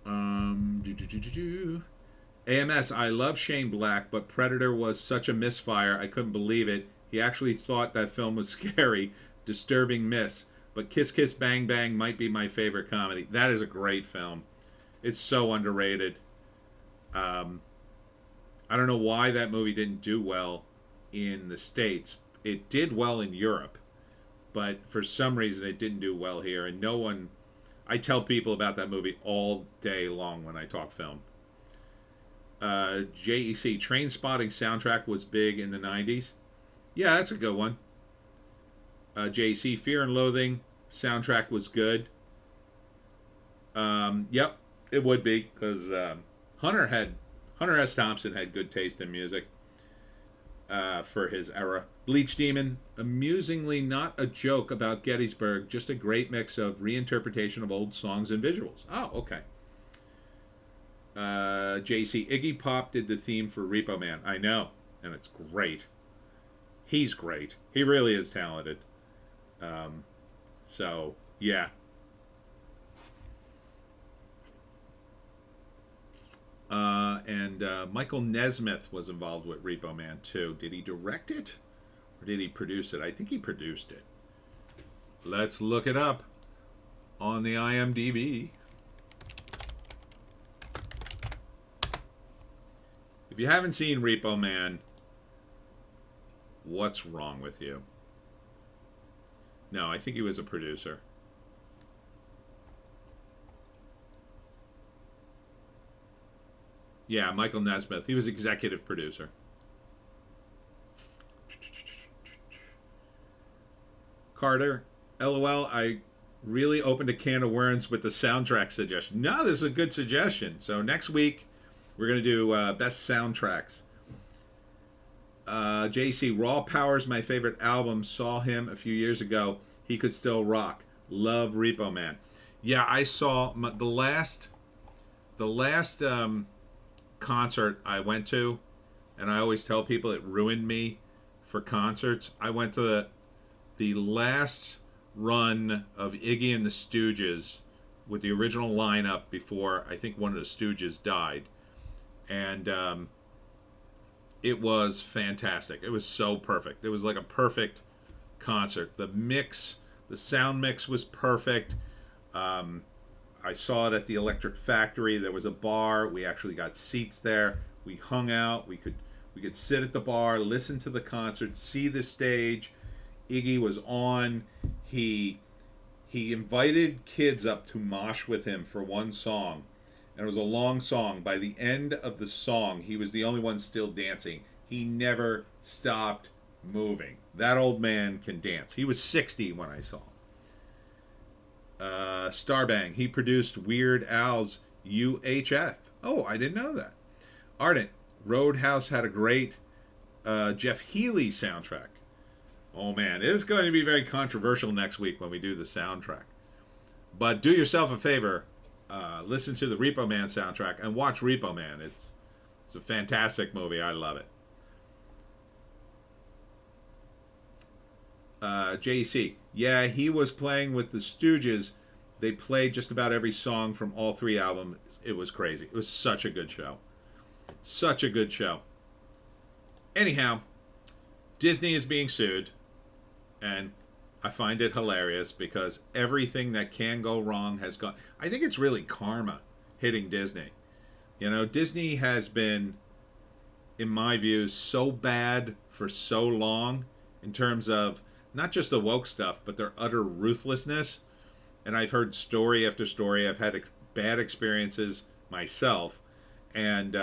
Do, do, do, do, do. AMS, I love Shane Black, but Predator was such a misfire. I couldn't believe it. He actually thought that film was scary, disturbing miss. But Kiss Kiss Bang Bang might be my favorite comedy. That is a great film. It's so underrated. I don't know why that movie didn't do well in the States. It did well in Europe, but for some reason it didn't do well here. And no one, I tell people about that movie all day long when I talk film. JEC, Train Spotting soundtrack was big in the 90s. Yeah, that's a good one. JEC, Fear and Loathing soundtrack was good. Yep, it would be, because Hunter S. Thompson had good taste in music for his era. Bleach Demon, amusingly not a joke about Gettysburg, just a great mix of reinterpretation of old songs and visuals. Oh, okay. JC, Iggy Pop did the theme for Repo Man. I know, and it's great. He's great. He really is talented. So, yeah. And Michael Nesmith was involved with Repo Man too. Did he direct it? Or did he produce it? I think he produced it. Let's look it up on the IMDb. If you haven't seen Repo Man, what's wrong with you? No, I think he was a producer. Yeah, Michael Nesmith. He was executive producer. Carter, LOL, I really opened a can of worms with the soundtrack suggestion. No, this is a good suggestion. So next week, we're going to do best soundtracks. JC, Raw Power's my favorite album. Saw him a few years ago. He could still rock. Love Repo Man. Yeah, I saw the last concert I went to, and I always tell people it ruined me for concerts. I went to the last run of Iggy and the Stooges with the original lineup before I think one of the Stooges died. And it was fantastic. It was so perfect. It was like a perfect concert. The sound mix was perfect. I saw it at the Electric Factory. There was a bar. We actually got seats there. We hung out. We could sit at the bar, listen to the concert, see the stage. Iggy was on. He invited kids up to mosh with him for one song. And it was a long song. By the end of the song, he was the only one still dancing. He never stopped moving. That old man can dance. He was 60 when I saw him. Starbang, he produced Weird Al's UHF. Oh, I didn't know that. Ardent, Roadhouse had a great Jeff Healey soundtrack. Oh man, it is going to be very controversial next week when we do the soundtrack. But do yourself a favor, listen to the Repo Man soundtrack and watch Repo Man. It's a fantastic movie. I love it. JC, yeah, he was playing with the Stooges. They played just about every song from all three albums. It was crazy. It was such a good show. Such a good show. Anyhow, Disney is being sued, and I find it hilarious because everything that can go wrong has gone. I think it's really karma hitting Disney. You know, Disney has been, in my view, so bad for so long in terms of not just the woke stuff, but their utter ruthlessness. And I've heard story after story. I've had bad experiences myself, and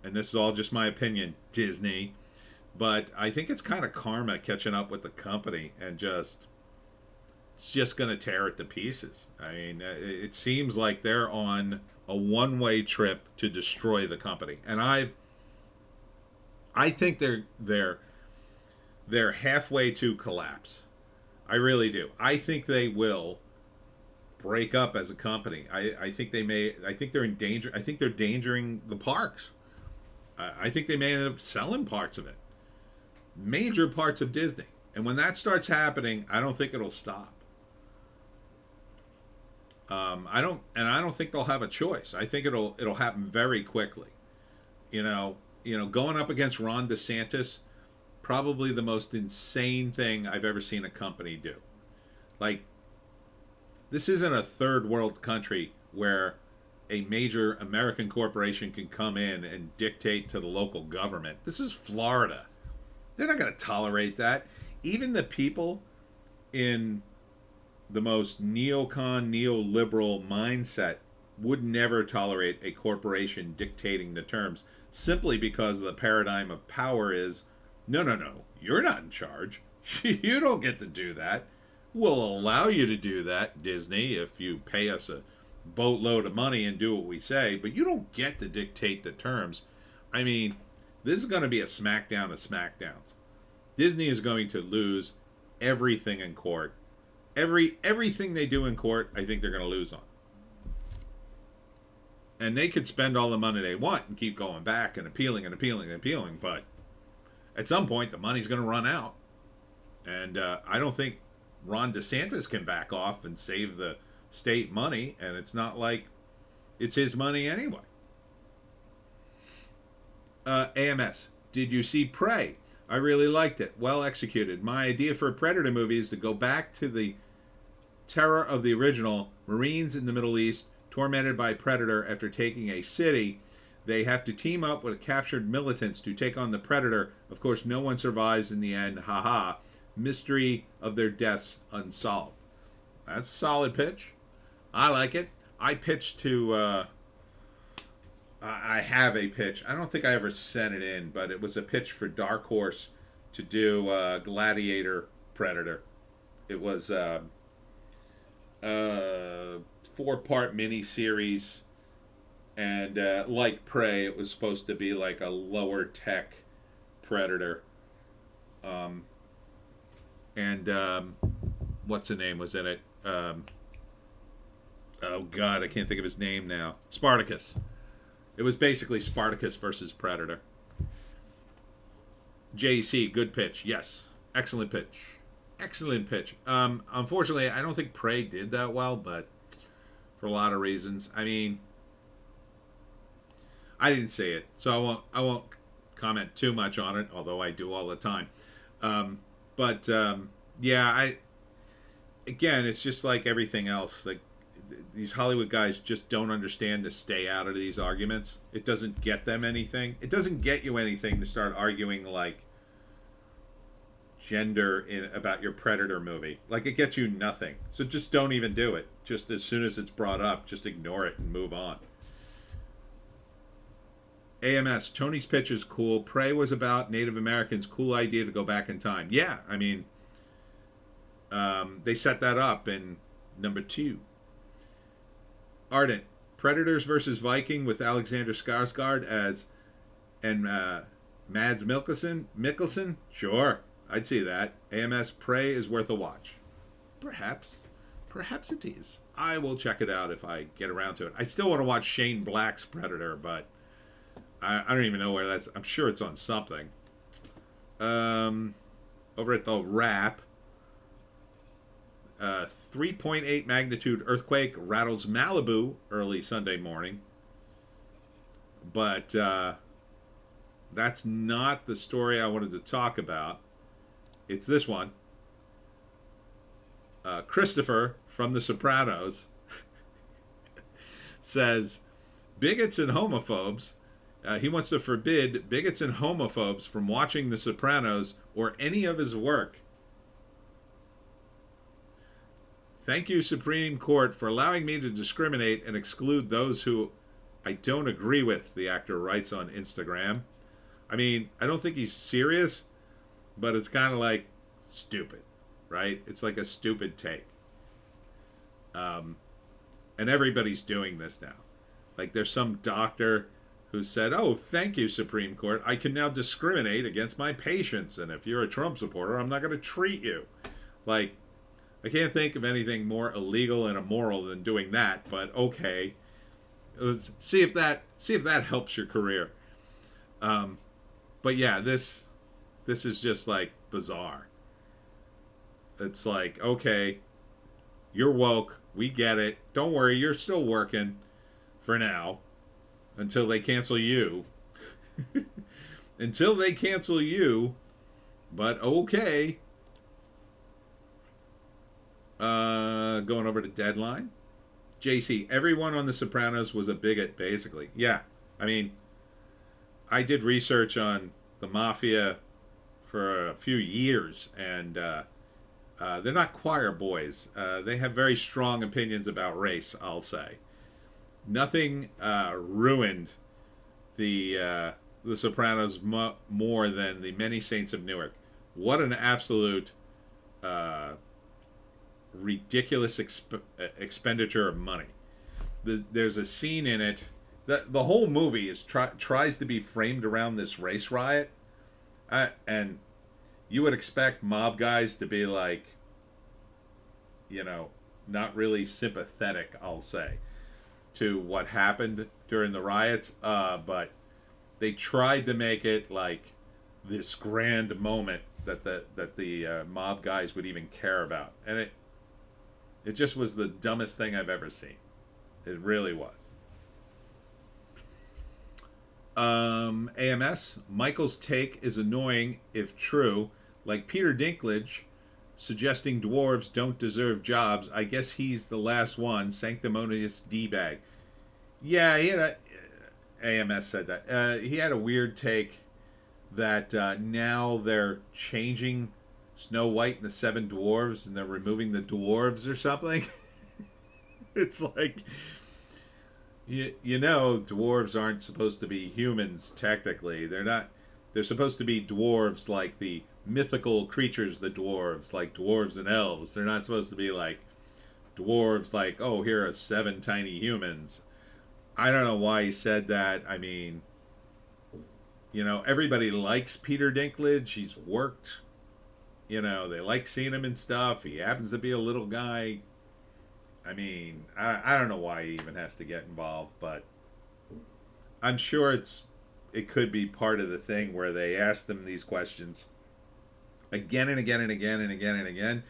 this is all just my opinion, Disney. But I think it's kind of karma catching up with the company and it's just going to tear it to pieces. I mean, it seems like they're on a one-way trip to destroy the company, and I think they're halfway to collapse. I really do. I think they will break up as a company. I think they may. I think they're in danger. I think they're endangering the parks. I think they may end up selling parts of it, major parts of Disney. And when that starts happening, I don't think it'll stop. I don't think they'll have a choice. I think it'll happen very quickly. Going up against Ron DeSantis, probably the most insane thing I've ever seen a company do. Like, this isn't a third world country where a major American corporation can come in and dictate to the local government. This is Florida. They're not going to tolerate that. Even the people in the most neoliberal mindset would never tolerate a corporation dictating the terms, simply because the paradigm of power is, no, you're not in charge. You don't get to do that. We'll allow you to do that, Disney, if you pay us a boatload of money and do what we say, but you don't get to dictate the terms. I mean, this is going to be a smackdown of smackdowns. Disney is going to lose everything in court. Everything they do in court, I think they're going to lose on. And they could spend all the money they want and keep going back and appealing, but at some point the money's going to run out. And I don't think Ron DeSantis can back off and save the state money, and it's not like it's his money anyway. AMS, did you see Prey? I really liked it. Well executed. My idea for a Predator movie is to go back to the terror of the original. Marines in the Middle East, tormented by Predator after taking a city. They have to team up with captured militants to take on the Predator. Of course, no one survives in the end. Haha. Mystery of their deaths unsolved. That's a solid pitch. I like it. I pitched to... I have a pitch. I don't think I ever sent it in, but it was a pitch for Dark Horse to do Gladiator Predator. It was a 4-part mini-series, and like Prey, it was supposed to be like a lower tech Predator. What's the name was in it? Oh God, I can't think of his name now. Spartacus. It was basically Spartacus versus Predator. JC, good pitch. Yes. Excellent pitch. Excellent pitch. Unfortunately, I don't think Prey did that well, but for a lot of reasons. I mean, I didn't see it, so I won't comment too much on it, although I do all the time. Yeah, again, it's just like everything else. Like, these Hollywood guys just don't understand to stay out of these arguments. It doesn't get them anything. It doesn't get you anything to start arguing like gender about your Predator movie. Like, it gets you nothing. So just don't even do it. Just as soon as it's brought up, just ignore it and move on. AMS, Tony's pitch is cool. Prey was about Native Americans. Cool idea to go back in time. Yeah, I mean, they set that up in number 2. Ardent, Predators versus Viking with Alexander Skarsgård and Mads Mikkelsen? Sure, I'd see that. AMS, Prey is worth a watch. Perhaps it is. I will check it out if I get around to it. I still want to watch Shane Black's Predator, but I don't even know where that's. I'm sure it's on something. Over at the Wrap. 3.8 magnitude earthquake rattles Malibu early Sunday morning. But that's not the story I wanted to talk about. It's this one. Christopher from The Sopranos says, bigots and homophobes. He wants to forbid bigots and homophobes from watching The Sopranos or any of his work. Thank you, Supreme Court, for allowing me to discriminate and exclude those who I don't agree with, the actor writes on Instagram. I mean, I don't think he's serious, but it's kind of like stupid, right? It's like a stupid take. And everybody's doing this now. Like, there's some doctor who said, oh, thank you, Supreme Court. I can now discriminate against my patients. And if you're a Trump supporter, I'm not going to treat you. Like, I can't think of anything more illegal and immoral than doing that, but okay. Let's see if that helps your career. Um, but yeah, this is just like bizarre. It's like, okay, you're woke, we get it. Don't worry, you're still working for now until they cancel you. Until they cancel you, but okay. Going over to Deadline. JC, everyone on The Sopranos was a bigot, basically. Yeah, I mean, I did research on the mafia for a few years, and they're not choir boys. They have very strong opinions about race, I'll say. Nothing ruined the Sopranos more than the Many Saints of Newark. What an absolute ridiculous expenditure of money. There's a scene in it that the whole movie is tries to be framed around this race riot, and you would expect mob guys to be like, you know, not really sympathetic, I'll say, to what happened during the riots, but they tried to make it like this grand moment that the mob guys would even care about, and it just was the dumbest thing I've ever seen. It really was. AMS, Michael's take is annoying if true, like Peter Dinklage suggesting dwarves don't deserve jobs. I guess he's the last one. Sanctimonious D-bag. Yeah, AMS said that. He had a weird take that now they're changing Snow White and the Seven Dwarves and they're removing the dwarves or something. It's like, you know, dwarves aren't supposed to be humans technically. They're not. They're supposed to be dwarves like the mythical creatures, the dwarves, like dwarves and elves. They're not supposed to be like dwarves like, oh, here are 7 tiny humans. I don't know why he said that. I mean, you know, everybody likes Peter Dinklage. He's worked. You know, they like seeing him and stuff. He happens to be a little guy. I mean, I don't know why he even has to get involved, but I'm sure it could be part of the thing where they ask him these questions again and again and again and again and again.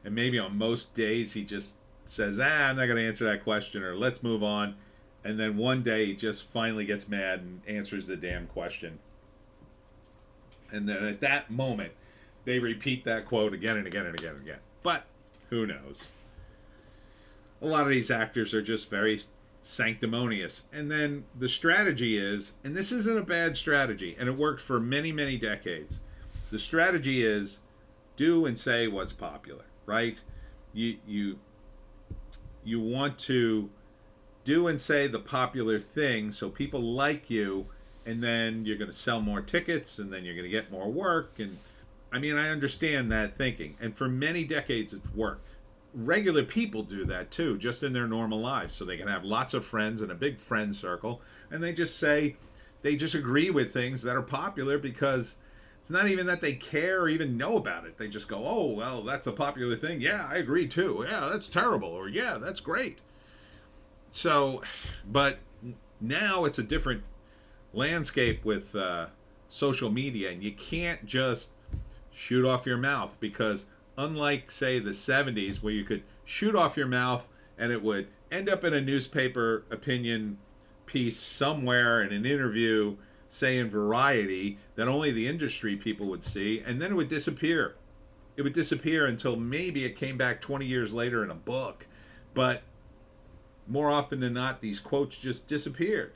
And maybe on most days he just says, I'm not going to answer that question, or let's move on. And then one day he just finally gets mad and answers the damn question. And then at that moment, they repeat that quote again and again and again and again. But who knows? A lot of these actors are just very sanctimonious. And then the strategy is, and this isn't a bad strategy, and it worked for many, many decades. The strategy is do and say what's popular, right? You want to do and say the popular thing so people like you, and then you're going to sell more tickets, and then you're going to get more work. And I mean, I understand that thinking. And for many decades, it's worked. Regular people do that too, just in their normal lives. So they can have lots of friends and a big friend circle, and they just agree with things that are popular because it's not even that they care or even know about it. They just go, oh, well, that's a popular thing. Yeah, I agree too. Yeah, that's terrible. Or yeah, that's great. So, but now it's a different landscape with social media, and you can't just shoot off your mouth, because unlike, say, the 70s, where you could shoot off your mouth and it would end up in a newspaper opinion piece somewhere in an interview, say in Variety, that only the industry people would see, and then it would disappear. It would disappear until maybe it came back 20 years later in a book. But more often than not, these quotes just disappeared.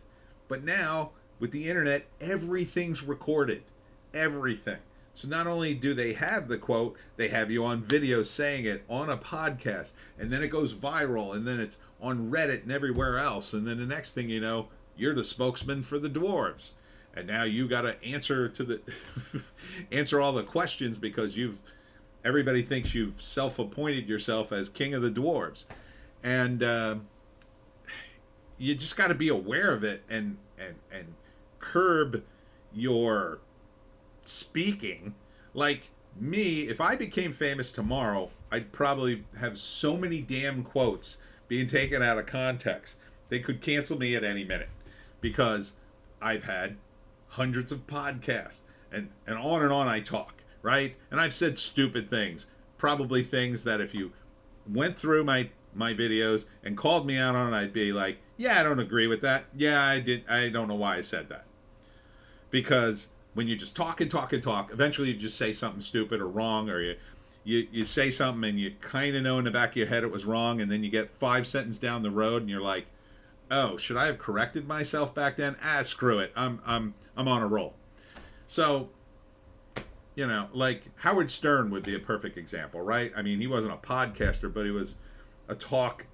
But now, with the internet, everything's recorded. Everything. So not only do they have the quote, they have you on video saying it on a podcast, and then it goes viral, and then it's on Reddit and everywhere else, and then the next thing you know, you're the spokesman for the dwarves, and now you got to answer to the answer all the questions because everybody thinks you've self-appointed yourself as king of the dwarves, and you just got to be aware of it and curb your speaking. Like me, if I became famous tomorrow, I'd probably have so many damn quotes being taken out of context. They could cancel me at any minute because I've had hundreds of podcasts, and on I talk, right? And I've said stupid things, probably things that if you went through my videos and called me out on it, I'd be like, yeah, I don't agree with that. Yeah, I don't know why I said that. Because when you just talk and talk and talk, eventually you just say something stupid or wrong, or you say something and you kind of know in the back of your head it was wrong, and then you get 5 sentences down the road and you're like, oh, should I have corrected myself back then? Screw it. I'm on a roll. So, like Howard Stern would be a perfect example, right? I mean, he wasn't a podcaster, but he was a talk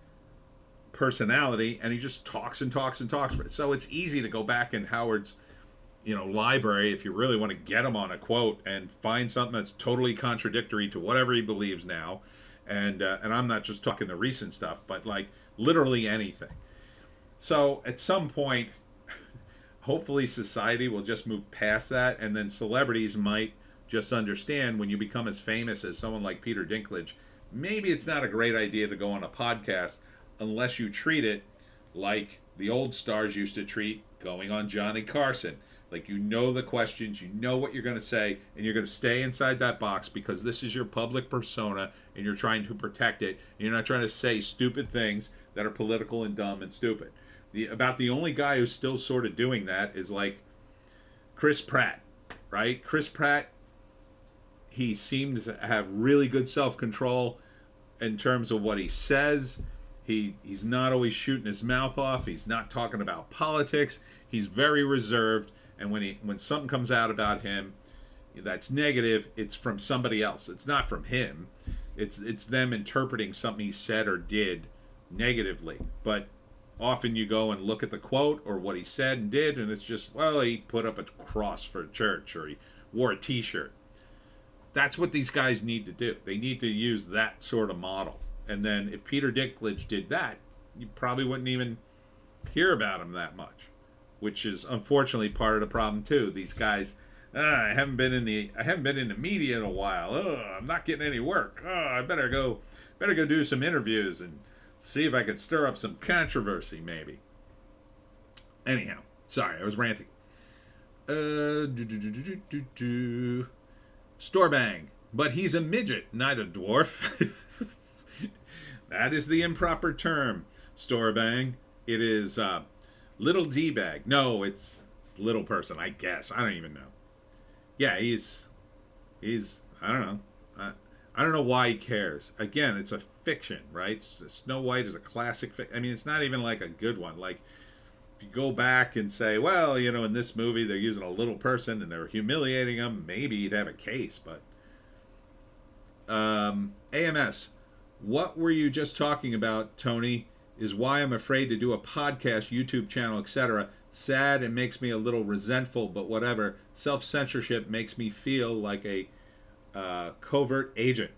personality, and he just talks and talks and talks. So it's easy to go back in Howard's library, if you really want to get him on a quote, and find something that's totally contradictory to whatever he believes now. And I'm not just talking the recent stuff, but like literally anything. So at some point, hopefully society will just move past that, and then celebrities might just understand when you become as famous as someone like Peter Dinklage, maybe it's not a great idea to go on a podcast unless you treat it like the old stars used to treat going on Johnny Carson. Like, the questions, what you're going to say, and you're going to stay inside that box because this is your public persona and you're trying to protect it. And you're not trying to say stupid things that are political and dumb and stupid. About the only guy who's still sort of doing that is like Chris Pratt, right? Chris Pratt, he seems to have really good self-control in terms of what he says. He's not always shooting his mouth off. He's not talking about politics. He's very reserved. And when something comes out about him that's negative, it's from somebody else. It's not from him. It's them interpreting something he said or did negatively. But often you go and look at the quote or what he said and did, and it's just, well, he put up a cross for church, or he wore a t-shirt. That's what these guys need to do. They need to use that sort of model. And then if Peter Dinklage did that, you probably wouldn't even hear about him that much, which is unfortunately part of the problem too. These guys, I haven't been in the media in a while. I'm not getting any work. I better go do some interviews and see if I could stir up some controversy, maybe. Anyhow, sorry, I was ranting. Store bang, but he's a midget, not a dwarf. That is the improper term, store bang. It is little D-bag. No, it's little person, I guess. I don't even know. Yeah, he's I don't know. I don't know why he cares. Again, it's a fiction, right? Snow White is a classic I mean, it's not even like a good one. Like, if you go back and say, well, in this movie they're using a little person and they're humiliating him, maybe you'd have a case. But AMS, what were you just talking about, Tony? Is why I'm afraid to do a podcast, YouTube channel, etc. Sad and makes me a little resentful, but whatever. Self-censorship makes me feel like a covert agent.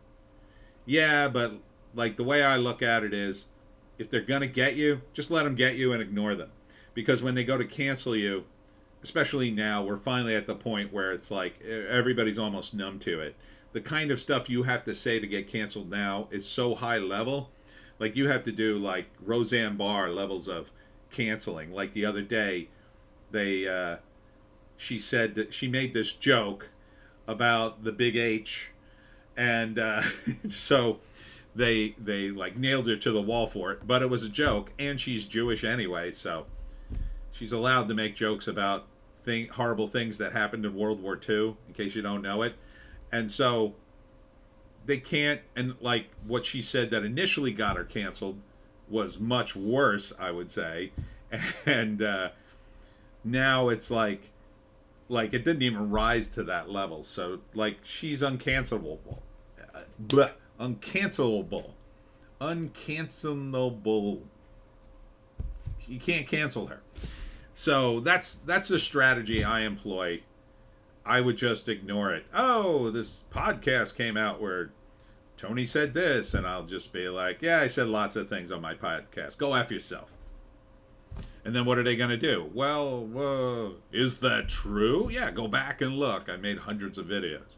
Yeah, but like the way I look at it is, if they're gonna get you, just let them get you and ignore them. Because when they go to cancel you, especially now, we're finally at the point where it's like everybody's almost numb to it. The kind of stuff you have to say to get canceled now is so high level. Like, you have to do like Roseanne Barr levels of canceling. Like the other day, she said that she made this joke about the big H, and so they like nailed her to the wall for it. But it was a joke, and she's Jewish anyway, so she's allowed to make jokes about horrible things that happened in World War II, in case you don't know it. And so they can't, and like what she said that initially got her canceled was much worse, I would say. And now it's like it didn't even rise to that level. So like, she's uncancelable. Uncancelable. You can't cancel her. So that's the strategy I employ. I would just ignore it. Oh, this podcast came out where Tony said this, and I'll just be like, yeah, I said lots of things on my podcast. Go F yourself. And then what are they going to do? Well, is that true? Yeah, go back and look. I made hundreds of videos.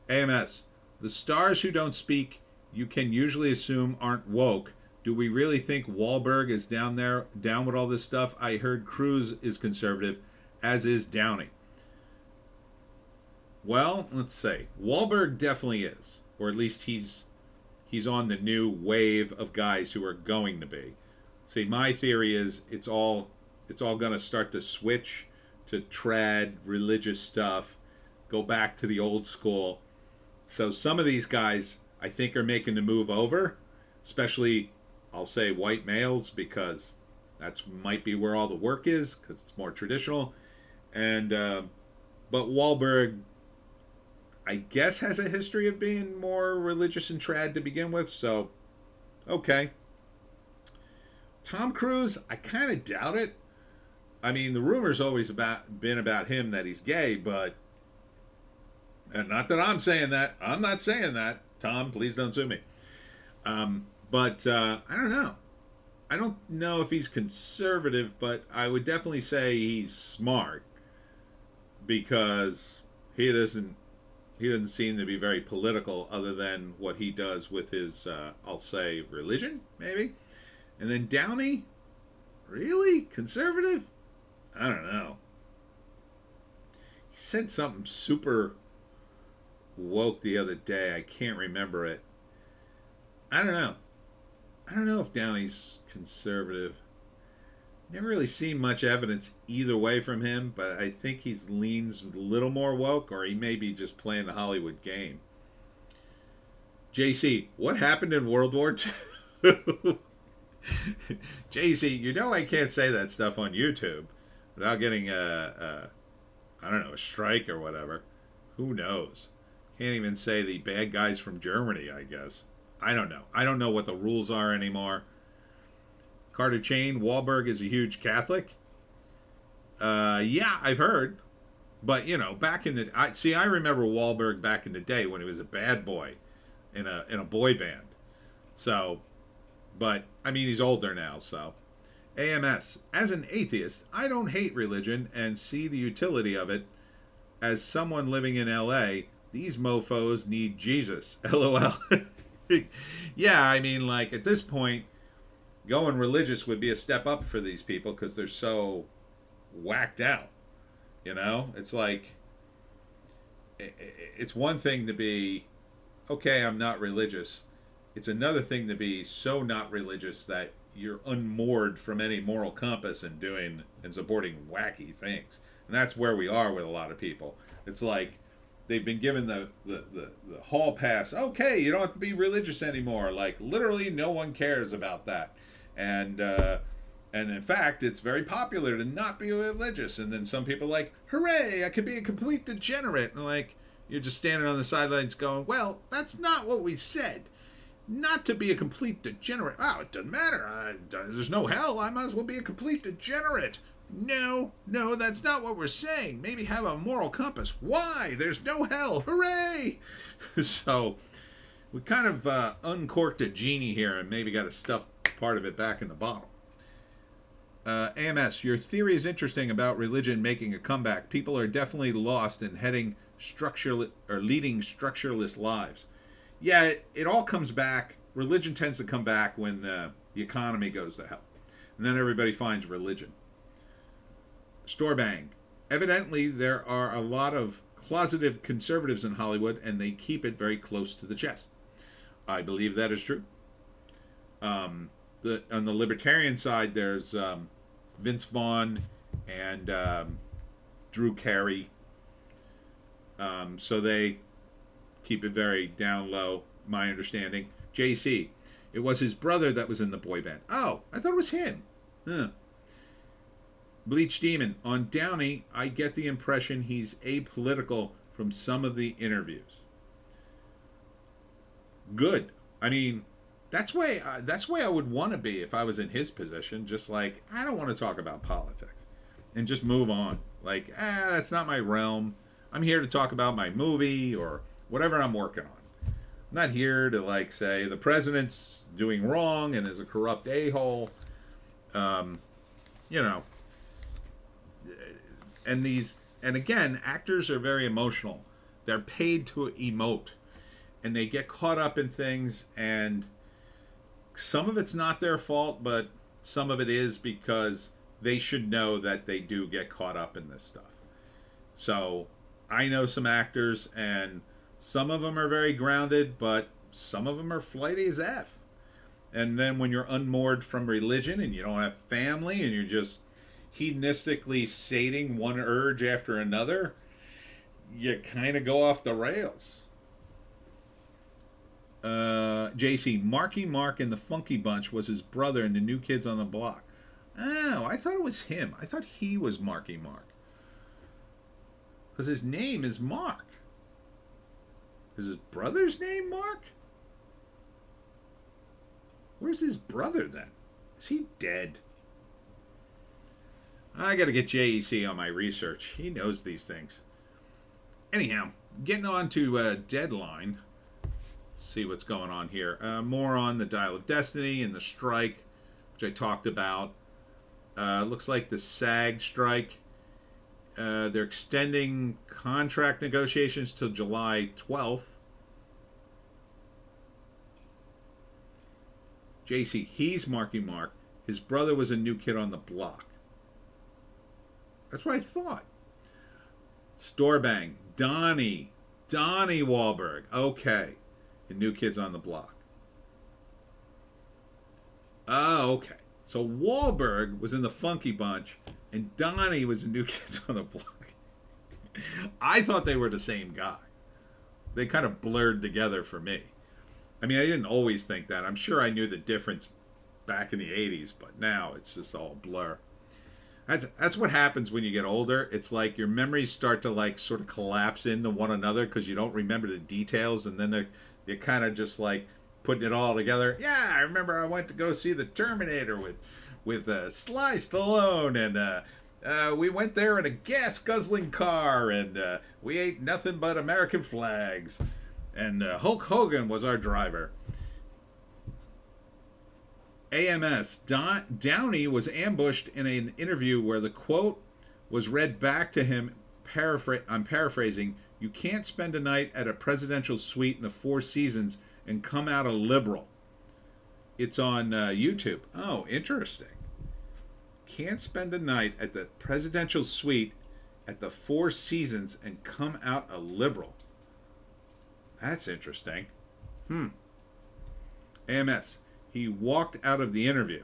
AMS, the stars who don't speak, you can usually assume aren't woke. Do we really think Wahlberg is down with all this stuff? I heard Cruz is conservative. as is Downey. Well, let's say Wahlberg definitely is, or at least he's on the new wave of guys who are going to be. See, my theory is it's all going to start to switch to trad religious stuff, go back to the old school. So some of these guys I think are making the move over, especially I'll say white males, because that's might be where all the work is, because it's more traditional. And but Wahlberg, I guess, has a history of being more religious and trad to begin with. So okay. Tom Cruise, I kind of doubt it. I mean, the rumor's always been about him that he's gay, but and not that I'm saying that. I'm not saying that. Tom, please don't sue me. But I don't know. I don't know if he's conservative, but I would definitely say he's smart, because he doesn't seem to be very political, other than what he does with his I'll say religion, maybe. And then Downey, really conservative? I don't know. He said something super woke the other day. I can't remember it. I don't know. I don't know if Downey's conservative. Never really seen much evidence either way from him, but I think he leans a little more woke, or he may be just playing the Hollywood game. JC, what happened in World War II? JC, you know I can't say that stuff on YouTube without getting I don't know, a strike or whatever. Who knows? Can't even say the bad guys from Germany, I guess. I don't know. I don't know what the rules are anymore. Carter Chain, Wahlberg is a huge Catholic. Yeah, I've heard. But, you know, back in the... I remember Wahlberg back in the day when he was a bad boy in a boy band. So, but, I mean, he's older now, so... AMS, as an atheist, I don't hate religion and see the utility of it. As someone living in LA, these mofos need Jesus. LOL. Yeah, I mean, like, at this point, going religious would be a step up for these people because they're so whacked out. You know? It's like, it's one thing to be, okay, I'm not religious. It's another thing to be so not religious that you're unmoored from any moral compass and doing and supporting wacky things. And that's where we are with a lot of people. It's like they've been given the hall pass. Okay, you don't have to be religious anymore. Like, literally no one cares about that. And in fact, it's very popular to not be religious. And then some people are like, hooray, I could be a complete degenerate. And like, you're just standing on the sidelines going, well, that's not what we said. Not to be a complete degenerate. Oh, it doesn't matter. There's no hell. I might as well be a complete degenerate. No, that's not what we're saying. Maybe have a moral compass. Why? There's no hell. Hooray! So, we kind of uncorked a genie here and maybe got to stuff part of it back in the bottle. AMS, your theory is interesting about religion making a comeback. People are definitely lost and leading structureless lives. Yeah, it all comes back. Religion tends to come back when the economy goes to hell. And then everybody finds religion. Storebang. Evidently, there are a lot of closeted conservatives in Hollywood, and they keep it very close to the chest. I believe that is true. On the libertarian side, there's Vince Vaughn and Drew Carey. So they keep it very down low, my understanding. JC, it was his brother that was in the boy band. Oh, I thought it was him. Huh. Bleach Demon, on Downey, I get the impression he's apolitical from some of the interviews. Good. I mean, that's way I would want to be if I was in his position. Just like, I don't want to talk about politics, and just move on. Like, that's not my realm. I'm here to talk about my movie or whatever I'm working on. I'm not here to like say the president's doing wrong and is a corrupt a-hole. You know. And again, actors are very emotional. They're paid to emote, and they get caught up in things, and some of it's not their fault, but some of it is because they should know that they do get caught up in this stuff. So I know some actors, and some of them are very grounded, but some of them are flighty as F. And then when you're unmoored from religion and you don't have family and you're just hedonistically sating one urge after another, you kind of go off the rails. JC, Marky Mark in the Funky Bunch was his brother in the New Kids on the Block. Oh, I thought it was him. I thought he was Marky Mark. Because his name is Mark. Is his brother's name Mark? Where's his brother then? Is he dead? I gotta get JEC on my research. He knows these things. Anyhow, getting on to Deadline. See what's going on here. More on the Dial of Destiny and the strike, which I talked about. Looks like the SAG strike. They're extending contract negotiations till July 12th. JC, he's Marky Mark. His brother was a New Kid on the Block. That's what I thought. Storebang, Donnie Wahlberg. Okay. The New Kids on the Block. Oh, okay. So Wahlberg was in the Funky Bunch, and Donnie was in New Kids on the Block. I thought they were the same guy. They kind of blurred together for me. I mean, I didn't always think that. I'm sure I knew the difference back in the 80s, but now it's just all blur. That's what happens when you get older. It's like your memories start to like sort of collapse into one another because you don't remember the details, and then you're kind of just like putting it all together. Yeah, I remember I went to go see the Terminator with Sly Stallone, and we went there in a gas guzzling car, and we ate nothing but American flags, and Hulk Hogan was our driver. AMS, Downey was ambushed in an interview where the quote was read back to him. I'm paraphrasing. You can't spend a night at a presidential suite in the Four Seasons and come out a liberal. It's on YouTube. Oh, interesting. Can't spend a night at the presidential suite at the Four Seasons and come out a liberal. That's interesting. AMS. He walked out of the interview.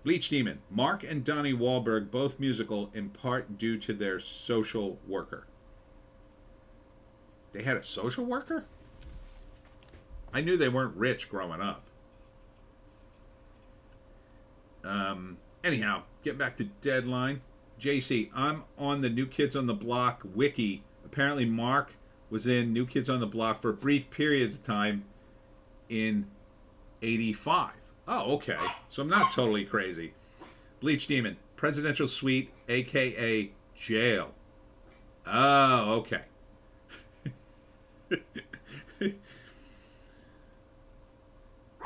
Bleach Demon. Mark and Donnie Wahlberg, both musical, in part due to their social worker. They had a social worker? I knew they weren't rich growing up. Anyhow, getting back to Deadline. JC, I'm on the New Kids on the Block wiki. Apparently Mark was in New Kids on the Block for a brief period of time in 85. Oh, okay. So I'm not totally crazy. Bleach Demon, presidential suite, aka jail. Oh, okay.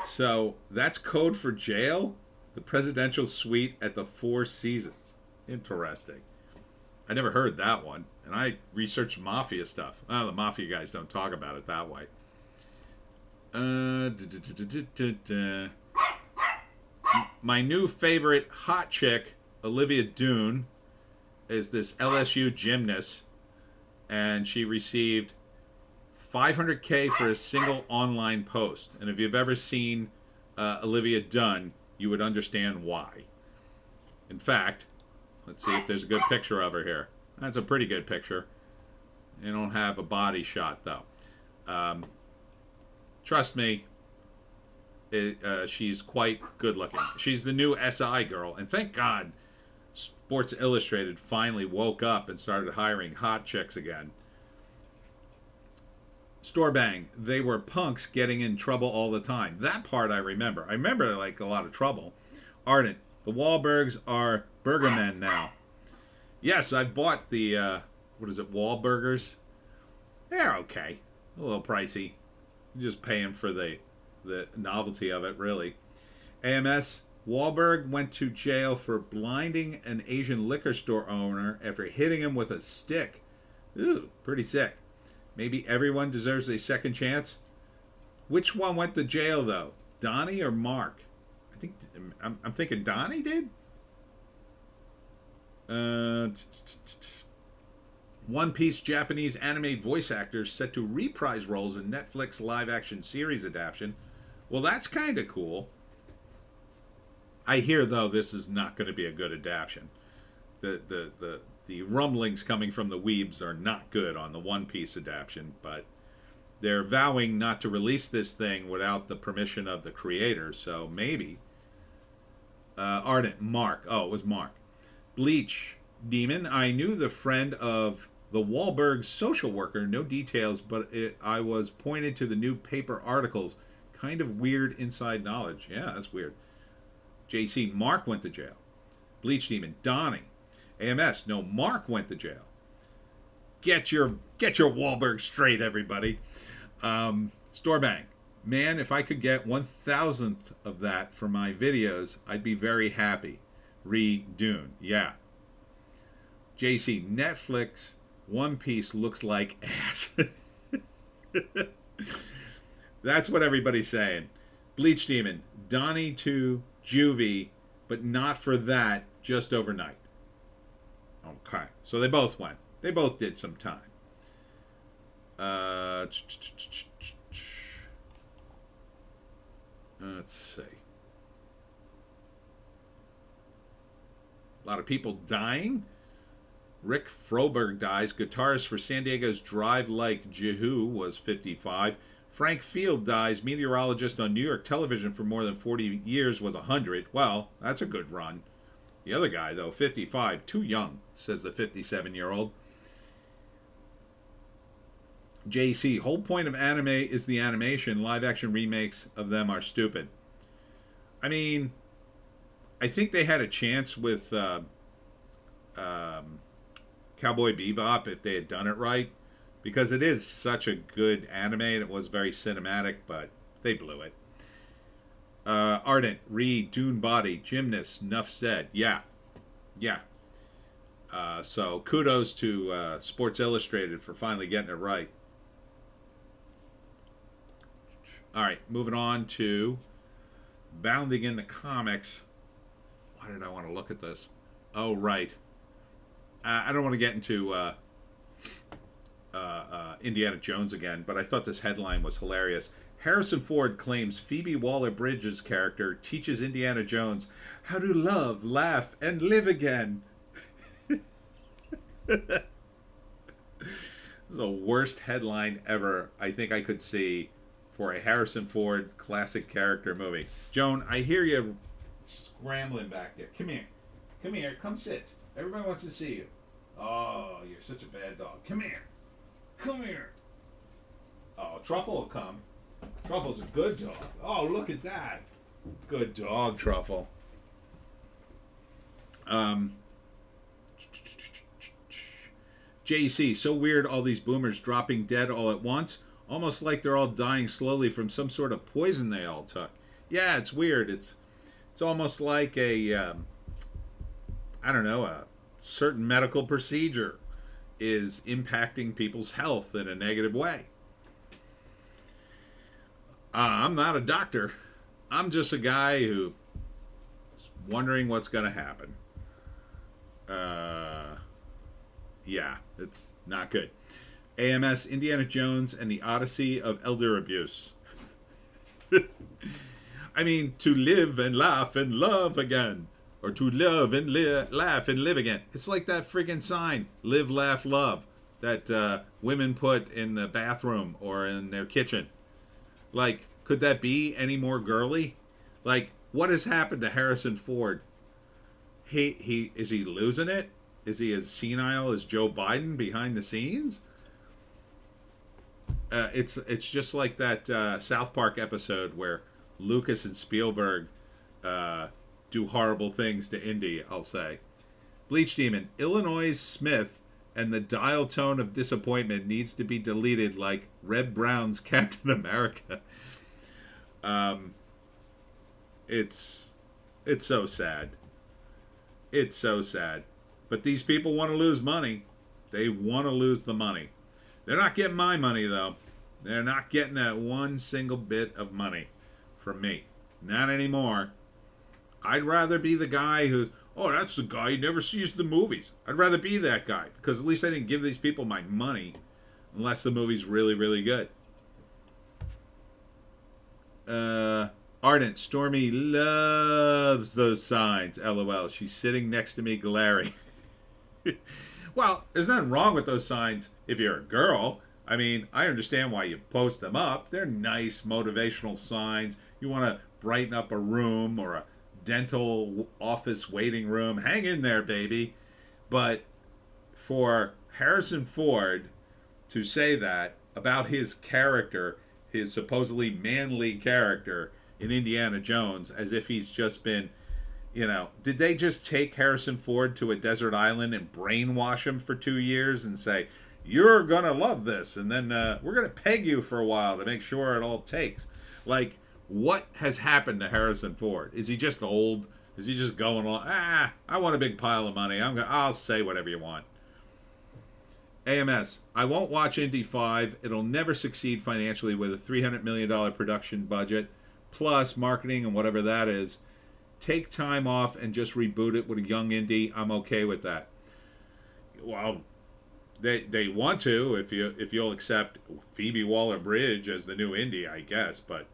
So that's code for jail? The presidential suite at the Four Seasons. Interesting. I never heard that one. And I researched mafia stuff. Oh, the mafia guys don't talk about it that way. My new favorite hot chick, Olivia Doone, is this LSU gymnast, and she received $500K for a single online post. And if you've ever seen Olivia Dunn, you would understand why. In fact, let's see if there's a good picture of her here. That's a pretty good picture. They don't have a body shot, though. Trust me, she's quite good looking. She's the new SI girl. And thank God Sports Illustrated finally woke up and started hiring hot chicks again. Storebang, they were punks getting in trouble all the time. That part I remember. I remember like a lot of trouble. Ardent, the Wahlbergs are burger men now. Yes, I bought the, Wahlburgers. They're okay. A little pricey. You're just paying for the novelty of it, really. AMS, Wahlberg went to jail for blinding an Asian liquor store owner after hitting him with a stick. Ooh, pretty sick. Maybe everyone deserves a second chance. Which one went to jail, though? Donnie or Mark? I think I'm thinking Donnie did. Uh, One Piece Japanese anime voice actors set to reprise roles in Netflix live-action series adaptation. Well, that's kind of cool. I hear though this is not going to be a good adaptation. The rumblings coming from the weebs are not good on the One Piece adaptation, but they're vowing not to release this thing without the permission of the creator. So maybe. Ardent Mark. Oh, it was Mark. Bleach Demon. I knew the friend of the Wahlberg social worker. No details, but I was pointed to the new paper articles. Kind of weird inside knowledge. Yeah, that's weird. JC. Mark went to jail. Bleach Demon. Donnie. AMS. No, Mark went to jail. Get your Wahlberg straight, everybody. Storebang. Man, if I could get 1,000th of that for my videos, I'd be very happy. Dune. Yeah. JC. Netflix. One Piece looks like ass. That's what everybody's saying. Bleach Demon. Donnie to Juvie, but not for that, just overnight. Okay. So they both went. They both did some time. Let's see. A lot of people dying. Rick Froberg dies. Guitarist for San Diego's Drive Like Jehu was 55. Frank Field dies. Meteorologist on New York television for more than 40 years was 100. Well, that's a good run. The other guy, though, 55. Too young, says the 57-year-old. JC. Whole point of anime is the animation. Live-action remakes of them are stupid. I mean, I think they had a chance with Cowboy Bebop if they had done it right, because it is such a good anime and it was very cinematic, but they blew it. Ardent, Reed, Dune Body, Gymnast, Nuff said. Yeah. So kudos to Sports Illustrated for finally getting it right. All right, moving on to Bounding into Comics. Why did I want to look at this? Oh, right. I don't want to get into Indiana Jones again, but I thought this headline was hilarious. Harrison Ford claims Phoebe Waller-Bridge's character teaches Indiana Jones how to love, laugh, and live again. This is the worst headline ever I think I could see for a Harrison Ford classic character movie. Joan, I hear you scrambling back there. Come here. Come here. Come sit. Everybody wants to see you. Oh, you're such a bad dog. Come here. Come here. Oh, Truffle will come. Truffle's a good dog. Oh, look at that. Good dog, Truffle. JC, so weird all these boomers dropping dead all at once. Almost like they're all dying slowly from some sort of poison they all took. Yeah, it's weird. It's almost like a certain medical procedure is impacting people's health in a negative way. I'm not a doctor. I'm just a guy who's wondering what's going to happen. Yeah, it's not good. AMS, Indiana Jones, and the Odyssey of Elder Abuse. I mean, to live and laugh and love again. Or to love and laugh and live again. It's like that friggin' sign, live, laugh, love, that women put in the bathroom or in their kitchen. Like, could that be any more girly? Like, what has happened to Harrison Ford? He is he losing it? Is he as senile as Joe Biden behind the scenes? It's just like that South Park episode where Lucas and Spielberg do horrible things to Indy, I'll say. Bleach Demon, Illinois Smith and the dial tone of disappointment needs to be deleted like Red Brown's Captain America. It's so sad. It's so sad. But these people want to lose money. They want to lose the money. They're not getting my money, though. They're not getting that one single bit of money from me. Not anymore. I'd rather be the guy who, oh, that's the guy who never sees the movies. I'd rather be that guy because at least I didn't give these people my money unless the movie's really, really good. Ardent, Stormy loves those signs. LOL. She's sitting next to me glaring. Well, there's nothing wrong with those signs if you're a girl. I mean, I understand why you post them up. They're nice, motivational signs. You want to brighten up a room or a dental office waiting room. Hang in there, baby. But for Harrison Ford to say that about his character, his supposedly manly character in Indiana Jones, as if he's just been, did they just take Harrison Ford to a desert island and brainwash him for 2 years and say, you're going to love this, and then we're going to peg you for a while to make sure it all takes? Like, what has happened to Harrison Ford? Is he just old? Is he just going on, I want a big pile of money. I'll say whatever you want. AMS, I won't watch Indy 5. It'll never succeed financially with a $300 million production budget, plus marketing and whatever that is. Take time off and just reboot it with a young Indy. I'm okay with that. Well, they want to if you'll accept Phoebe Waller-Bridge as the new Indy, I guess, but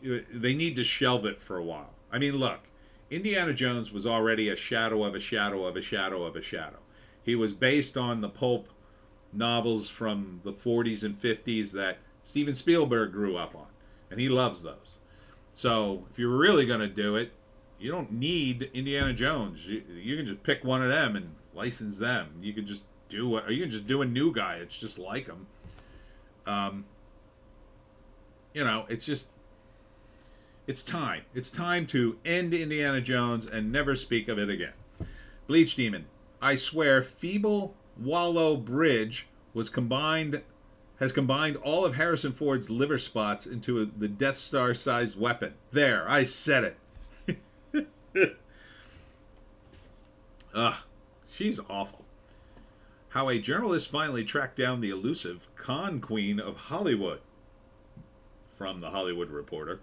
they need to shelve it for a while. I mean, look, Indiana Jones was already a shadow of a shadow of a shadow of a shadow. He was based on the pulp novels from the 40s and 50s that Steven Spielberg grew up on, and he loves those. So if you're really going to do it, you don't need Indiana Jones. You can just pick one of them and license them. You can just or you can just do a new guy. It's just like him. It's time. It's time to end Indiana Jones and never speak of it again. Bleach Demon, I swear, Feeble Wallow Bridge has combined all of Harrison Ford's liver spots into the Death Star-sized weapon. There, I said it. Ugh, she's awful. How a journalist finally tracked down the elusive con queen of Hollywood. From the Hollywood Reporter.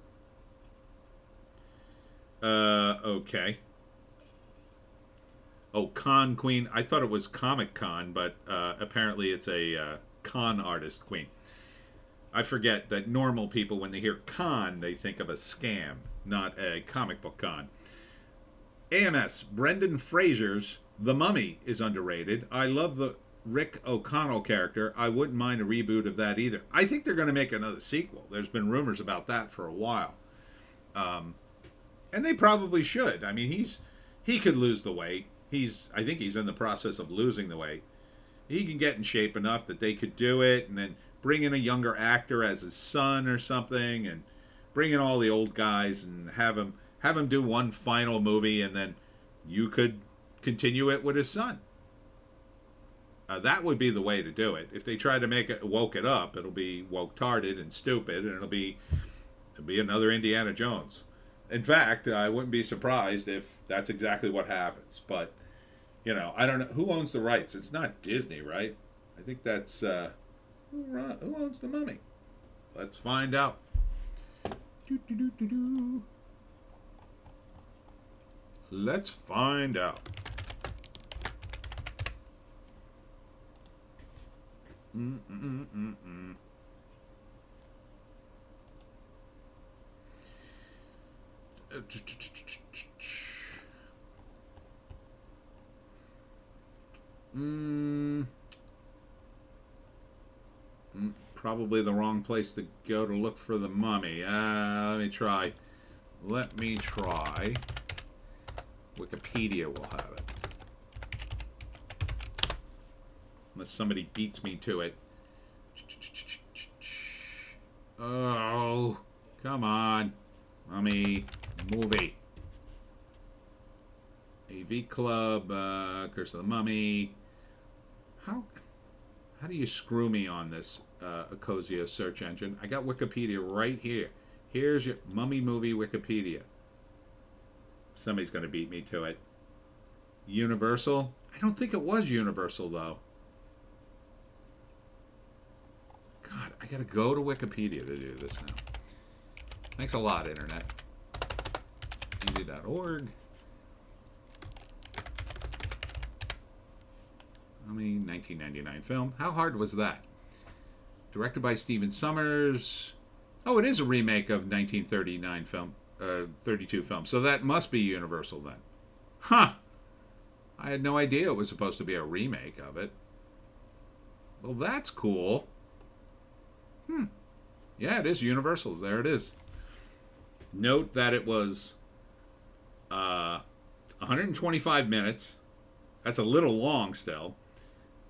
Okay. Oh, con queen. I thought it was Comic Con, but apparently it's a con artist queen. I forget that normal people, when they hear con, they think of a scam, not a comic book con. AMS, Brendan Fraser's The Mummy is underrated. I love the Rick O'Connell character. I wouldn't mind a reboot of that either. I think they're going to make another sequel. There's been rumors about that for a while. And they probably should. I mean, he could lose the weight. I think he's in the process of losing the weight. He can get in shape enough that they could do it, and then bring in a younger actor as his son or something, and bring in all the old guys and have him do one final movie, and then you could continue it with his son. That would be the way to do it. If they try to woke it up, it'll be woke-tarded and stupid, and it'll be another Indiana Jones. In fact, I wouldn't be surprised if that's exactly what happens. But, I don't know. Who owns the rights? It's not Disney, right? I think that's... who owns The Mummy? Let's find out. Let's find out. Probably the wrong place to go to look for The Mummy. Let me try. Wikipedia will have it. Unless somebody beats me to it. Oh, come on. Mummy movie. AV Club, Curse of the Mummy. How do you screw me on this Ecosio search engine? I got Wikipedia right here. Here's your Mummy movie Wikipedia. Somebody's going to beat me to it. Universal? I don't think it was Universal, though. God, I got to go to Wikipedia to do this now. Thanks a lot, Internet. Wikipedia.org. I mean, 1999 film. How hard was that? Directed by Stephen Sommers. Oh, it is a remake of 1939 film, 32 film. So that must be Universal then. Huh. I had no idea it was supposed to be a remake of it. Well, that's cool. Yeah, it is Universal. There it is. Note that it was 125 minutes. That's a little long still.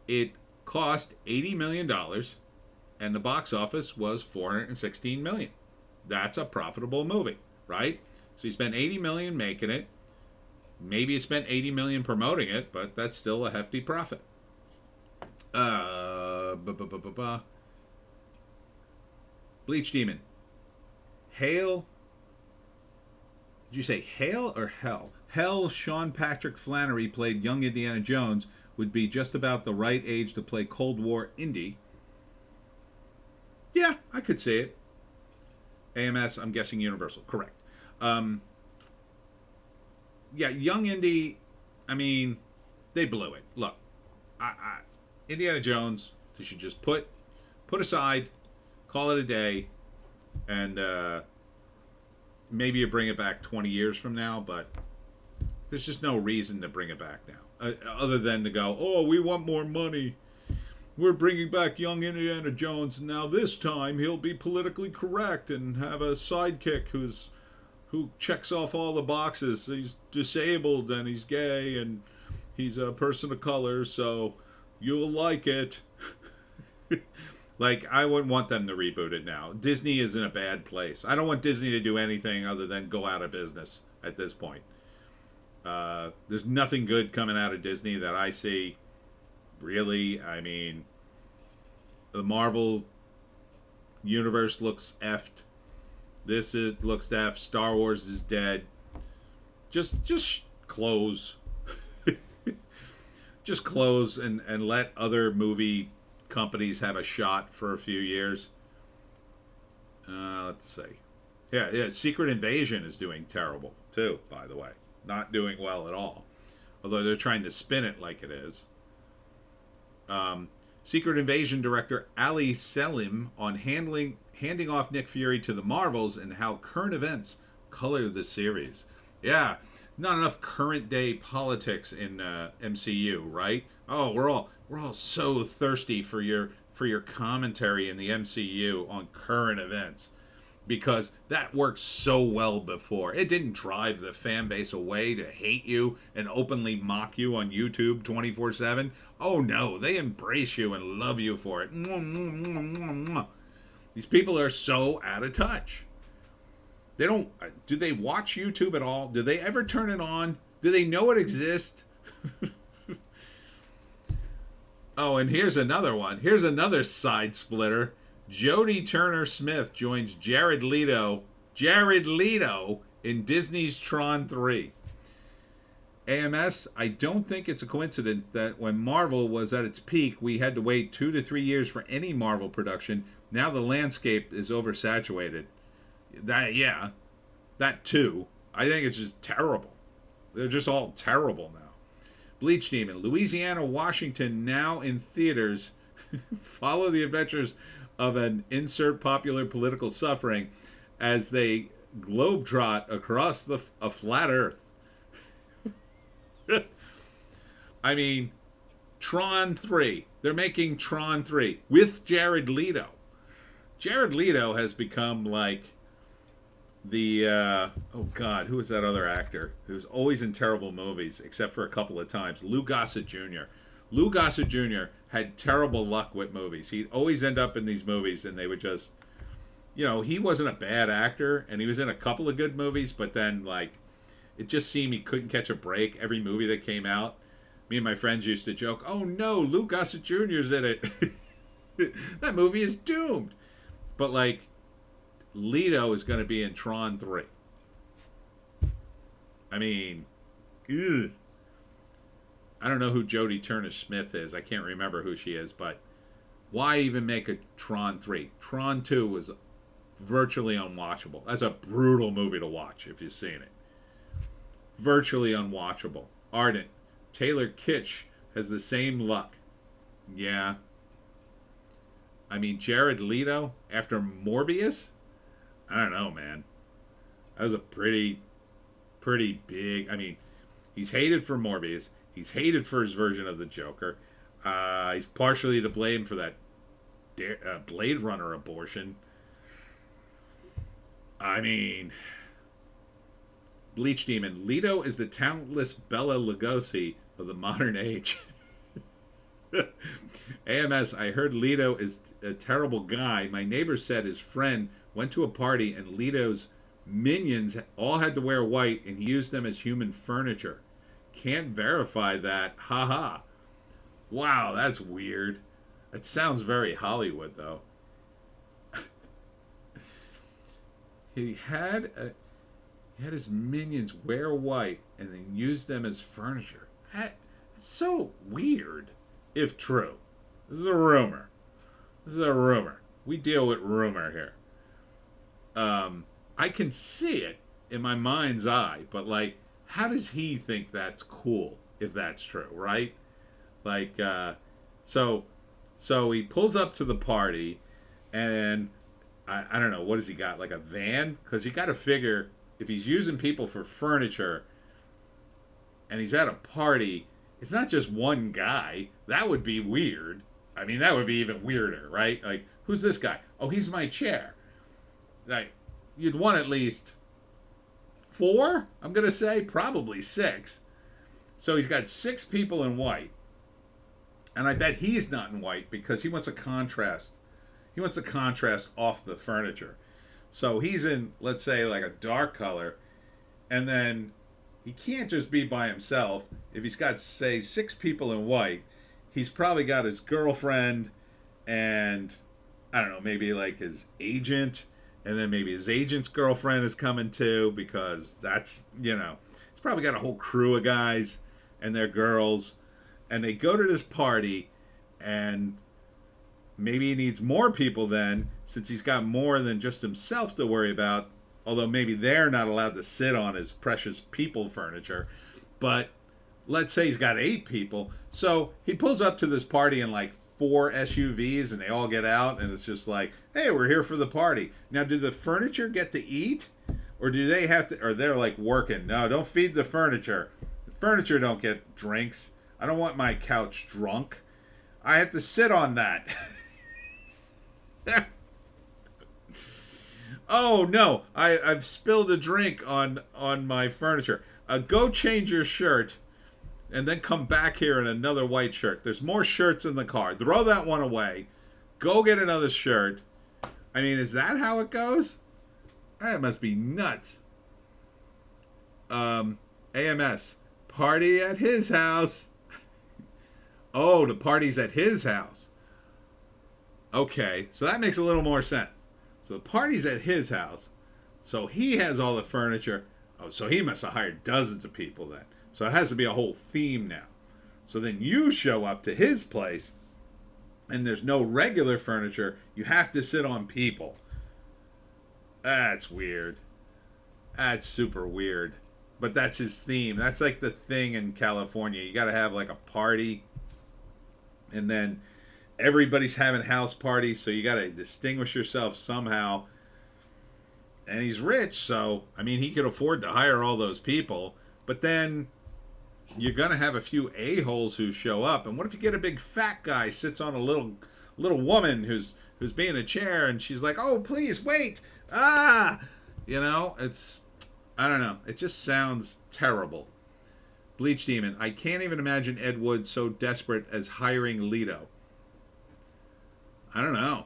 It cost $80 million, and the box office was $416 million. That's a profitable movie, right? So you spent $80 million making it. Maybe you spent $80 million promoting it, but that's still a hefty profit. Bleach Demon. Hail. Did you say Hail or Hell? Hell, Sean Patrick Flannery played young Indiana Jones, would be just about the right age to play Cold War Indy. Yeah, I could see it. AMS, I'm guessing Universal. Correct. Yeah, young Indy, I mean, they blew it. Look, Indiana Jones, they should just put aside, call it a day, and maybe you bring it back 20 years from now, but there's just no reason to bring it back now. Other than to go, oh, we want more money. We're bringing back young Indiana Jones, and now this time he'll be politically correct and have a sidekick who checks off all the boxes. He's disabled and he's gay and he's a person of color, so you'll like it. Like, I wouldn't want them to reboot it now. Disney is in a bad place. I don't want Disney to do anything other than go out of business at this point. There's nothing good coming out of Disney that I see. Really, I mean, the Marvel universe looks effed. Looks effed. Star Wars is dead. Just close. Just close and let other movie companies have a shot for a few years. Let's see. Yeah, Secret Invasion is doing terrible, too, by the way. Not doing well at all. Although they're trying to spin it like it is. Secret Invasion director Ali Selim on handing off Nick Fury to the Marvels and how current events color the series. Yeah, not enough current day politics in MCU, right? Oh, we're all so thirsty for your commentary in the MCU on current events, because that worked so well before. It didn't drive the fan base away to hate you and openly mock you on YouTube 24/7. Oh no, they embrace you and love you for it. These people are so out of touch. Do they watch YouTube at all? Do they ever turn it on? Do they know it exists? Oh, and here's another one. Here's another side splitter. Jodie Turner-Smith joins Jared Leto in Disney's Tron 3. AMS, I don't think it's a coincidence that when Marvel was at its peak, we had to wait 2 to 3 years for any Marvel production. Now the landscape is oversaturated. That too. I think it's just terrible. They're just all terrible now. Bleach Demon, Louisiana, Washington, now in theaters. Follow the adventures of an insert popular political suffering as they globetrot across a flat earth. I mean, Tron 3. They're making Tron 3 with Jared Leto. Jared Leto has become like the oh god, who was that other actor who's always in terrible movies except for a couple of times? Lou Gossett Jr. Lou Gossett Jr. had terrible luck with movies. He'd always end up in these movies and they would just, he wasn't a bad actor and he was in a couple of good movies, but then like it just seemed he couldn't catch a break every movie that came out. Me and my friends used to joke, oh no, Lou Gossett Jr.'s in it. That movie is doomed. But like, Leto is going to be in Tron 3. I mean, ugh. I don't know who Jodie Turner-Smith is. I can't remember who she is, but why even make a Tron 3? Tron 2 was virtually unwatchable. That's a brutal movie to watch if you've seen it. Virtually unwatchable. Ardent. Taylor Kitsch has the same luck. Yeah. I mean, Jared Leto after Morbius? I don't know, man. That was a pretty big. I mean, he's hated for Morbius. He's hated for his version of the Joker. He's partially to blame for that Blade Runner abortion. I mean, Bleach Demon. Leto is the talentless Bela Lugosi of the modern age. AMS, I heard Leto is a terrible guy. My neighbor said his friend went to a party and Leto's minions all had to wear white and he used them as human furniture. Can't verify that. Haha. Wow, that's weird. It sounds very Hollywood, though. He had his minions wear white and then use them as furniture. It's so weird, if true. This is a rumor. This is a rumor. We deal with rumor here. I can see it in my mind's eye, but like, how does he think that's cool if that's true, right? Like, so he pulls up to the party, and I don't know, what has he got, like a van? Because you got to figure, if he's using people for furniture, and he's at a party, it's not just one guy. That would be weird. I mean, that would be even weirder, right? Like, who's this guy? Oh, he's my chair. Like, you'd want at least 4, I'm going to say, probably 6. So he's got 6 people in white. And I bet he's not in white because he wants a contrast. He wants a contrast off the furniture. So he's in, let's say, like a dark color. And then he can't just be by himself. If he's got, say, 6 people in white, he's probably got his girlfriend and, I don't know, maybe like his agent. And then maybe his agent's girlfriend is coming too, because that's, he's probably got a whole crew of guys and their girls. And they go to this party, and maybe he needs more people then, since he's got more than just himself to worry about. Although maybe they're not allowed to sit on his precious people furniture. But let's say he's got 8 people. So he pulls up to this party in like 4 SUVs, and they all get out, and it's just like, hey, we're here for the party. Now, do the furniture get to eat? Or do they have to, or they're like working? No, don't feed the furniture. The furniture don't get drinks. I don't want my couch drunk. I have to sit on that. Oh no, I've spilled a drink on my furniture. Go change your shirt and then come back here in another white shirt. There's more shirts in the car. Throw that one away. Go get another shirt. I mean, is that how it goes? That must be nuts. AMS. Party at his house. Oh, the party's at his house. Okay, so that makes a little more sense. So the party's at his house. So he has all the furniture. Oh, so he must have hired dozens of people then. So it has to be a whole theme now. So then you show up to his place, and there's no regular furniture. You have to sit on people. That's weird. That's super weird. But that's his theme. That's like the thing in California. You got to have like a party, and then everybody's having house parties, so you got to distinguish yourself somehow. And he's rich, so, I mean, he could afford to hire all those people. But then you're going to have a few a-holes who show up. And what if you get a big fat guy sits on a little woman who's being a chair, and she's like, oh, please, wait. Ah! It's, I don't know. It just sounds terrible. Bleach Demon. I can't even imagine Ed Wood so desperate as hiring Leto. I don't know.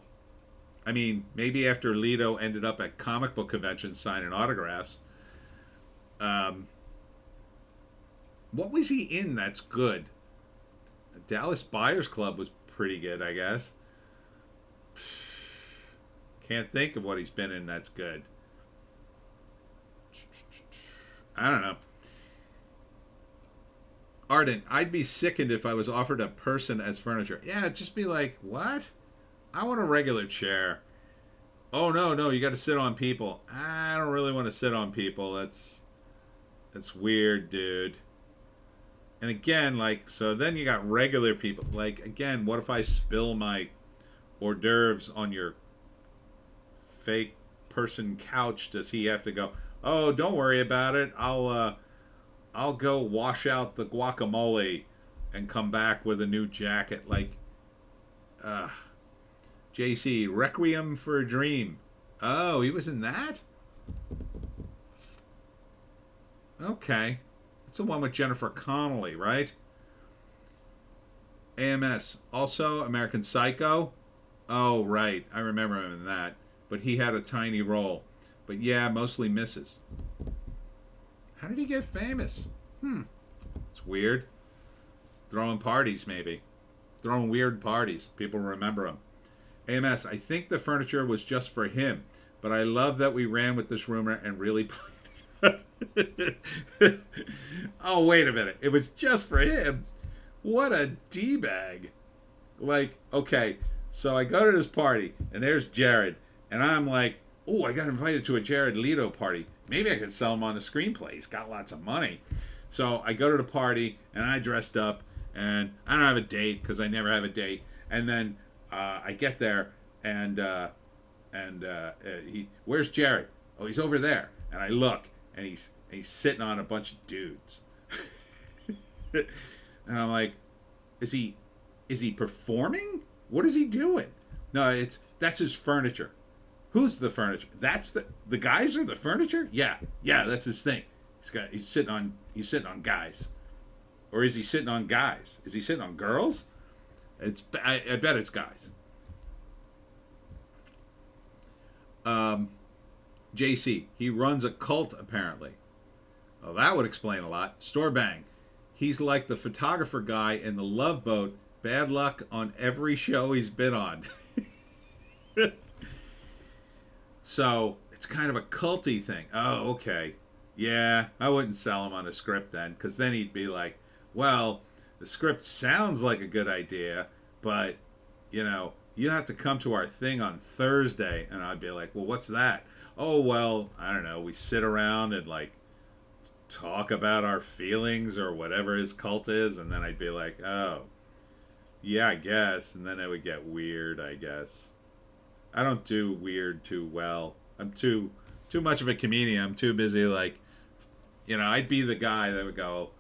I mean, maybe after Leto ended up at comic book conventions signing autographs. What was he in that's good? Dallas Buyers Club was pretty good, I guess. Can't think of what he's been in that's good. I don't know. Ardent, I'd be sickened if I was offered a person as furniture. Yeah, just be like, what? I want a regular chair. Oh, no, you got to sit on people. I don't really want to sit on people. It's weird, dude. And again, like, so then you got regular people. Like, again, what if I spill my hors d'oeuvres on your fake person couch? Does he have to go, oh, don't worry about it. I'll go wash out the guacamole and come back with a new jacket. Like, uh, JC, Requiem for a Dream. Oh, he was in that? Okay. It's the one with Jennifer Connelly, right? AMS. Also, American Psycho. Oh, right. I remember him in that. But he had a tiny role. But yeah, mostly misses. How did he get famous? It's weird. Throwing parties, maybe. Throwing weird parties. People remember him. AMS. I think the furniture was just for him. But I love that we ran with this rumor and really played it. Oh, wait a minute. It was just for him. What a D-bag. Like, okay, so I go to this party, and there's Jared, and I'm like, oh, I got invited to a Jared Leto party. Maybe I could sell him on the screenplay. He's got lots of money. So I go to the party, and I dressed up, and I don't have a date, because I never have a date. And then I get there, and where's Jared? Oh, he's over there. And I look, and he's sitting on a bunch of dudes. And I'm like, is he performing? What is he doing? No, that's his furniture. Who's the furniture? That's the guys are the furniture? Yeah, that's his thing. He's sitting on guys. Or is he sitting on guys? Is he sitting on girls? I bet it's guys. JC, he runs a cult apparently. Oh, that would explain a lot. Store Bang. He's like the photographer guy in the Love Boat. Bad luck on every show he's been on. So, it's kind of a culty thing. Oh, okay. Yeah, I wouldn't sell him on a script then, because then he'd be like, well, the script sounds like a good idea, but, you have to come to our thing on Thursday. And I'd be like, well, what's that? Oh, well, I don't know. We sit around and, like, talk about our feelings or whatever his cult is, and then I'd be like, oh, yeah, I guess. And then it would get weird, I guess. I don't do weird too well. I'm too much of a comedian. I'm too busy, like, I'd be the guy that would go,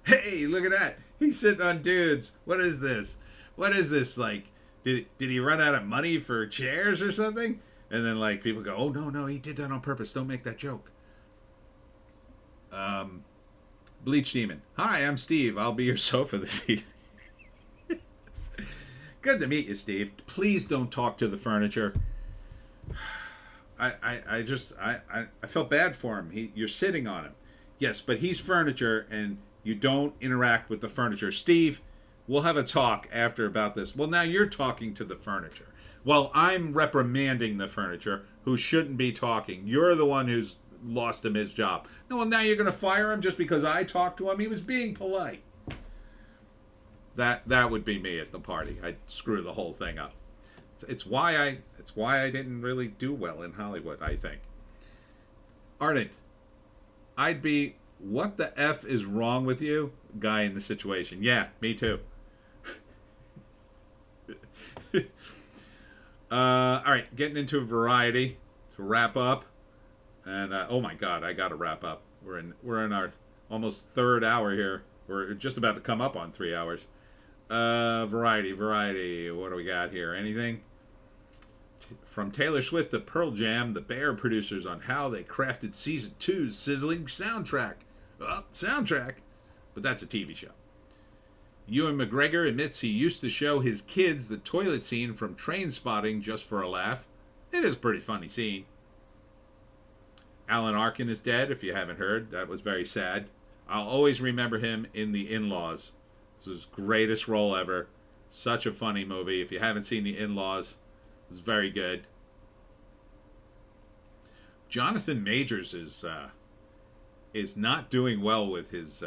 hey, look at that. He's sitting on dudes. What is this? Like, did he run out of money for chairs or something? And then, like, people go, oh, no, he did that on purpose. Don't make that joke. Bleach Demon. Hi, I'm Steve. I'll be your sofa this evening. Good to meet you, Steve. Please don't talk to the furniture. I felt bad for him. You're sitting on him. Yes, but he's furniture, and you don't interact with the furniture. Steve, we'll have a talk after about this. Well, now you're talking to the furniture. Well, I'm reprimanding the furniture, who shouldn't be talking. You're the one who's lost him his job. No, well, now you're going to fire him just because I talked to him? He was being polite. That would be me at the party. I'd screw the whole thing up. It's why I didn't really do well in Hollywood, I think. Ardent. I'd be, what the F is wrong with you? Guy in the situation. Yeah, me too. All right, getting into variety to wrap up. And oh my God, I gotta wrap up. We're in our almost third hour here. We're just about to come up on 3 hours. Variety. What do we got here? Anything? From Taylor Swift to Pearl Jam, the Bear producers on how they crafted season 2's sizzling soundtrack. Soundtrack, but that's a TV show. Ewan McGregor admits he used to show his kids the toilet scene from Trainspotting just for a laugh. It is a pretty funny scene. Alan Arkin is dead, if you haven't heard. That was very sad. I'll always remember him in The In-Laws. This was his greatest role ever. Such a funny movie. If you haven't seen The In-Laws, it's very good. Jonathan Majors is not doing well with his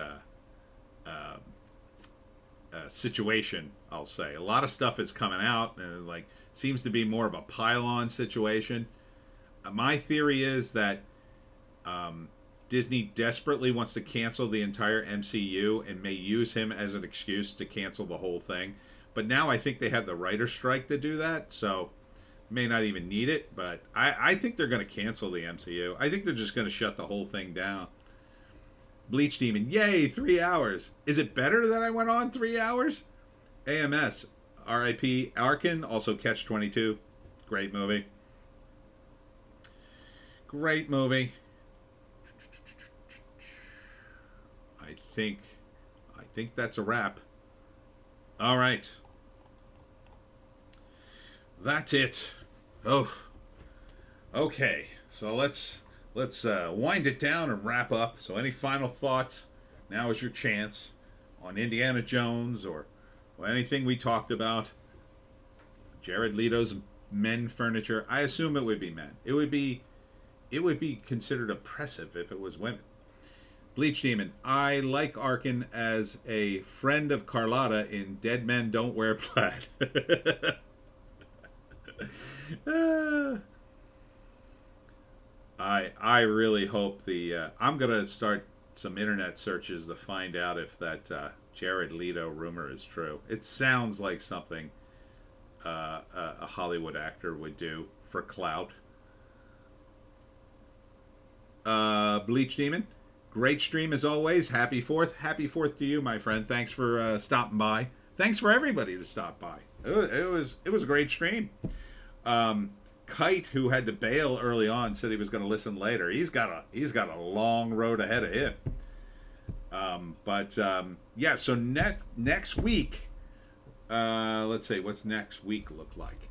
situation, I'll say. A lot of stuff is coming out, and like seems to be more of a pile-on situation. My theory is that Disney desperately wants to cancel the entire MCU and may use him as an excuse to cancel the whole thing. But now I think they have the writer's strike to do that, so may not even need it. But I think they're going to cancel the MCU. I think they're just going to shut the whole thing down. Bleach Demon, yay, 3 hours. Is it better that I went on 3 hours? AMS, RIP Arkin, also Catch 22. Great movie. Great movie. I think that's a wrap. All right. That's it. Oh. Okay. So let's wind it down and wrap up. So any final thoughts? Now is your chance on Indiana Jones or anything we talked about. Jared Leto's men furniture. I assume it would be men. It would be considered oppressive if it was women. Bleach Demon. I like Arkin as a friend of Carlotta in Dead Men Don't Wear Plaid. I really hope I'm gonna start some internet searches to find out if that Jared Leto rumor is true. It sounds like something a Hollywood actor would do for clout. Bleach Demon. Great stream as always. Happy 4th. Happy 4th to you, my friend. Thanks for stopping by. Thanks for everybody to stop by. It was a great stream. Kite, who had to bail early on, said he was going to listen later. He's got a long road ahead of him. Yeah. So next week, let's see, what's next week look like?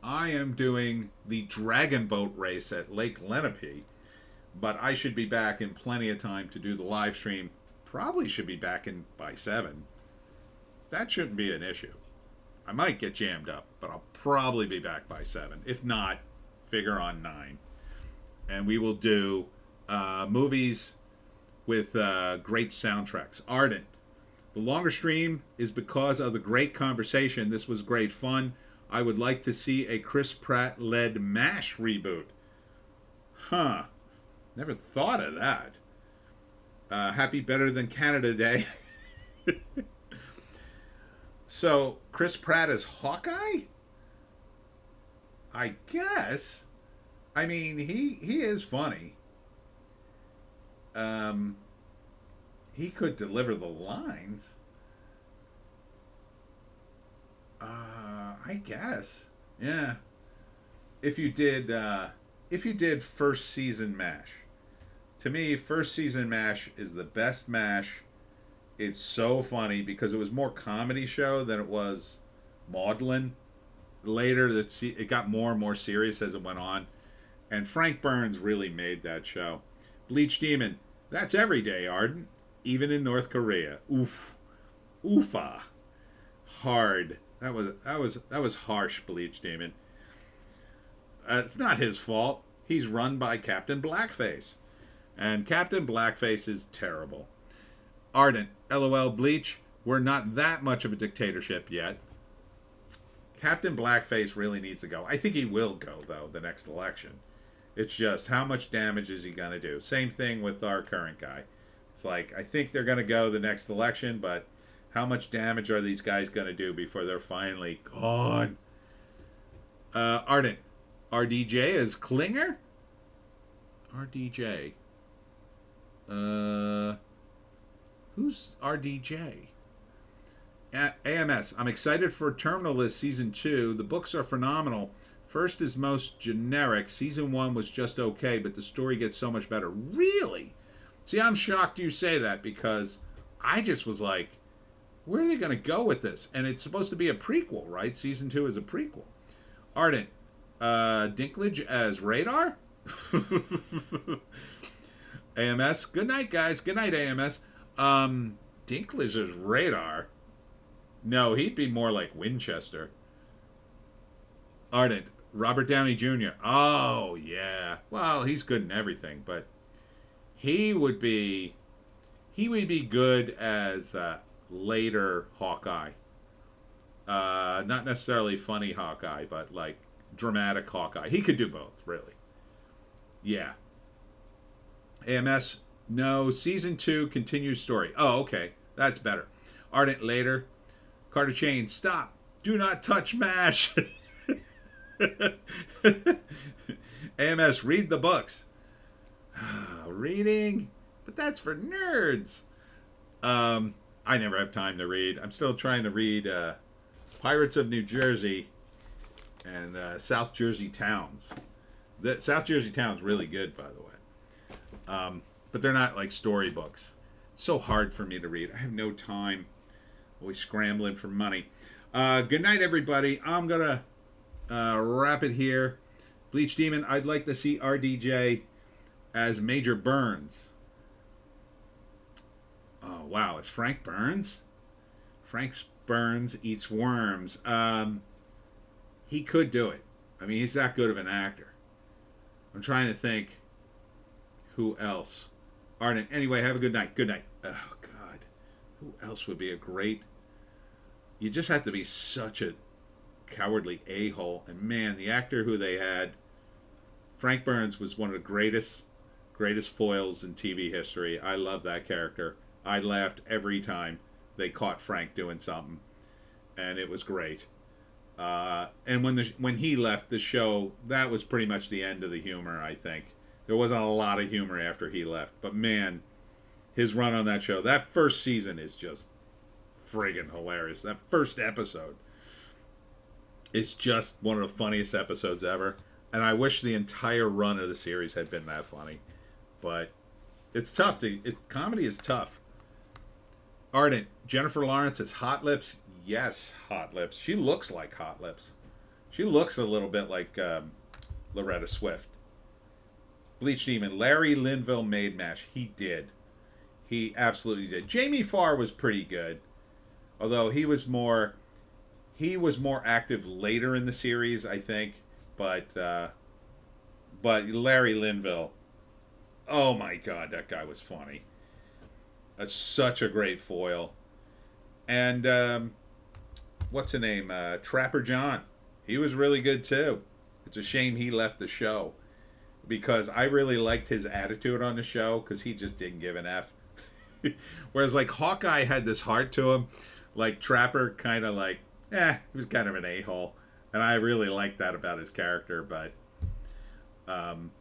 I am doing the Dragon Boat race at Lake Lenape. But I should be back in plenty of time to do the live stream. Probably should be back in by 7. That shouldn't be an issue. I might get jammed up, but I'll probably be back by 7. If not, figure on 9. And we will do movies with great soundtracks. Ardent. The longer stream is because of the great conversation. This was great fun. I would like to see a Chris Pratt-led MASH reboot. Huh. Never thought of that. Happy Better Than Canada Day. So, Chris Pratt is Hawkeye? I guess. I mean, he is funny. He could deliver the lines. I guess. Yeah. If you did first season MASH. To me, first season MASH is the best MASH. It's so funny because it was more comedy show than it was maudlin. Later, it got more and more serious as it went on. And Frank Burns really made that show. Bleach Demon. That's every day, Ardent. Even in North Korea. Oof. Oofa. Hard. That was harsh, Bleach Demon. It's not his fault. He's run by Captain Blackface. And Captain Blackface is terrible. Ardent, LOL Bleach, we're not that much of a dictatorship yet. Captain Blackface really needs to go. I think he will go, though, the next election. It's just, how much damage is he going to do? Same thing with our current guy. It's like, I think they're going to go the next election, but how much damage are these guys going to do before they're finally gone? Ardent, RDJ is Klinger? RDJ. Who's RDJ? AMS. I'm excited for Terminal List Season 2. The books are phenomenal. First is most generic. Season 1 was just okay, but the story gets so much better. Really? See, I'm shocked you say that because I just was like, where are they going to go with this? And it's supposed to be a prequel, right? Season 2 is a prequel. Ardent. Dinklage as Radar? AMS. Good night, guys. Good night, AMS. Dinklage as Radar? No, he'd be more like Winchester. Ardent. Robert Downey Jr. Oh, yeah. Well, he's good in everything, but he would be good as later Hawkeye. Not necessarily funny Hawkeye, but like dramatic Hawkeye. He could do both, really. Yeah. AMS, no. Season 2 continues story. Oh, okay. That's better. Ardent later. Carter Chain, stop. Do not touch MASH. AMS, read the books. Reading? But that's for nerds. I never have time to read. I'm still trying to read Pirates of New Jersey and South Jersey Towns. The South Jersey Towns really good, by the way. But they're not like storybooks. It's so hard for me to read. I have no time. Always scrambling for money. Good night, everybody. I'm going to wrap it here. Bleach Demon, I'd like to see RDJ as Major Burns. Oh, wow. Is Frank Burns? Frank Burns eats worms. He could do it. I mean, he's that good of an actor. I'm trying to think who else. Arden. Anyway, have a good night. Good night. Oh, God. Who else would be a great... You just have to be such a cowardly a-hole. And, man, the actor who they had, Frank Burns, was one of the greatest foils in TV history. I love that character. I laughed every time they caught Frank doing something, and it was great. And when he left the show, that was pretty much the end of the humor, I think. There wasn't a lot of humor after he left. But, man, his run on that show, that first season is just friggin' hilarious. That first episode is just one of the funniest episodes ever. And I wish the entire run of the series had been that funny. But it's tough. Comedy is tough. Ardent, Jennifer Lawrence is Hot Lips. Yes, Hot Lips. She looks like Hot Lips. She looks a little bit like Loretta Swift. Bleach Demon, Larry Linville made MASH. He did. He absolutely did. Jamie Farr was pretty good, although he was more active later in the series, I think. But Larry Linville, oh my God, that guy was funny. That's such a great foil. And what's the name? Trapper John. He was really good too. It's a shame he left the show, because I really liked his attitude on the show, because he just didn't give an F. Whereas like Hawkeye had this heart to him, like Trapper kind of like, he was kind of an a-hole. And I really liked that about his character. But and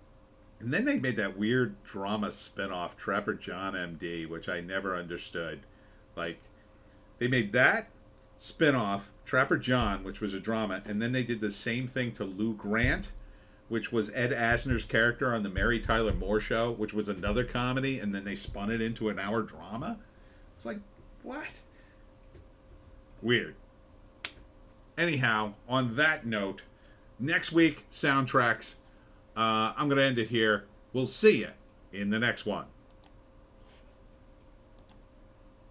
then they made that weird drama spinoff, Trapper John MD, which I never understood. Like, they made that spinoff, Trapper John, which was a drama, and then they did the same thing to Lou Grant, which was Ed Asner's character on the Mary Tyler Moore Show, which was another comedy, and then they spun it into an hour drama. It's like, what? Weird. Anyhow, on that note, next week, soundtracks. I'm going to end it here. We'll see you in the next one.